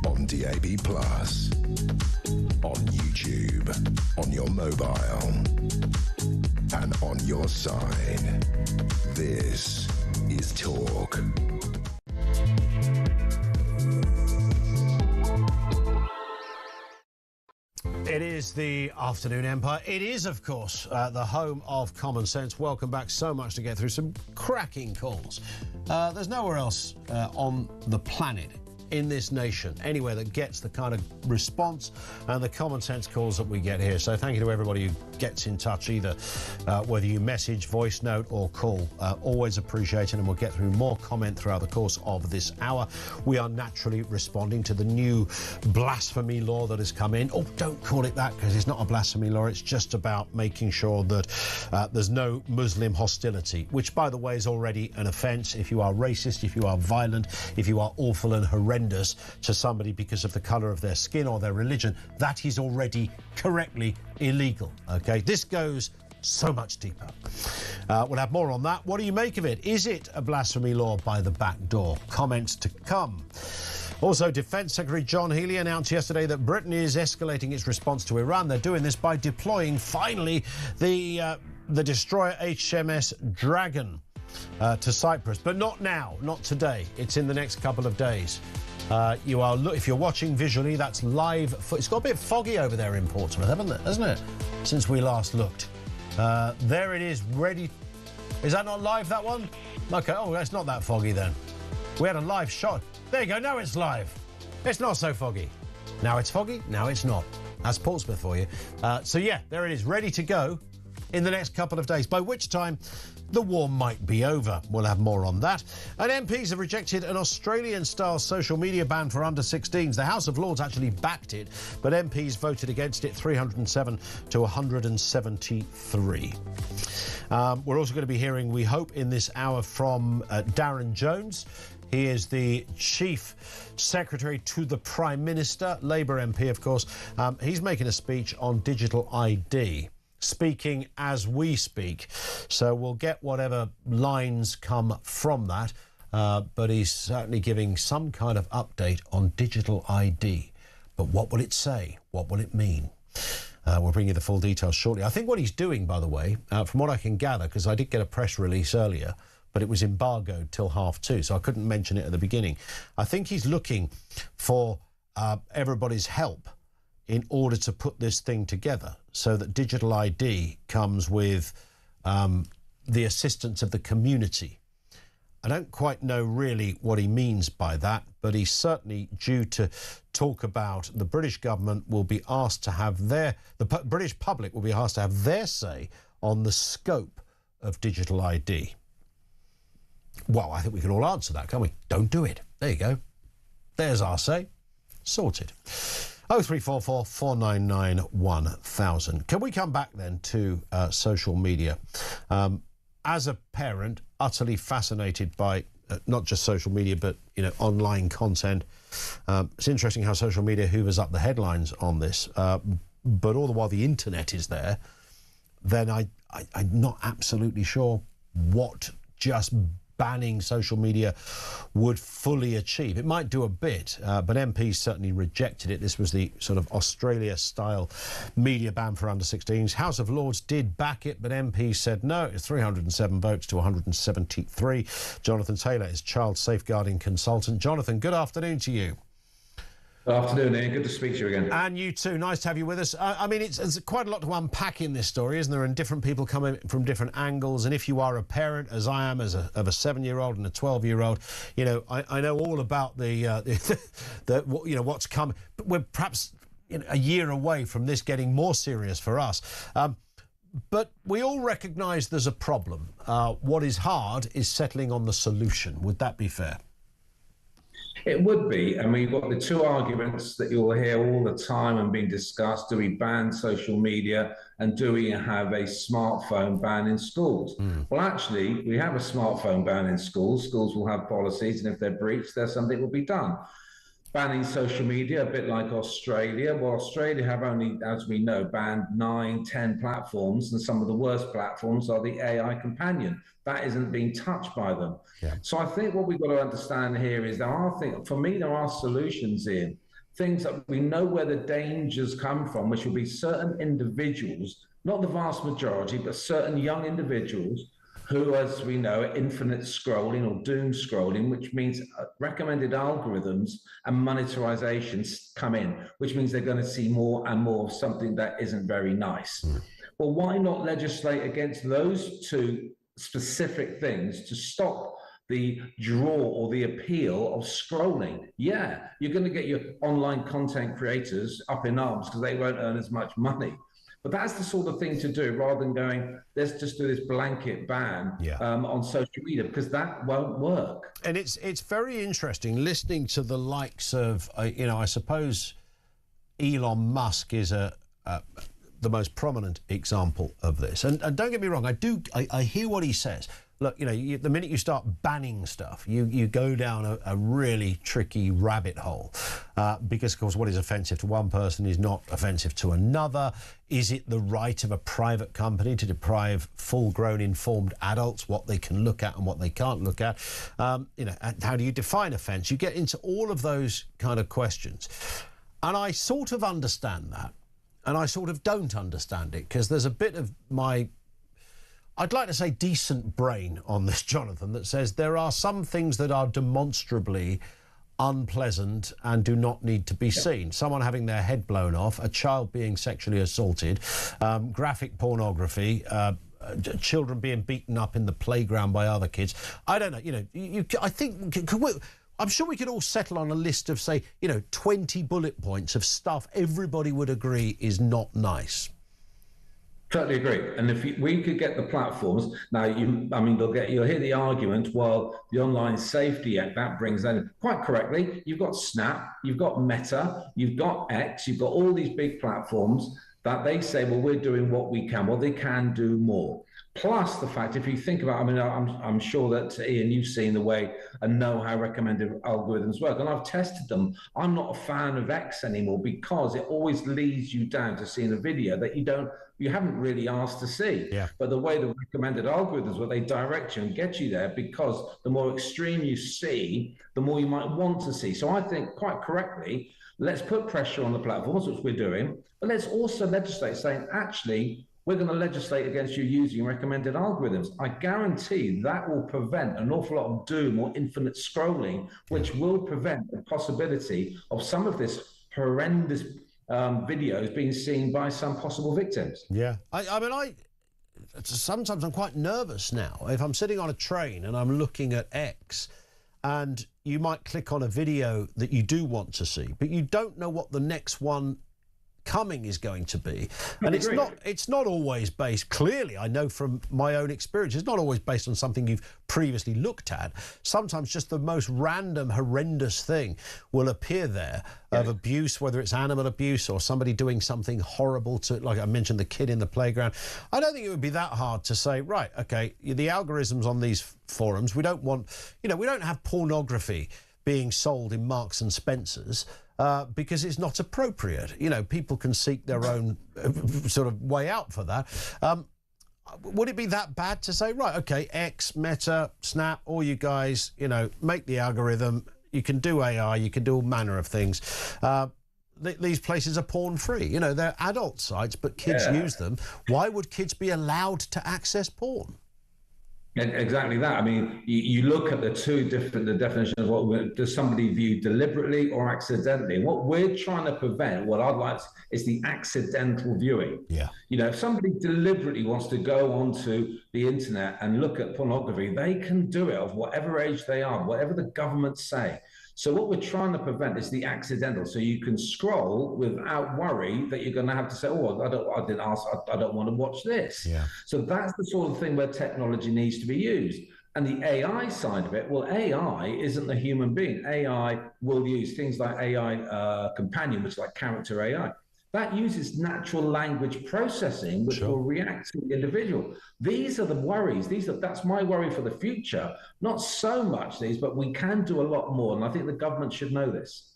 on DAB+, on YouTube, on your mobile, and on your side. This is Talk. It is the Afternoon Empire. It is, of course, the home of common sense. Welcome back. So much to get through. Some cracking calls. There's nowhere else on the planet in this nation, anywhere that gets the kind of response and the common sense calls that we get here. So thank you to everybody who gets in touch, either whether you message, voice note or call. Always appreciated, and we'll get through more comment throughout the course of this hour. We are naturally responding to the new blasphemy law that has come in. Oh, don't call it that, because it's not a blasphemy law. It's just about making sure that there's no Muslim hostility, which, by the way, is already an offence. If you are racist, if you are violent, if you are awful and horrendous to somebody because of the colour of their skin or their religion, that is already correctly illegal. OK, this goes so much deeper. We'll have more on that. What do you make of it? Is it a blasphemy law by the back door? Comments to come. Also, Defence Secretary John Healey announced yesterday that Britain is escalating its response to Iran. They're doing this by deploying, finally, the destroyer HMS Dragon to Cyprus. But not now, not today. It's in the next couple of days. If you're watching visually, that's live. It's got a bit foggy over there in Portsmouth, hasn't it? Since we last looked. There it is, ready. Is that not live, that one? OK, oh, that's not that foggy then. We had a live shot. There you go, now it's live. It's not so foggy. Now it's foggy, now it's not. That's Portsmouth for you. So yeah, there it is, ready to go in the next couple of days, by which time the war might be over. We'll have more on that. And MPs have rejected an Australian-style social media ban for under-16s. The House of Lords actually backed it, but MPs voted against it 307 to 173. We're also going to be hearing, we hope, in this hour from Darren Jones. He is the Chief Secretary to the Prime Minister, Labour MP, of course. He's making a speech on digital ID, speaking as we speak. So we'll get whatever lines come from that. But he's certainly giving some kind of update on digital ID. But what will it say? What will it mean? We'll bring you the full details shortly. I think what he's doing, by the way, from what I can gather, because I did get a press release earlier, but it was embargoed till 2:30, so I couldn't mention it at the beginning. I think he's looking for everybody's help in order to put this thing together, so that digital ID comes with the assistance of the community. I don't quite know really what he means by that, but he's certainly due to talk about the British government will be asked to have the British public will be asked to have their say on the scope of digital ID. Well, I think we can all answer that, can't we? Don't do it. There you go. There's our say. Sorted. 0344 499 1000. Can we come back then to social media? As a parent, utterly fascinated by not just social media, but online content. It's interesting how social media hoovers up the headlines on this. But all the while the internet is there, then I'm not absolutely sure what just banning social media would fully achieve. It might do a bit, but MPs certainly rejected it. This was the sort of Australia-style media ban for under-16s. House of Lords did back it, but MPs said no. It's 307 votes to 173. Jonathan Taylor is child safeguarding consultant. Jonathan, good afternoon to you. Good afternoon, Ian. Good to speak to you again. And you too. Nice to have you with us. I mean, it's quite a lot to unpack in this story, isn't there? And different people coming from different angles. And if you are a parent, as I am, of a 7-year-old and a 12-year-old, I know all about what's coming. But we're perhaps a year away from this getting more serious for us. But we all recognise there's a problem. What is hard is settling on the solution. Would that be fair? It would be, and we've got the two arguments that you'll hear all the time and being discussed. Do we ban social media, and do we have a smartphone ban in schools? Well, actually, we have a smartphone ban in schools. Schools will have policies, and if they're breached, there's something will be done. Banning social media, a bit like Australia. Well, Australia have only, as we know, banned 9, 10 platforms, and some of the worst platforms are the AI companion. That isn't being touched by them. Yeah. So I think what we've got to understand here is there are solutions here. Things that we know where the dangers come from, which will be certain individuals, not the vast majority, but certain young individuals who, as we know, are infinite scrolling or doom scrolling, which means recommended algorithms and monetarizations come in, which means they're going to see more and more of something that isn't very nice. Well, why not legislate against those two specific things to stop the draw or the appeal of scrolling. Yeah, you're going to get your online content creators up in arms because they won't earn as much money. But that's the sort of thing to do rather than going, let's just do this blanket ban on social media, because that won't work. And it's very interesting listening to the likes of, you know, I suppose Elon Musk is the most prominent example of this. And don't get me wrong, I hear what he says. Look, you know, the minute you start banning stuff, you go down a really tricky rabbit hole because, of course, what is offensive to one person is not offensive to another. Is it the right of a private company to deprive full-grown, informed adults what they can look at and what they can't look at? You know, and how do you define offence? You get into all of those kind of questions. And I sort of understand that, and I sort of don't understand it, because there's a bit of my, I'd like to say, decent brain on this, Jonathan, that says there are some things that are demonstrably unpleasant and do not need to be seen. Someone having their head blown off, a child being sexually assaulted, graphic pornography, children being beaten up in the playground by other kids. I don't know, you know, I think, I'm sure we could all settle on a list of, say, you know, 20 bullet points of stuff everybody would agree is not nice. Totally agree. And if we could get the platforms, now, you'll hear the argument, well, the Online Safety Act, that brings in, quite correctly, you've got Snap, you've got Meta, you've got X, you've got all these big platforms that they say, well, we're doing what we can. Well, they can do more. Plus the fact, if you think about, I mean, I'm sure that, Ian, you've seen the way and know how recommended algorithms work, and I've tested them. I'm not a fan of X anymore because it always leads you down to seeing a video that you haven't really asked to see. Yeah. But the way the recommended algorithms, where they direct you and get you there, because the more extreme you see, the more you might want to see. So I think, quite correctly, let's put pressure on the platforms, which we're doing, but let's also legislate, saying, actually, we're going to legislate against you using recommended algorithms. I guarantee that will prevent an awful lot of doom or infinite scrolling, which will prevent the possibility of some of this horrendous videos being seen by some possible victims. Yeah. I mean, sometimes I'm quite nervous now. If I'm sitting on a train and I'm looking at X, and you might click on a video that you do want to see, but you don't know what the next one coming is going to be. And it's not always based, clearly, I know from my own experience, it's not always based on something you've previously looked at. Sometimes just the most random, horrendous thing will appear there of abuse, whether it's animal abuse or somebody doing something horrible to, like I mentioned, the kid in the playground. I don't think it would be that hard to say, right, okay, the algorithms on these forums, we don't want, you know, we don't have pornography being sold in Marks and Spencer's, because it's not appropriate. You know, people can seek their own sort of way out for that. Would it be that bad to say, right, okay, X, Meta, Snap, all you guys, you know, make the algorithm, you can do AI, you can do all manner of things. These places are porn-free. You know, they're adult sites, but kids use them. Why would kids be allowed to access porn? Exactly that. I mean, you look at the definition of what does somebody view deliberately or accidentally. And what we're trying to prevent, what I'd like, is the accidental viewing. Yeah. You know, if somebody deliberately wants to go onto the internet and look at pornography, they can do it of whatever age they are, whatever the governments say. So what we're trying to prevent is the accidental. So you can scroll without worry that you're going to have to say, oh, I don't want to watch this. Yeah. So that's the sort of thing where technology needs to be used. And the AI side of it, well, AI isn't a human being. AI will use things like AI companion, which is like character AI. That uses natural language processing, which will react to the individual. These are the worries. That's my worry for the future. Not so much these, but we can do a lot more. And I think the government should know this.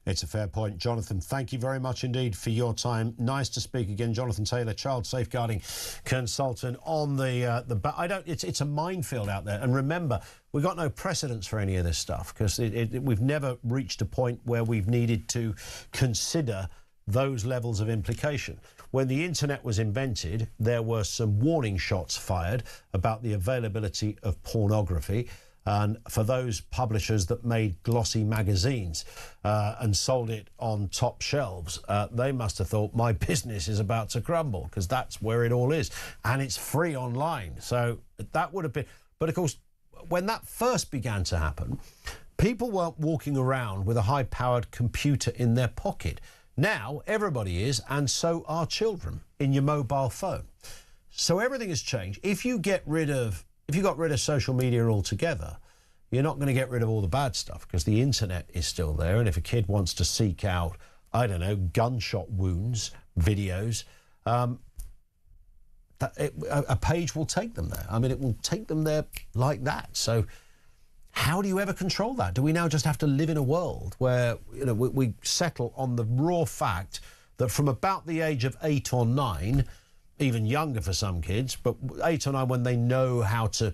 It's a fair point. Jonathan, thank you very much indeed for your time. Nice to speak again. Jonathan Taylor, child safeguarding consultant on it's a minefield out there. And remember, we've got no precedents for any of this stuff, because we've never reached a point where we've needed to consider those levels of implication. When the internet was invented, there were some warning shots fired about the availability of pornography. And for those publishers that made glossy magazines and sold it on top shelves, they must have thought, my business is about to crumble, because that's where it all is. And it's free online. So that would have been... But of course, when that first began to happen, people weren't walking around with a high-powered computer in their pocket. Now everybody is, and so are children, in your mobile phone. So everything has changed. If you got rid of social media altogether, you're not going to get rid of all the bad stuff, because the internet is still there. And if a kid wants to seek out, I don't know, gunshot wounds, videos, a page will take them there. I mean, it will take them there like that. So how do you ever control that? Do we now just have to live in a world where, you know, we settle on the raw fact that from about the age of 8 or 9, even younger for some kids, but 8 or 9, when they know how to...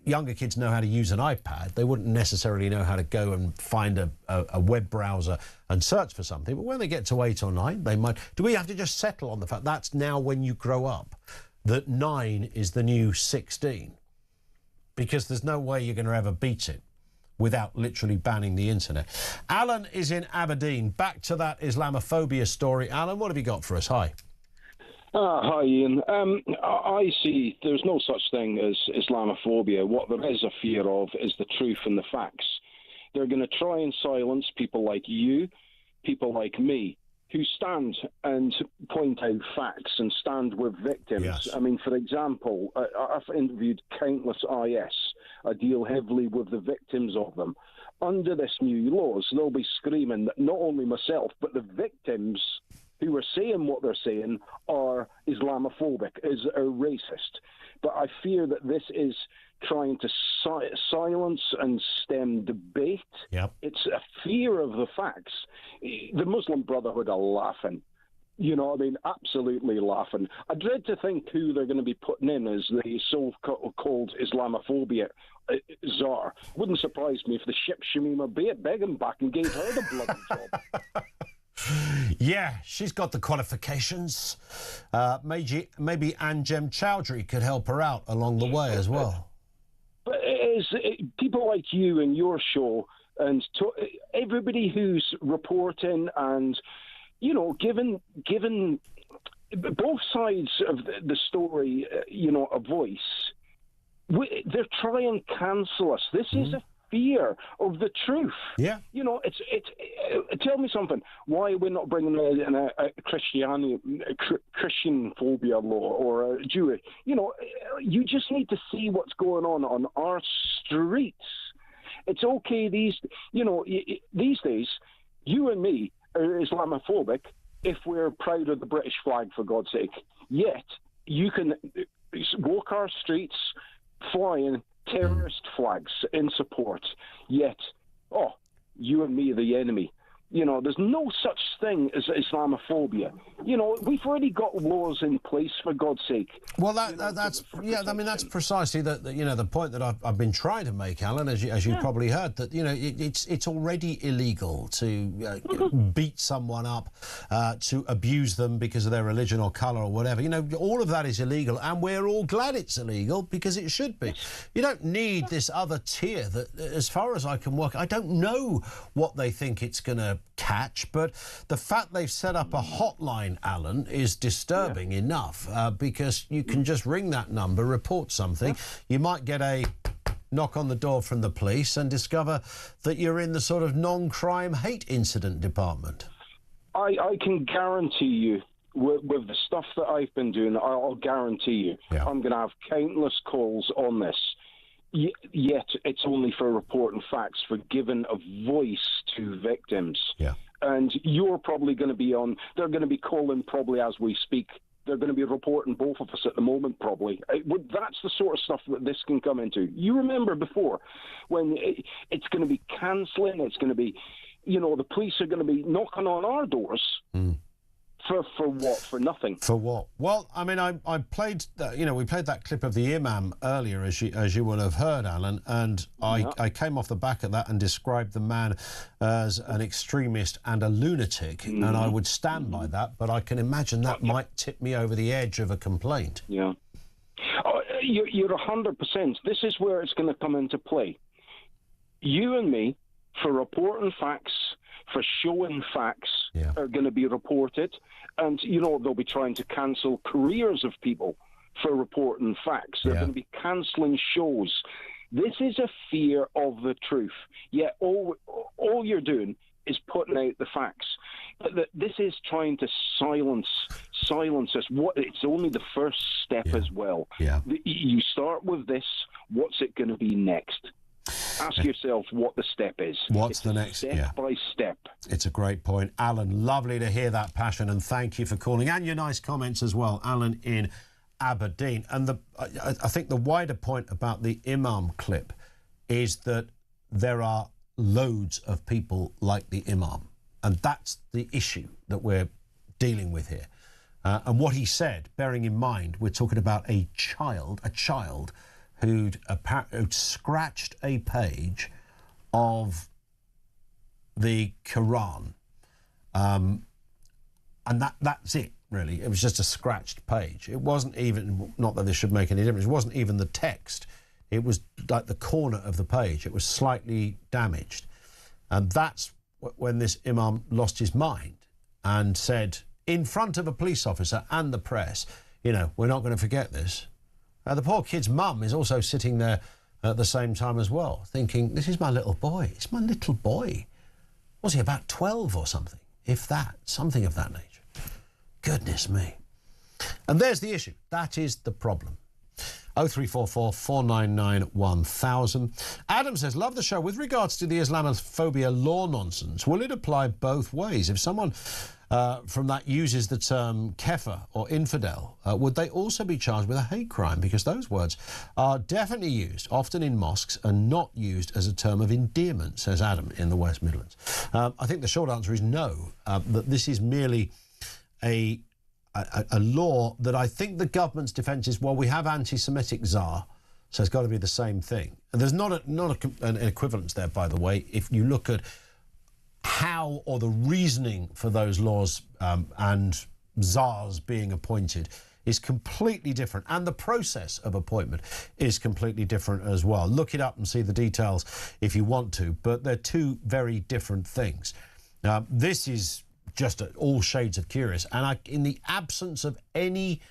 Younger kids know how to use an iPad. They wouldn't necessarily know how to go and find a web browser and search for something. But when they get to 8 or 9, they might... Do we have to just settle on the fact that's now when you grow up, that 9 is the new 16? Because there's no way you're going to ever beat it without literally banning the internet. Alan is in Aberdeen. Back to that Islamophobia story. Alan, what have you got for us? Hi. Hi, Ian. I see there's no such thing as Islamophobia. What there is a fear of is the truth and the facts. They're going to try and silence people like you, people like me, who stand and point out facts and stand with victims. Yes. I mean, for example, I've interviewed countless IS. I deal heavily with the victims of them. Under this new laws, they'll be screaming that not only myself, but the victims who are saying what they're saying are Islamophobic, are racist. But I fear that this is trying to silence and stem debate. Yep. It's a fear of the facts. The Muslim Brotherhood are laughing. You know, I mean, absolutely laughing. I dread to think who they're going to be putting in as the so-called Islamophobia czar. Wouldn't surprise me if the ship Shamima Begum back and gave her the bloody job. Yeah, she's got the qualifications. Maybe Anjem Chowdhury could help her out along the way as well. But people like you and your show and everybody who's reporting and, you know, given both sides of the story, you know, a voice, they're trying to cancel us. This is a fear of the truth. Yeah. You know, it's tell me something. Why are we not bringing in a Christian phobia law or a Jewish? You know, you just need to see what's going on our streets. It's okay these days, you and me are Islamophobic if we're proud of the British flag, for God's sake. Yet you can walk our streets flying terrorist flags in support, yet, you and me are the enemy. You know, there's no such thing as Islamophobia. You know, we've already got laws in place, for God's sake. Well, that's precisely the point that I've been trying to make, Alan, as you probably heard, that, you know, it's already illegal to beat someone up, to abuse them because of their religion or colour or whatever. You know, all of that is illegal, and we're all glad it's illegal because it should be. You don't need this other tier that, as far as I can work, I don't know what they think it's going to catch, but the fact they've set up a hotline, Alan, is disturbing enough, because you can just ring that number, report something. You might get a knock on the door from the police and discover that you're in the sort of non-crime hate incident department. I can guarantee you, with the stuff that I've been doing, I'll guarantee you, I'm going to have countless calls on this. Yet it's only for reporting facts, for giving a voice to victims. Yeah. And you're probably going to be on, they're going to be calling probably as we speak. They're going to be reporting both of us at the moment, probably. That's the sort of stuff that this can come into. You remember before when it's going to be cancelling, it's going to be, you know, the police are going to be knocking on our doors. For what? For nothing. For what? Well, I mean, I played, we played that clip of the imam earlier, as you will have heard, Alan, and I came off the back of that and described the man as an extremist and a lunatic, and I would stand by that, but I can imagine that might tip me over the edge of a complaint. Yeah. You're 100%. This is where it's going to come into play. You and me, for reporting facts, for showing facts, are going to be reported. And, you know, they'll be trying to cancel careers of people for reporting facts. They're going to be cancelling shows. This is a fear of the truth. Yet all you're doing is putting out the facts. This is trying to silence us. It's only the first step as well. Yeah. You start with this. What's it going to be next? Ask yourself what the step is. What's the next step by step? It's a great point. Alan, lovely to hear that passion, and thank you for calling and your nice comments as well. Alan in Aberdeen. And I think the wider point about the Imam clip is that there are loads of people like the Imam, and that's the issue that we're dealing with here. And what he said, bearing in mind, we're talking about a child who'd scratched a page of the Quran, and that's it. Really, it was just a scratched page. It wasn't even, not that this should make any difference, it wasn't even the text. It was like the corner of the page. It was slightly damaged. And that's when this Imam lost his mind and said, in front of a police officer and the press, you know, we're not going to forget this. The poor kid's mum is also sitting there at the same time as well, thinking, this is my little boy. It's my little boy. Was he about 12 or something? If that, something of that nature. Goodness me. And there's the issue. That is the problem. 0344 499 1000. Adam says, love the show. With regards to the Islamophobia law nonsense, will it apply both ways? If someone from that uses the term kafir or infidel, would they also be charged with a hate crime? Because those words are definitely used, often in mosques, and not used as a term of endearment, says Adam in the West Midlands. I think the short answer is no, that this is merely a law that I think the government's defence is, well, we have anti-Semitic czar, so it's got to be the same thing. And there's not an equivalence there, by the way, if you look at how, or the reasoning for those laws and czars being appointed is completely different, and the process of appointment is completely different as well. Look it up and see the details if you want to, but they're two very different things. This is just all shades of curious, and in the absence of any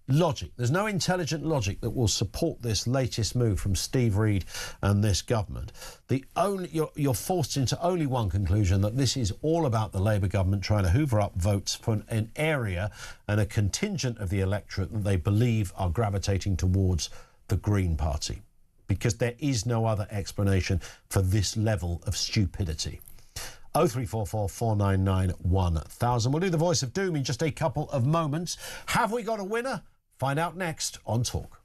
logic, there's no intelligent logic that will support this latest move from Steve Reed and this government. You're forced into only one conclusion, that this is all about the Labour government trying to hoover up votes for an area and a contingent of the electorate that they believe are gravitating towards the Green Party, because there is no other explanation for this level of stupidity. 0344 499 1000. We'll do the voice of doom in just a couple of moments. Have we got a winner? Find out next on Talk.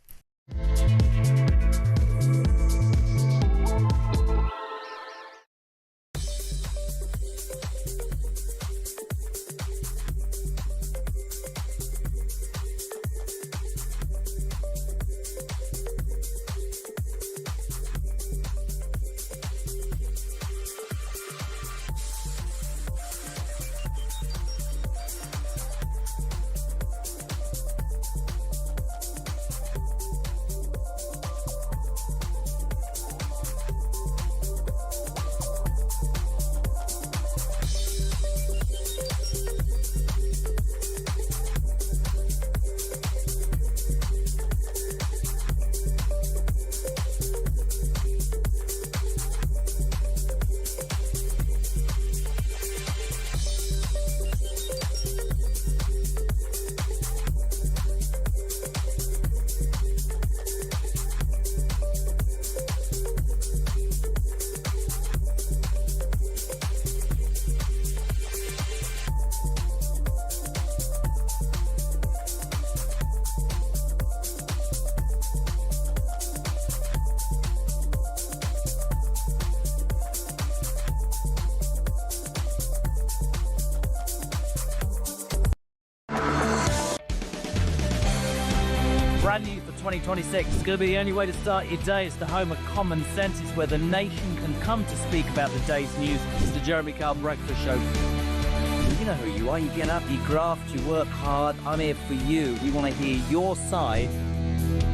Brand new for 2026. It's going to be the only way to start your day. It's the home of common sense. It's where the nation can come to speak about the day's news. It's the Jeremy Kyle Breakfast Show. You know who you are. You get up, you graft, you work hard. I'm here for you. We want to hear your side.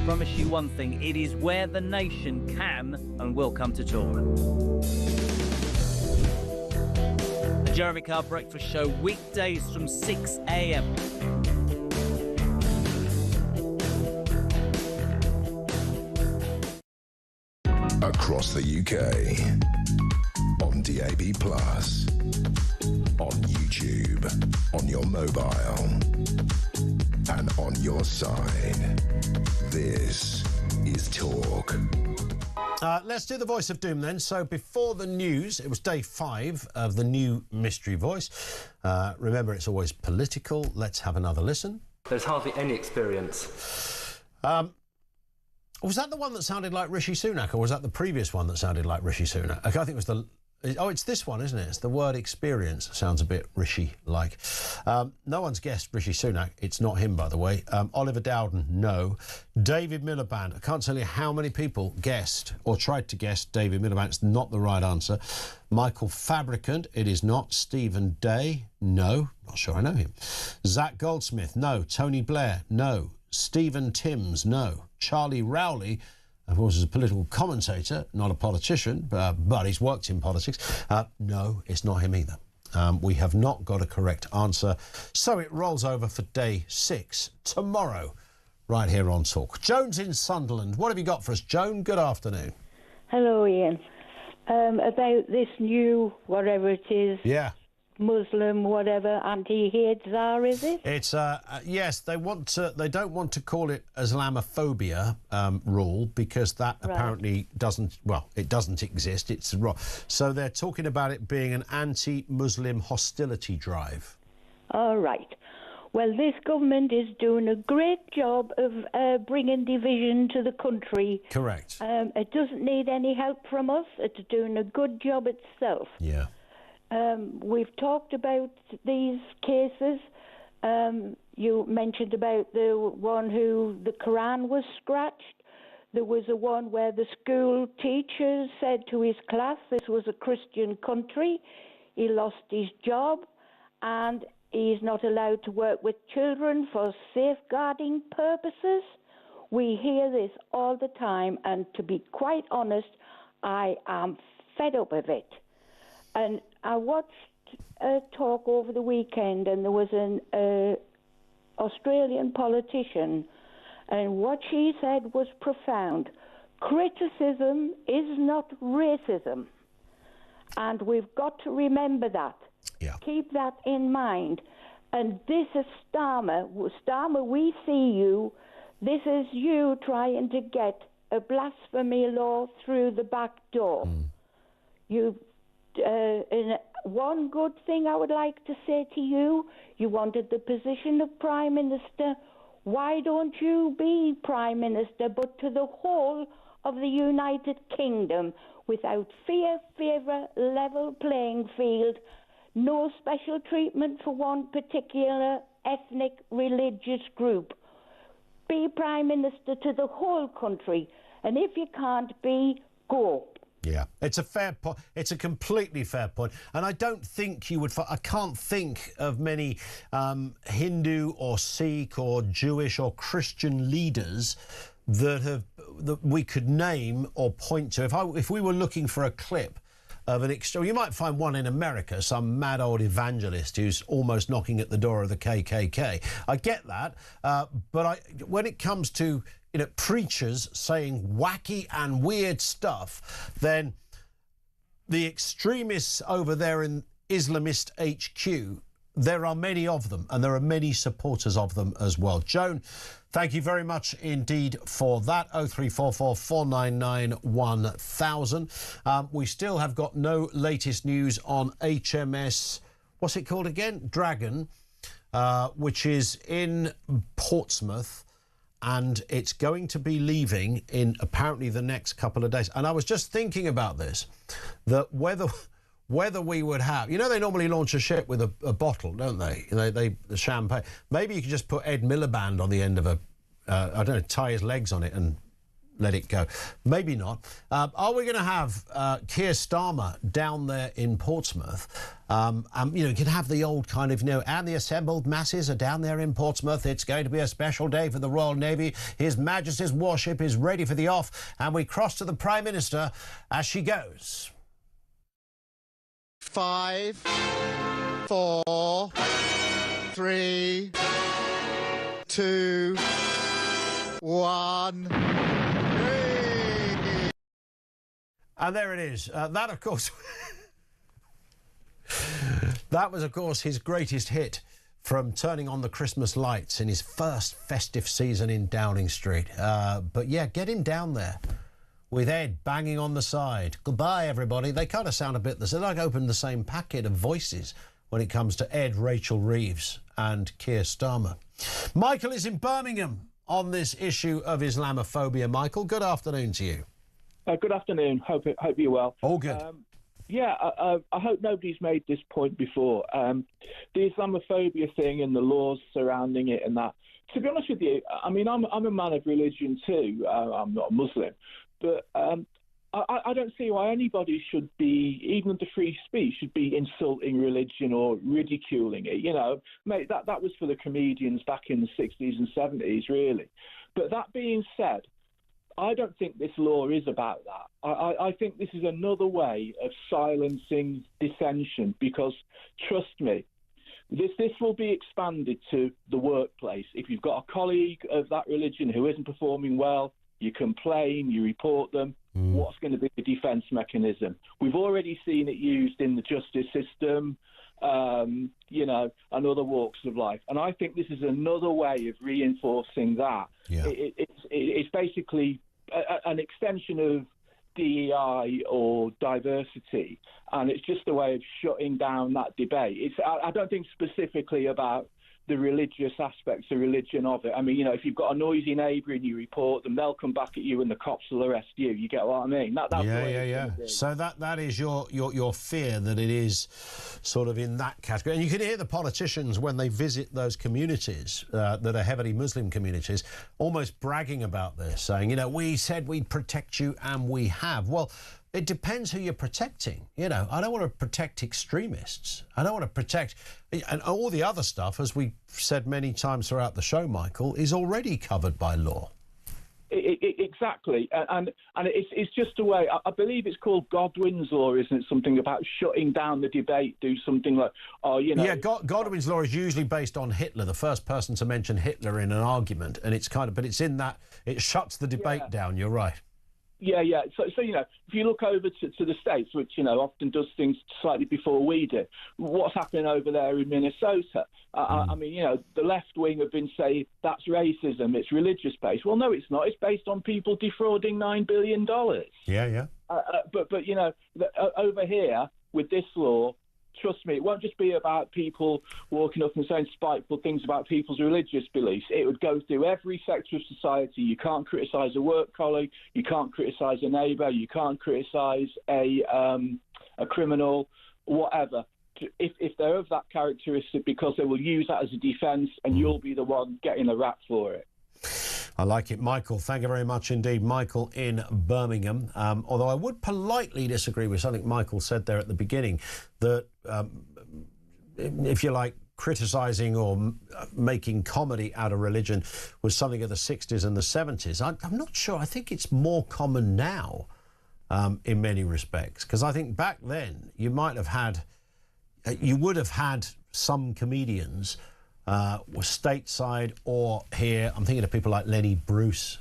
Promise you one thing. It is where the nation can and will come to talk. The Jeremy Kyle Breakfast Show, weekdays from 6 a.m. across the UK, on DAB+, on YouTube, on your mobile, and on your side. This is Talk. Let's do the voice of doom then. So before the news, it was day 5 of the new mystery voice. Remember, it's always political. Let's have another listen. There's hardly any experience. Was that the one that sounded like Rishi Sunak, or was that the previous one that sounded like Rishi Sunak? I think it was the... Oh, it's this one, isn't it? It's the word experience. Sounds a bit Rishi-like. No one's guessed Rishi Sunak. It's not him, by the way. Oliver Dowden, no. David Miliband. I can't tell you how many people guessed or tried to guess David Miliband. It's not the right answer. Michael Fabricant, it is not. Stephen Day, no. Not sure I know him. Zach Goldsmith, no. Tony Blair, no. Stephen Timms, no. Charlie Rowley, of course, is a political commentator, not a politician, but he's worked in politics. No, it's not him either. We have not got a correct answer, so it rolls over for day 6 tomorrow, right here on Talk. Joan's in Sunderland. What have you got for us, Joan? Good afternoon. Hello, Ian. About this new, whatever it is... Yeah. Muslim, whatever, anti-hate czar, is it? It's yes. They don't want to call it Islamophobia rule because that apparently doesn't. Well, it doesn't exist. It's wrong. So they're talking about it being an anti-Muslim hostility drive. All right. Well, this government is doing a great job of bringing division to the country. Correct. It doesn't need any help from us. It's doing a good job itself. Yeah. We've talked about these cases. You mentioned about the one who the Quran was scratched. There was a one where the school teacher said to his class this was a Christian country. He lost his job and he's not allowed to work with children for safeguarding purposes. We hear this all the time, and to be quite honest, I am fed up of it. And I watched a talk over the weekend, and there was an Australian politician, and what she said was profound. Criticism is not racism, and we've got to remember that. Yeah. Keep that in mind. And this is Starmer. Starmer, we see you. This is you trying to get a blasphemy law through the back door. And one good thing I would like to say to you, you wanted the position of Prime Minister. Why don't you be Prime Minister, but to the whole of the United Kingdom, without fear, favour, level playing field, no special treatment for one particular ethnic, religious group. Be Prime Minister to the whole country, and if you can't be, go. Yeah, it's a fair point. It's a completely fair point. And I don't think you would... I can't think of many Hindu or Sikh or Jewish or Christian leaders that we could name or point to. If we were looking for a clip of an you might find one in America, some mad old evangelist who's almost knocking at the door of the KKK. I get that, but when it comes to preachers saying wacky and weird stuff, then the extremists over there in Islamist HQ, there are many of them, and there are many supporters of them as well. Joan, thank you very much indeed for that. 0344 499 1000. We still have got no latest news on HMS, what's it called again? Dragon, which is in Portsmouth. And it's going to be leaving in apparently the next couple of days. And I was just thinking about this, that whether we would have... they normally launch a ship with a bottle, don't they? The champagne. Maybe you could just put Ed Miliband on the end of I don't know, tie his legs on it and let it go. Maybe not. Are we going to have Keir Starmer down there in Portsmouth? You can have the old kind of, and the assembled masses are down there in Portsmouth. It's going to be a special day for the Royal Navy. His Majesty's warship is ready for the off, and we cross to the Prime Minister as she goes. 5, 4, 3, 2, 1... And there it is. That, of course, that was, of course, his greatest hit from turning on the Christmas lights in his first festive season in Downing Street. But yeah, get him down there with Ed banging on the side. Goodbye, everybody. They kind of sound a bit, they're like open the same packet of voices when it comes to Ed, Rachel Reeves and Keir Starmer. Michael is in Birmingham on this issue of Islamophobia. Michael, good afternoon to you. Good afternoon. Hope you're well. All good. I hope nobody's made this point before. The Islamophobia thing and the laws surrounding it and that. To be honest with you, I mean, I'm a man of religion too. I'm not a Muslim. But I don't see why anybody should be, even under free speech, should be insulting religion or ridiculing it. You know, mate, that was for the comedians back in the 60s and 70s, really. But that being said, I don't think this law is about that. I think this is another way of silencing dissension because, trust me, this will be expanded to the workplace. If you've got a colleague of that religion who isn't performing well, you complain, you report them. What's going to be the defence mechanism? We've already seen it used in the justice system, you know, and other walks of life. And I think this is another way of reinforcing that. Yeah. It's basically an extension of DEI or diversity, and it's just a way of shutting down that debate. I don't think specifically about the religious aspects of religion of it. I mean, you know, if you've got a noisy neighbour and you report them, they'll come back at you and the cops will arrest you. You get what I mean? That's yeah. So that is your fear that it is sort of in that category. And you can hear the politicians when they visit those communities that are heavily Muslim communities almost bragging about this, saying, you know, we said we'd protect you and we have. Well, it depends who you're protecting. You know, I don't want to protect extremists. I don't want to protect... And all the other stuff, as we said many times throughout the show, Michael, is already covered by law. Exactly. And it's just a way... I believe it's called Godwin's law, isn't it? Something about shutting down the debate, do something like... Oh, you know... Yeah, Godwin's law is usually based on Hitler, the first person to mention Hitler in an argument. And it's kind of... But it's in that... It shuts the debate down, you're right. Yeah. So you know, if you look over to the States, which, you know, often does things slightly before we do, what's happening over there in Minnesota? I mean, you know, the left wing have been saying that's racism, it's religious-based. Well, no, it's not. It's based on people defrauding $9 billion. Yeah. But you know, over here, with this law, trust me, it won't just be about people walking up and saying spiteful things about people's religious beliefs. It would go through every sector of society. You can't criticise a work colleague. You can't criticise a neighbour. You can't criticise a criminal, whatever. If they're of that characteristic, because they will use that as a defence, and you'll be the one getting a rap for it. I like it. Michael, thank you very much indeed. Michael in Birmingham. Although I would politely disagree with something Michael said there at the beginning, that if you like, criticising or making comedy out of religion was something of the 60s and the 70s. I'm not sure. I think it's more common now in many respects, because I think back then you would have had some comedians were stateside or here. I'm thinking of people like Lenny Bruce.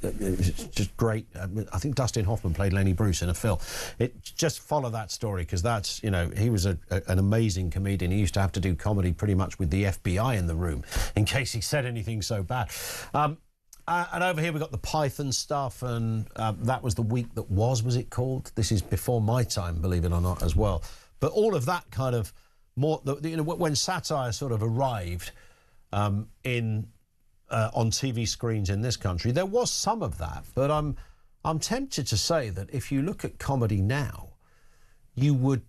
It's just great. I think Dustin Hoffman played Lenny Bruce in a film. Just follow that story, because that's, you know, he was an amazing comedian. He used to have to do comedy pretty much with the FBI in the room in case he said anything so bad. And over here we've got the Python stuff, and that was the week that was it called? This is before my time, believe it or not, as well. But all of that kind of more, you know, when satire sort of arrived on TV screens in this country, there was some of that. But I'm tempted to say that if you look at comedy now, you would,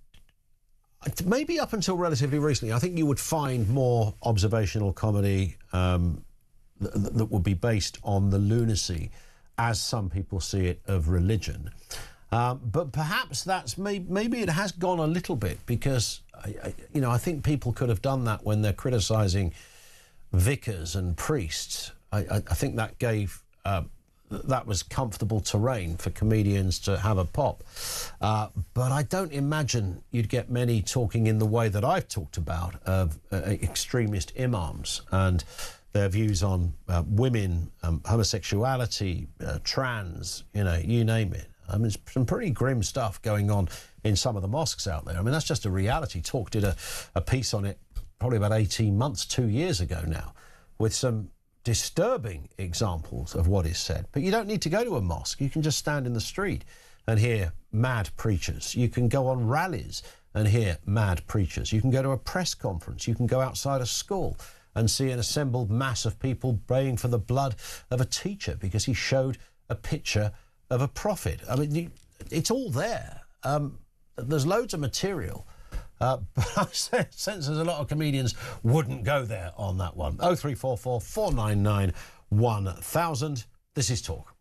maybe up until relatively recently, I think you would find more observational comedy that would be based on the lunacy, as some people see it, of religion. But perhaps that's maybe it has gone a little bit, because I think people could have done that when they're criticising vicars and priests. I think that gave that was comfortable terrain for comedians to have a pop. But I don't imagine you'd get many talking in the way that I've talked about of extremist imams and their views on women, homosexuality, trans, you know, you name it. I mean, there's some pretty grim stuff going on in some of the mosques out there. I mean, that's just a reality. Talk did a piece on it probably about 18 months, 2 years ago now, with some disturbing examples of what is said. But you don't need to go to a mosque. You can just stand in the street and hear mad preachers. You can go on rallies and hear mad preachers. You can go to a press conference. You can go outside a school and see an assembled mass of people praying for the blood of a teacher because he showed a picture of a prophet. I mean, it's all there. There's loads of material. But I sense there's a lot of comedians wouldn't go there on that one. 0344 499 1000. This is Talk.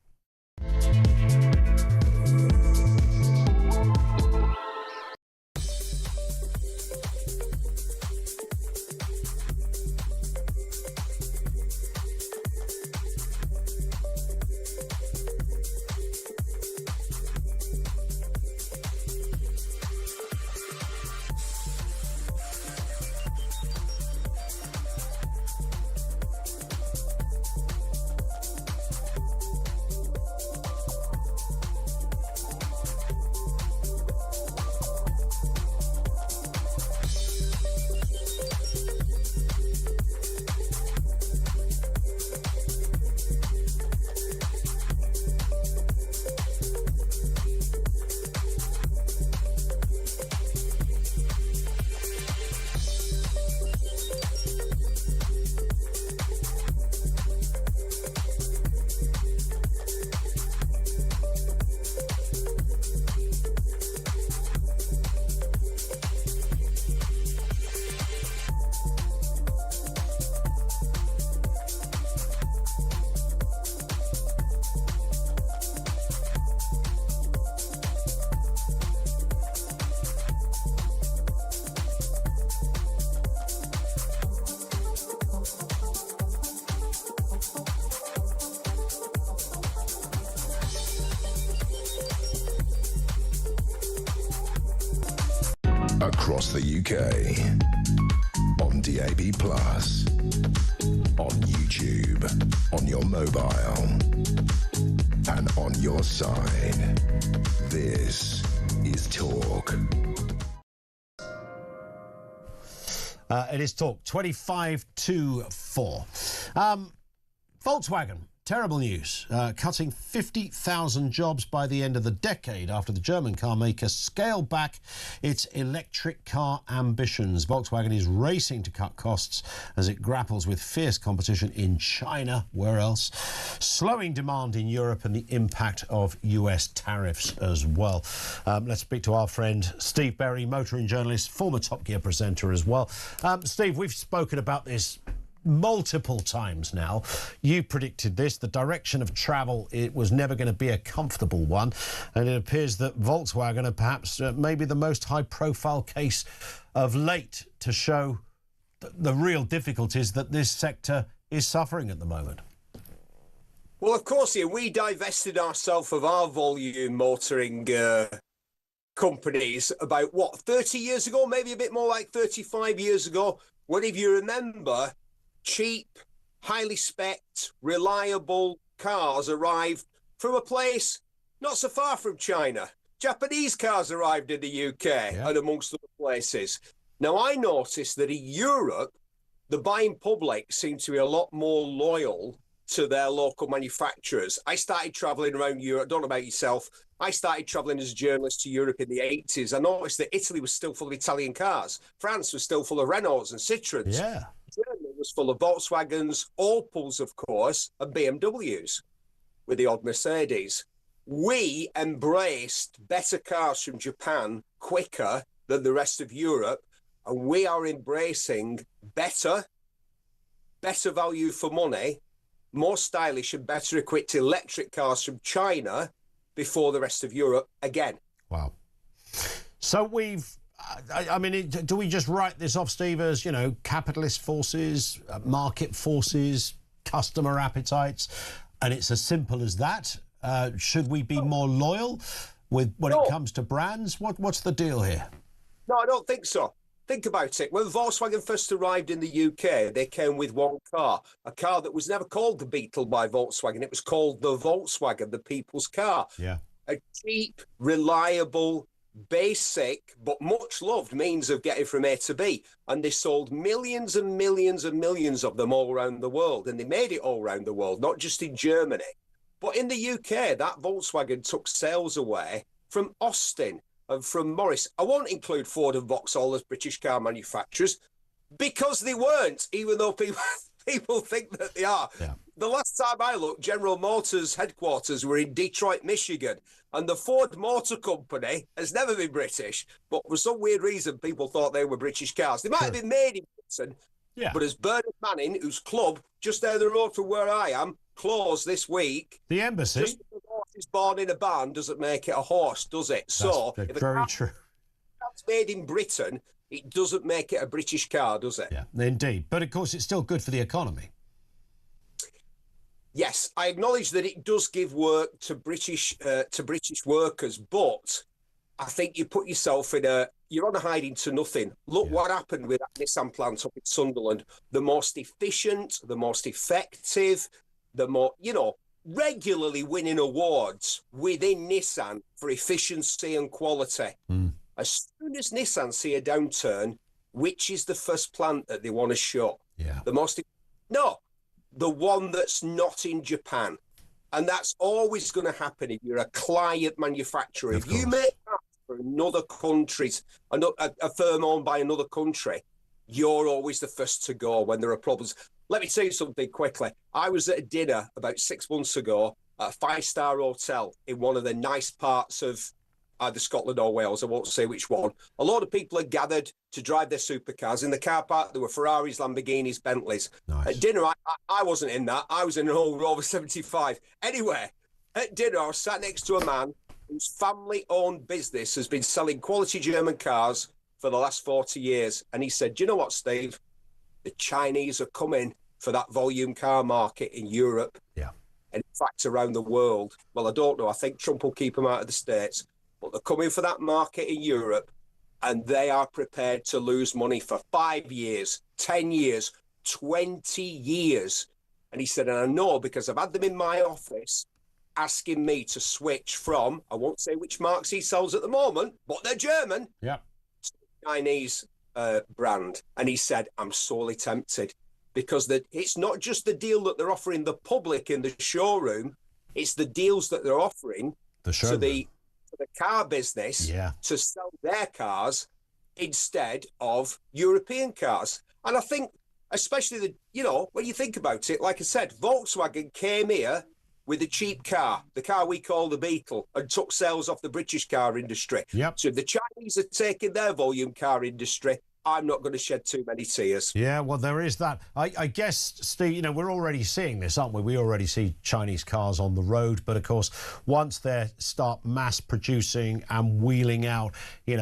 Across the UK, on DAB+, on YouTube, on your mobile, and on your side. This is Talk. It is Talk, 25 to 4. Volkswagen. Terrible news. Cutting 50,000 jobs by the end of the decade after the German car maker scaled back its electric car ambitions. Volkswagen is racing to cut costs as it grapples with fierce competition in China, where else, slowing demand in Europe and the impact of US tariffs as well. Let's speak to our friend Steve Berry, motoring journalist, former Top Gear presenter as well. Steve, we've spoken about this multiple times now. You predicted this. The direction of travel, it was never going to be a comfortable one, and it appears that Volkswagen are perhaps maybe the most high-profile case of late to show the real difficulties that this sector is suffering at the moment. Well, of course, Ian, we divested ourselves of our volume motoring companies about, 30 years ago, maybe a bit more like 35 years ago, when, if you remember, cheap, highly spec'd, reliable cars arrived from a place not so far from China. Japanese cars arrived in the UK and amongst other places. Now, I noticed that in Europe, the buying public seemed to be a lot more loyal to their local manufacturers. I started travelling around Europe. I don't know about yourself. I started travelling as a journalist to Europe in the 80s. I noticed that Italy was still full of Italian cars. France was still full of Renaults and Citroens. Yeah. Germany was full of Volkswagens, Opels, of course, and BMWs, with the odd Mercedes. We embraced better cars from Japan quicker than the rest of Europe, and we are embracing better value for money, more stylish and better equipped electric cars from China before the rest of Europe again. Wow. So I mean, do we just write this off, Steve, as, capitalist forces, market forces, customer appetites, and it's as simple as that? Should we be more loyal when it comes to brands? What's the deal here? No, I don't think so. Think about it. When Volkswagen first arrived in the UK, they came with one car, a car that was never called the Beetle by Volkswagen. It was called the Volkswagen, the people's car. Yeah. a cheap, reliable, basic, but much loved means of getting from A to B. And they sold millions and millions and millions of them all around the world. And they made it all around the world, not just in Germany. But in the UK, that Volkswagen took sales away from Austin and from Morris. I won't include Ford and Vauxhall as British car manufacturers because they weren't, even though people think that they are. Yeah. The last time I looked, General Motors headquarters were in Detroit, Michigan, and the Ford Motor Company has never been British, but for some weird reason, people thought they were British cars. They might have been made in Britain, but as Bernard Manning, whose club just down the road from where I am, closed this week. The embassy. Just because a horse is born in a barn doesn't make it a horse, does it? That's very true. It's made in Britain, it doesn't make it a British car, does it? Yeah, indeed. But of course, it's still good for the economy. Yes, I acknowledge that it does give work to British workers, but I think you put yourself you're on a hiding to nothing. Look what happened with that Nissan plant up in Sunderland. The most efficient, the most effective, the more, regularly winning awards within Nissan for efficiency and quality. As soon as Nissan see a downturn, which is the first plant that they want to shut? Yeah. The one that's not in Japan. And that's always going to happen if you're a client manufacturer. If you make that for another country, a firm owned by another country, you're always the first to go when there are problems. Let me tell you something quickly. I was at a dinner about 6 months ago at a 5-star hotel in one of the nice parts of either Scotland or Wales, I won't say which one. A lot of people had gathered to drive their supercars. In the car park, there were Ferraris, Lamborghinis, Bentleys. Nice. At dinner, I wasn't in that. I was in an old Rover 75. Anyway, at dinner, I was sat next to a man whose family-owned business has been selling quality German cars for the last 40 years. And he said, do you know what, Steve? The Chinese are coming for that volume car market in Europe. Yeah. And in fact, around the world. Well, I don't know. I think Trump will keep them out of the States. But they're coming for that market in Europe, and they are prepared to lose money for 5 years, 10 years, 20 years. And he said, and I know because I've had them in my office asking me to switch from, I won't say which marks he sells at the moment, but they're German, to Chinese brand. And he said, I'm sorely tempted because it's not just the deal that they're offering the public in the showroom, it's the deals that they're offering to the car business to sell their cars instead of European cars. And I think, especially when you think about it, like I said, Volkswagen came here with a cheap car, the car we call the Beetle, and took sales off the British car industry. Yep. So if the Chinese are taking their volume car industry, I'm not going to shed too many tears. Yeah, well, there is that. I guess, Steve, we're already seeing this, aren't we? We already see Chinese cars on the road. But, of course, once they start mass producing and wheeling out,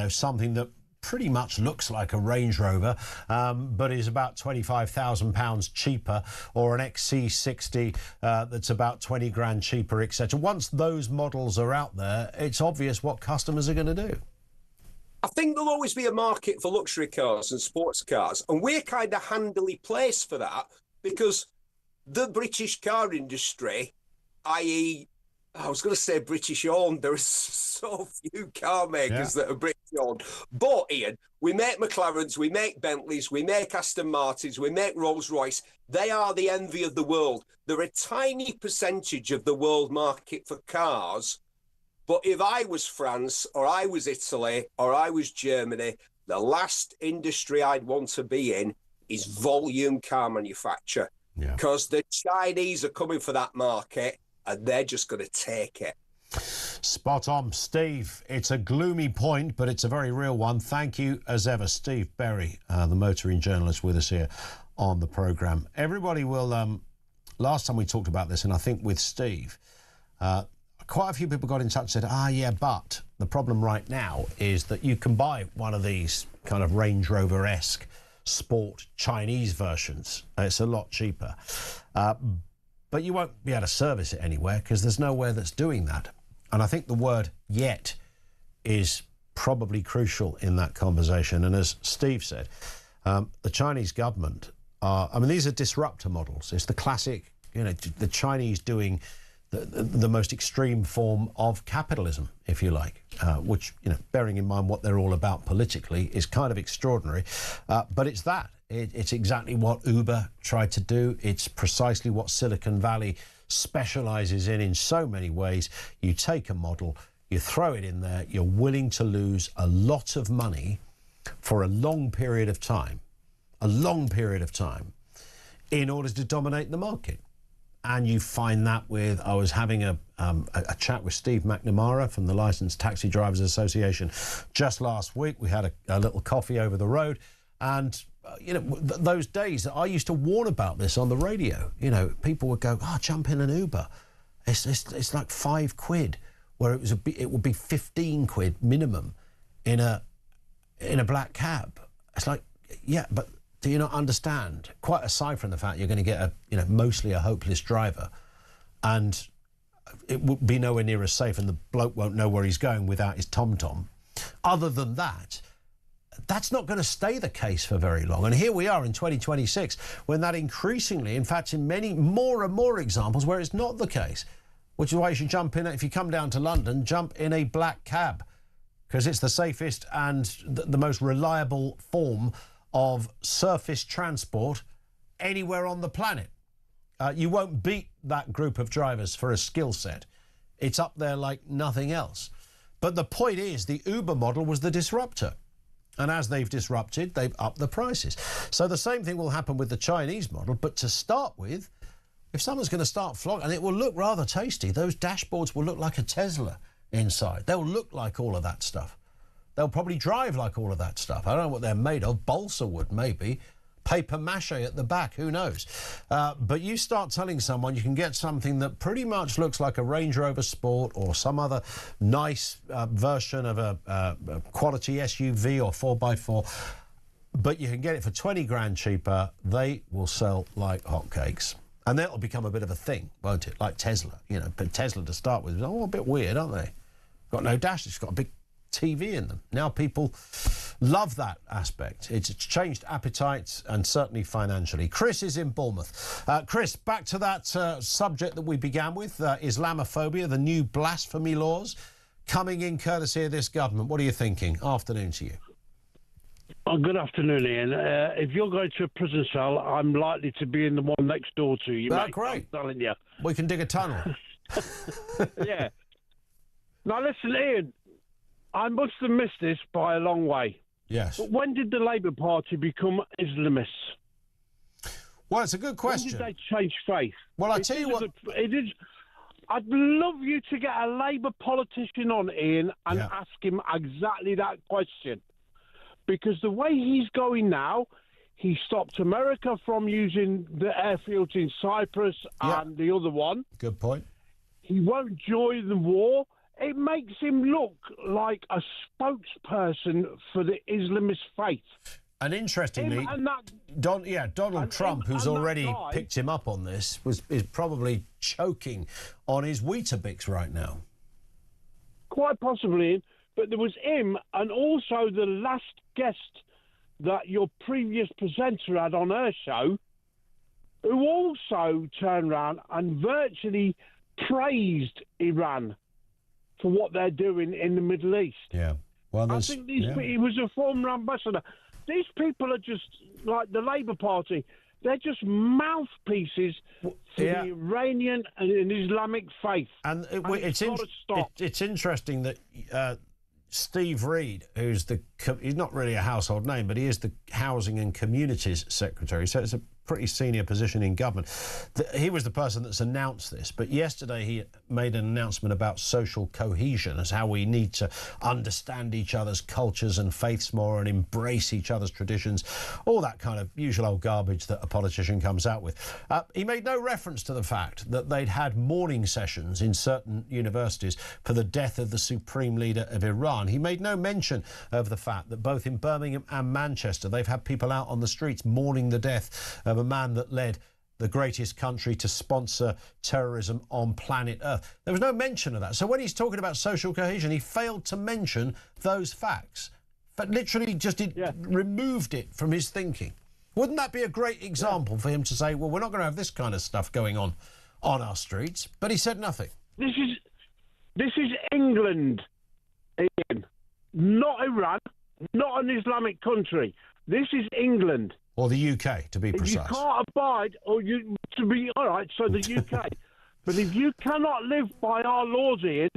something that pretty much looks like a Range Rover, but is about £25,000 cheaper, or an XC60 that's about 20 grand cheaper, etc. Once those models are out there, it's obvious what customers are going to do. I think there'll always be a market for luxury cars and sports cars, and we're kind of handily placed for that because the British car industry, i.e., I was going to say British owned, there are so few car makers that are British owned. But, Ian, we make McLarens, we make Bentleys, we make Aston Martins, we make Rolls Royce. They are the envy of the world. They're a tiny percentage of the world market for cars. But if I was France, or I was Italy, or I was Germany, the last industry I'd want to be in is volume car manufacture. Because the Chinese are coming for that market, and they're just going to take it. Spot on, Steve. It's a gloomy point, but it's a very real one. Thank you, as ever, Steve Berry, the motoring journalist with us here on the programme. Everybody will... last time we talked about this, and I think with Steve... quite a few people got in touch and said, but the problem right now is that you can buy one of these kind of Range Rover-esque sport Chinese versions. It's a lot cheaper. But you won't be able to service it anywhere because there's nowhere that's doing that. And I think the word yet is probably crucial in that conversation. And as Steve said, the Chinese government these are disruptor models. It's the classic, the Chinese doing the most extreme form of capitalism, if you like, which, you know, bearing in mind what they're all about politically, is kind of extraordinary. But it's that. It's exactly what Uber tried to do. It's precisely what Silicon Valley specialises in so many ways. You take a model, you throw it in there, you're willing to lose a lot of money for a long period of time, in order to dominate the market. And you find that with, I was having a chat with Steve McNamara from the Licensed Taxi Drivers Association just last week. We had a little coffee over the road, and you know, those days that I used to warn about this on the radio, you know, people would go, "Oh, jump in an Uber. It's like £5, where it would be 15 quid minimum in a black cab." It's like, yeah, but do you not understand? Quite aside from the fact you're going to get mostly a hopeless driver, and it would be nowhere near as safe, and the bloke won't know where he's going without his tom-tom. Other than that, that's not going to stay the case for very long. And here we are in 2026, when that increasingly, in fact, in many more and more examples where it's not the case, which is why you should jump in, if you come down to London, jump in a black cab, because it's the safest and the most reliable form of surface transport anywhere on the planet. You won't beat that group of drivers for a skill set. It's up there like nothing else. But the point is, the Uber model was the disruptor. And as they've disrupted, they've upped the prices. So the same thing will happen with the Chinese model. But to start with, if someone's going to start flogging, and it will look rather tasty, those dashboards will look like a Tesla inside. They'll look like all of that stuff. They'll probably drive like all of that stuff. I don't know what they're made of. Balsa wood, maybe. Paper mache at the back, who knows? But you start telling someone you can get something that pretty much looks like a Range Rover Sport or some other nice version of a quality SUV or 4x4, but you can get it for 20 grand cheaper, they will sell like hotcakes. And that'll become a bit of a thing, won't it? Like Tesla, you know, but Tesla to start with, a bit weird, aren't they? Got no dash, it's got a big TV in them. Now people love that aspect. It's changed appetites, and certainly financially. Chris is in Bournemouth. Chris, back to that subject that we began with, Islamophobia, the new blasphemy laws coming in courtesy of this government. What are you thinking? Afternoon to you. Good afternoon, Ian. If you're going to a prison cell, I'm likely to be in the one next door to you, mate. Great. I'm telling you. We can dig a tunnel. Yeah. Now, listen, Ian, I must have missed this by a long way. Yes. But when did the Labour Party become Islamists? Well, it's a good question. When did they change faith? Well, I tell you what... I'd love you to get a Labour politician on, Ian, and ask him exactly that question. Because the way he's going now, he stopped America from using the airfields in Cyprus and the other one. Good point. He won't join the war. It makes him look like a spokesperson for the Islamist faith. And interestingly, Donald Trump, who's already picked him up on this, is probably choking on his Weetabix right now. Quite possibly, but there was him and also the last guest that your previous presenter had on her show, who also turned around and virtually praised Iran for what they're doing in the Middle East. Yeah. Well, I think he was a former ambassador. These people are just like the Labour Party. They're just mouthpieces for the Iranian and Islamic faith. And it's interesting that Steve Reed, he's not really a household name, but he is the Housing and Communities Secretary, so it's a pretty senior position in government. He was the person that's announced this, but yesterday he made an announcement about social cohesion as how we need to understand each other's cultures and faiths more and embrace each other's traditions, all that kind of usual old garbage that a politician comes out with. He made no reference to the fact that they'd had mourning sessions in certain universities for the death of the supreme leader of Iran. He made no mention of the fact that both in Birmingham and Manchester they've had people out on the streets mourning the death of a man that led the greatest country to sponsor terrorism on planet Earth. There was no mention of that. So when he's talking about social cohesion, he failed to mention those facts, but literally just removed it from his thinking. Wouldn't that be a great example for him to say, well, we're not going to have this kind of stuff going on on our streets, but he said nothing. This is England, Ian, not Iran, not an Islamic country. This is England. Or the UK, to be precise. If you can't abide, all right, so the UK. But if you cannot live by our laws, Ian,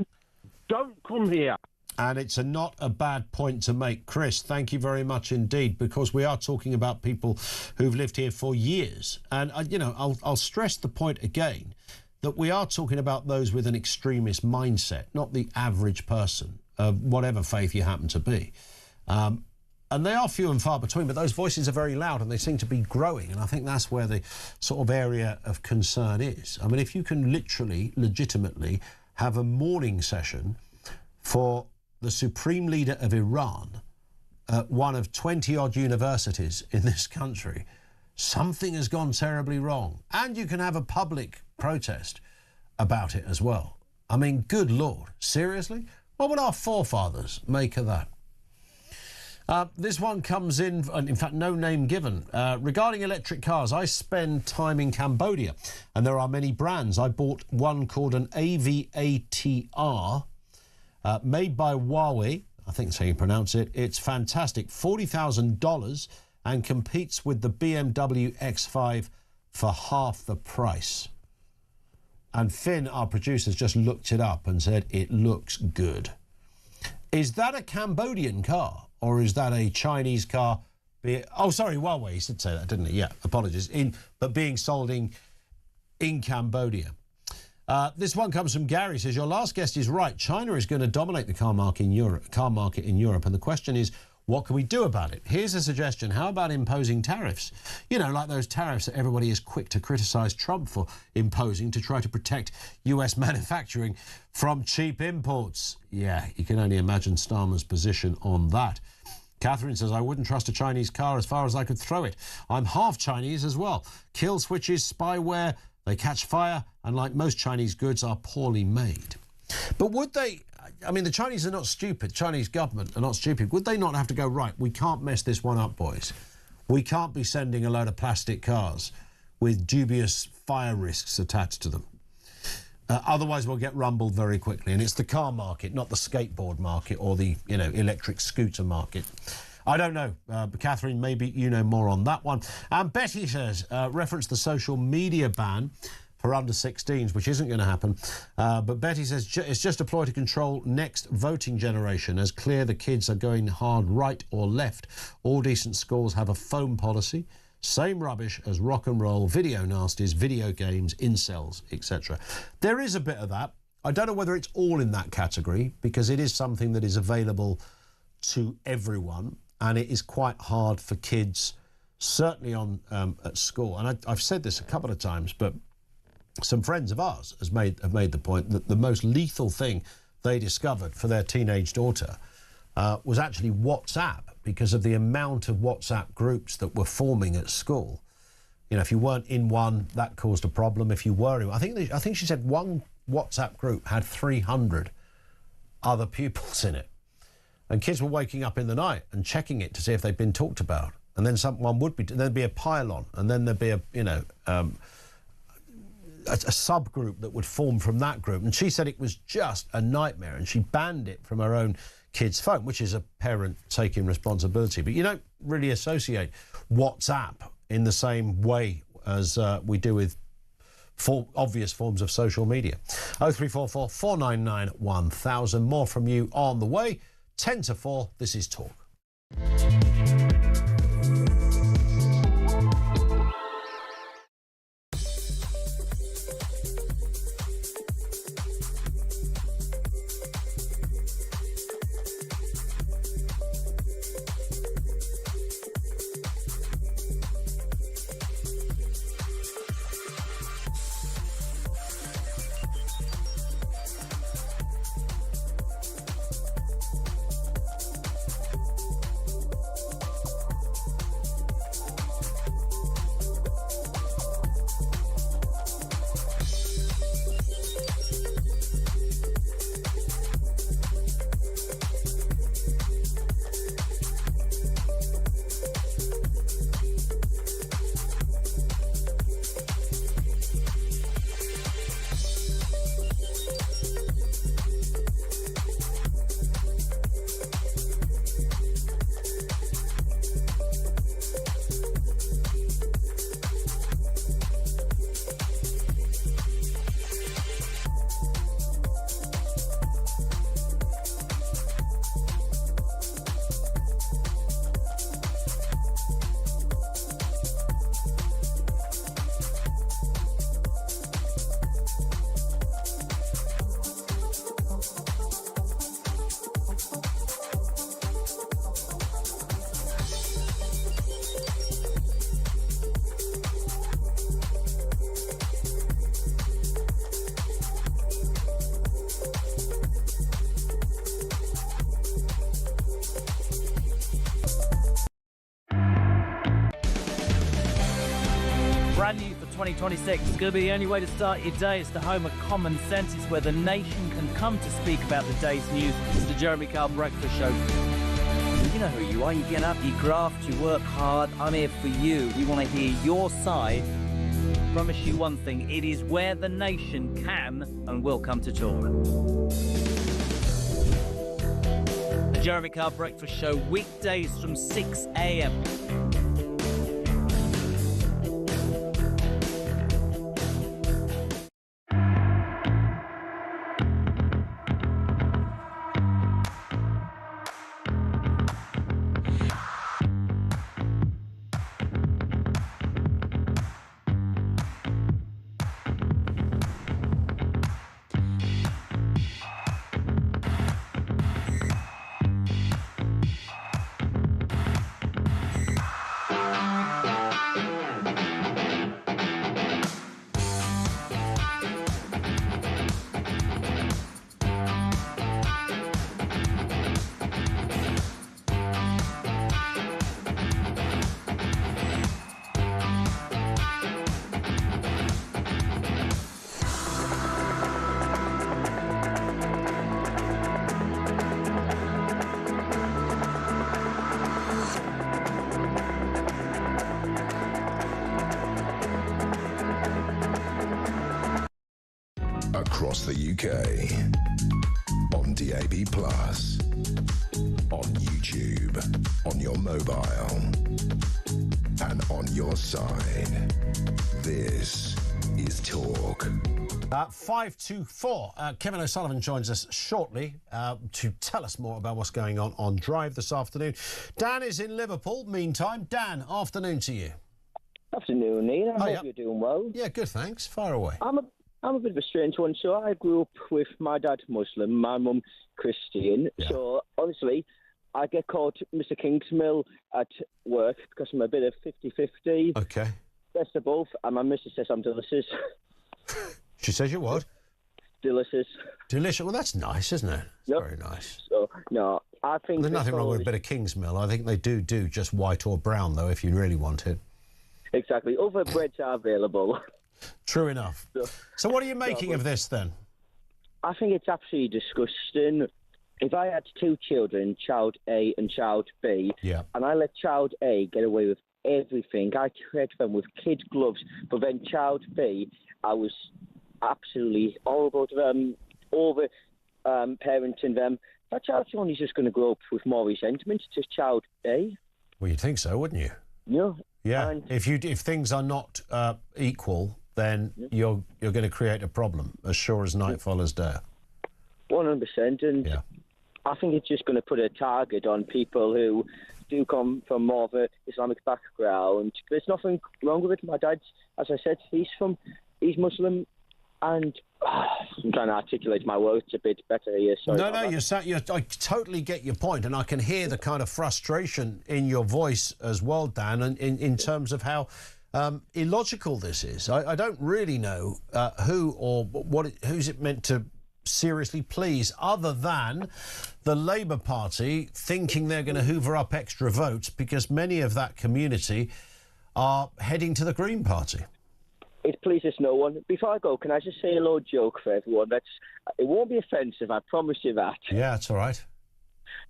don't come here. And it's not a bad point to make. Chris, thank you very much indeed, because we are talking about people who've lived here for years. And, I'll stress the point again that we are talking about those with an extremist mindset, not the average person, of whatever faith you happen to be. And they are few and far between, but those voices are very loud and they seem to be growing. And I think that's where the sort of area of concern is. I mean, if you can legitimately have a morning session for the supreme leader of Iran at one of 20-odd universities in this country, something has gone terribly wrong. And you can have a public protest about it as well. I mean, good Lord, seriously? What would our forefathers make of that? This one comes in fact, no name given. Regarding electric cars, I spend time in Cambodia, and there are many brands. I bought one called an AVATR, made by Huawei. I think that's how you pronounce it. It's fantastic. $40,000 and competes with the BMW X5 for half the price. And Finn, our producer, has just looked it up and said it looks good. Is that a Cambodian car? Or is that a Chinese car? Oh, sorry, Huawei. He did say that, didn't he? Yeah, apologies. But being sold in Cambodia. This one comes from Gary. Says, your last guest is right. China is going to dominate the car market in Europe. And the question is, what can we do about it? Here's a suggestion. How about imposing tariffs? You know, like those tariffs that everybody is quick to criticise Trump for imposing to try to protect US manufacturing from cheap imports. Yeah, you can only imagine Starmer's position on that. Catherine says, I wouldn't trust a Chinese car as far as I could throw it. I'm half Chinese as well. Kill switches, spyware, they catch fire, and like most Chinese goods, are poorly made. But would they... I mean, the Chinese are not stupid. Chinese government are not stupid. Would they not have to go, right, we can't mess this one up, boys. We can't be sending a load of plastic cars with dubious fire risks attached to them. Otherwise, we'll get rumbled very quickly. And it's the car market, not the skateboard market or the, electric scooter market. I don't know. Catherine, maybe you know more on that one. And Betty says, reference the social media ban for under 16s, which isn't going to happen. But Betty says it's just a ploy to control next voting generation, as clear the kids are going hard right or left. All decent schools have a phone policy. Same rubbish as rock and roll, video nasties, video games, incels, etc. There is a bit of that. I don't know whether it's all in that category, because it is something that is available to everyone, and it is quite hard for kids, certainly at school. And I've said this a couple of times, but some friends of ours have made the point that the most lethal thing they discovered for their teenage daughter was actually WhatsApp, because of the amount of WhatsApp groups that were forming at school. You know, if you weren't in one, that caused a problem. If you were in, I think she said one WhatsApp group had 300 other pupils in it, and kids were waking up in the night and checking it to see if they'd been talked about, and then there'd be a pile-on, and then there'd be a subgroup that would form from that group. And she said it was just a nightmare, and she banned it from her own kid's phone, which is a parent taking responsibility. But you don't really associate WhatsApp in the same way as we do with obvious forms of social media. 0344 499 1000. More from you on the way. 10 to 4, this is Talk. 2026. It's going to be the only way to start your day. It's the home of common sense. It's where the nation can come to speak about the day's news. It's the Jeremy Kyle Breakfast Show. You know who you are. You get up, you graft, you work hard. I'm here for you. We want to hear your side. Promise you one thing. It is where the nation can and will come to talk. The Jeremy Kyle Breakfast Show, weekdays from 6 a.m. Across the UK, on DAB+, on YouTube, on your mobile, and on your side. This is Talk. 524. Kevin O'Sullivan joins us shortly to tell us more about what's going on Drive this afternoon. Dan is in Liverpool. Meantime, Dan, afternoon to you. Afternoon, Ian. I hope you're doing well. Yeah, good, thanks. Fire away. I'm a bit of a strange one. So I grew up with my dad Muslim, my mum Christian. Yeah. So obviously I get called Mr. Kingsmill at work because I'm a bit of 50-50. Okay. Best of both. And my missus says I'm delicious. She says you're what? Delicious. Delicious. Well, that's nice, isn't it? Yep. Very nice. So, no, I think... There's nothing wrong with a bit of Kingsmill. I think they do just white or brown, though, if you really want it. Exactly. Other breads are available. True enough. So what are you making of this, then? I think it's absolutely disgusting. If I had two children, child A and child B, and I let child A get away with everything, I treated them with kid gloves, but then child B, I was absolutely horrible to them, parenting them. That child's only just going to grow up with more resentment to child A. Well, you'd think so, wouldn't you? Yeah. Yeah. And if things are not equal, then you're going to create a problem, as sure as night follows day. 100%. And I think it's just going to put a target on people who do come from more of an Islamic background. There's nothing wrong with it. My dad, as I said, he's Muslim, and I'm trying to articulate my words a bit better here. Sorry I totally get your point, and I can hear the kind of frustration in your voice as well, Dan, and in terms of how illogical this is. I don't really know who or who's it meant to seriously please, other than the Labour Party thinking they're going to hoover up extra votes because many of that community are heading to the Green Party. It pleases no one. Before I go, can I just say a little joke for everyone? It won't be offensive, I promise you that. Yeah, that's all right.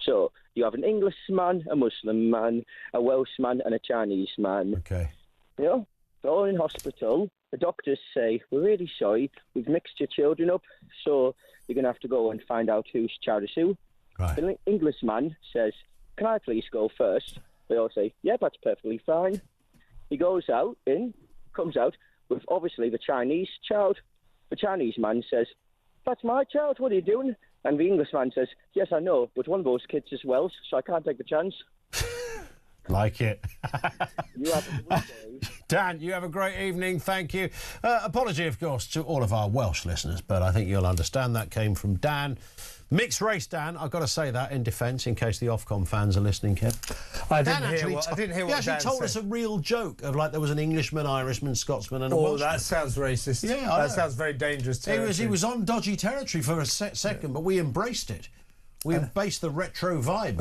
So you have an Englishman, a Muslim man, a Welshman and a Chinese man. Okay. You know, they're all in hospital. The doctors say, we're really sorry, we've mixed your children up, so you're going to have to go and find out whose child is who. Right. The Englishman says, can I please go first? They all say, yeah, that's perfectly fine. He goes out, comes out with obviously the Chinese child. The Chinese man says, that's my child, what are you doing? And the Englishman says, yes, I know, but one of those kids is Welsh, so I can't take the chance. Like it. You have a good day. Dan, you have a great evening. Thank you. Apology, of course, to all of our Welsh listeners, but I think you'll understand that came from Dan. Mixed race, Dan. I've got to say that in defence, in case the Ofcom fans are listening, Kev. I didn't hear what he actually told us a real joke of like there was an Englishman, Irishman, Scotsman, and a Welshman. Oh, that sounds racist. Yeah, that sounds very dangerous territory. He was on dodgy territory for a second, but we embraced it. We embraced the retro vibe.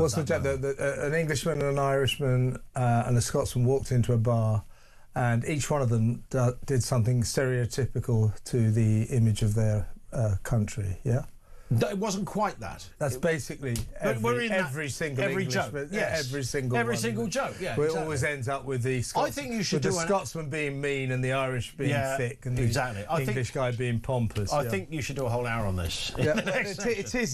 An Englishman and an Irishman and a Scotsman walked into a bar, and each one of them did something stereotypical to the image of their country. Yeah. It wasn't quite that. That's basically every single joke. Yes. Every single joke. Yeah, it always ends up with the Scotsman being mean and the Irish being thick and the English guy being pompous. I think you should do a whole hour on this. Yeah, it is.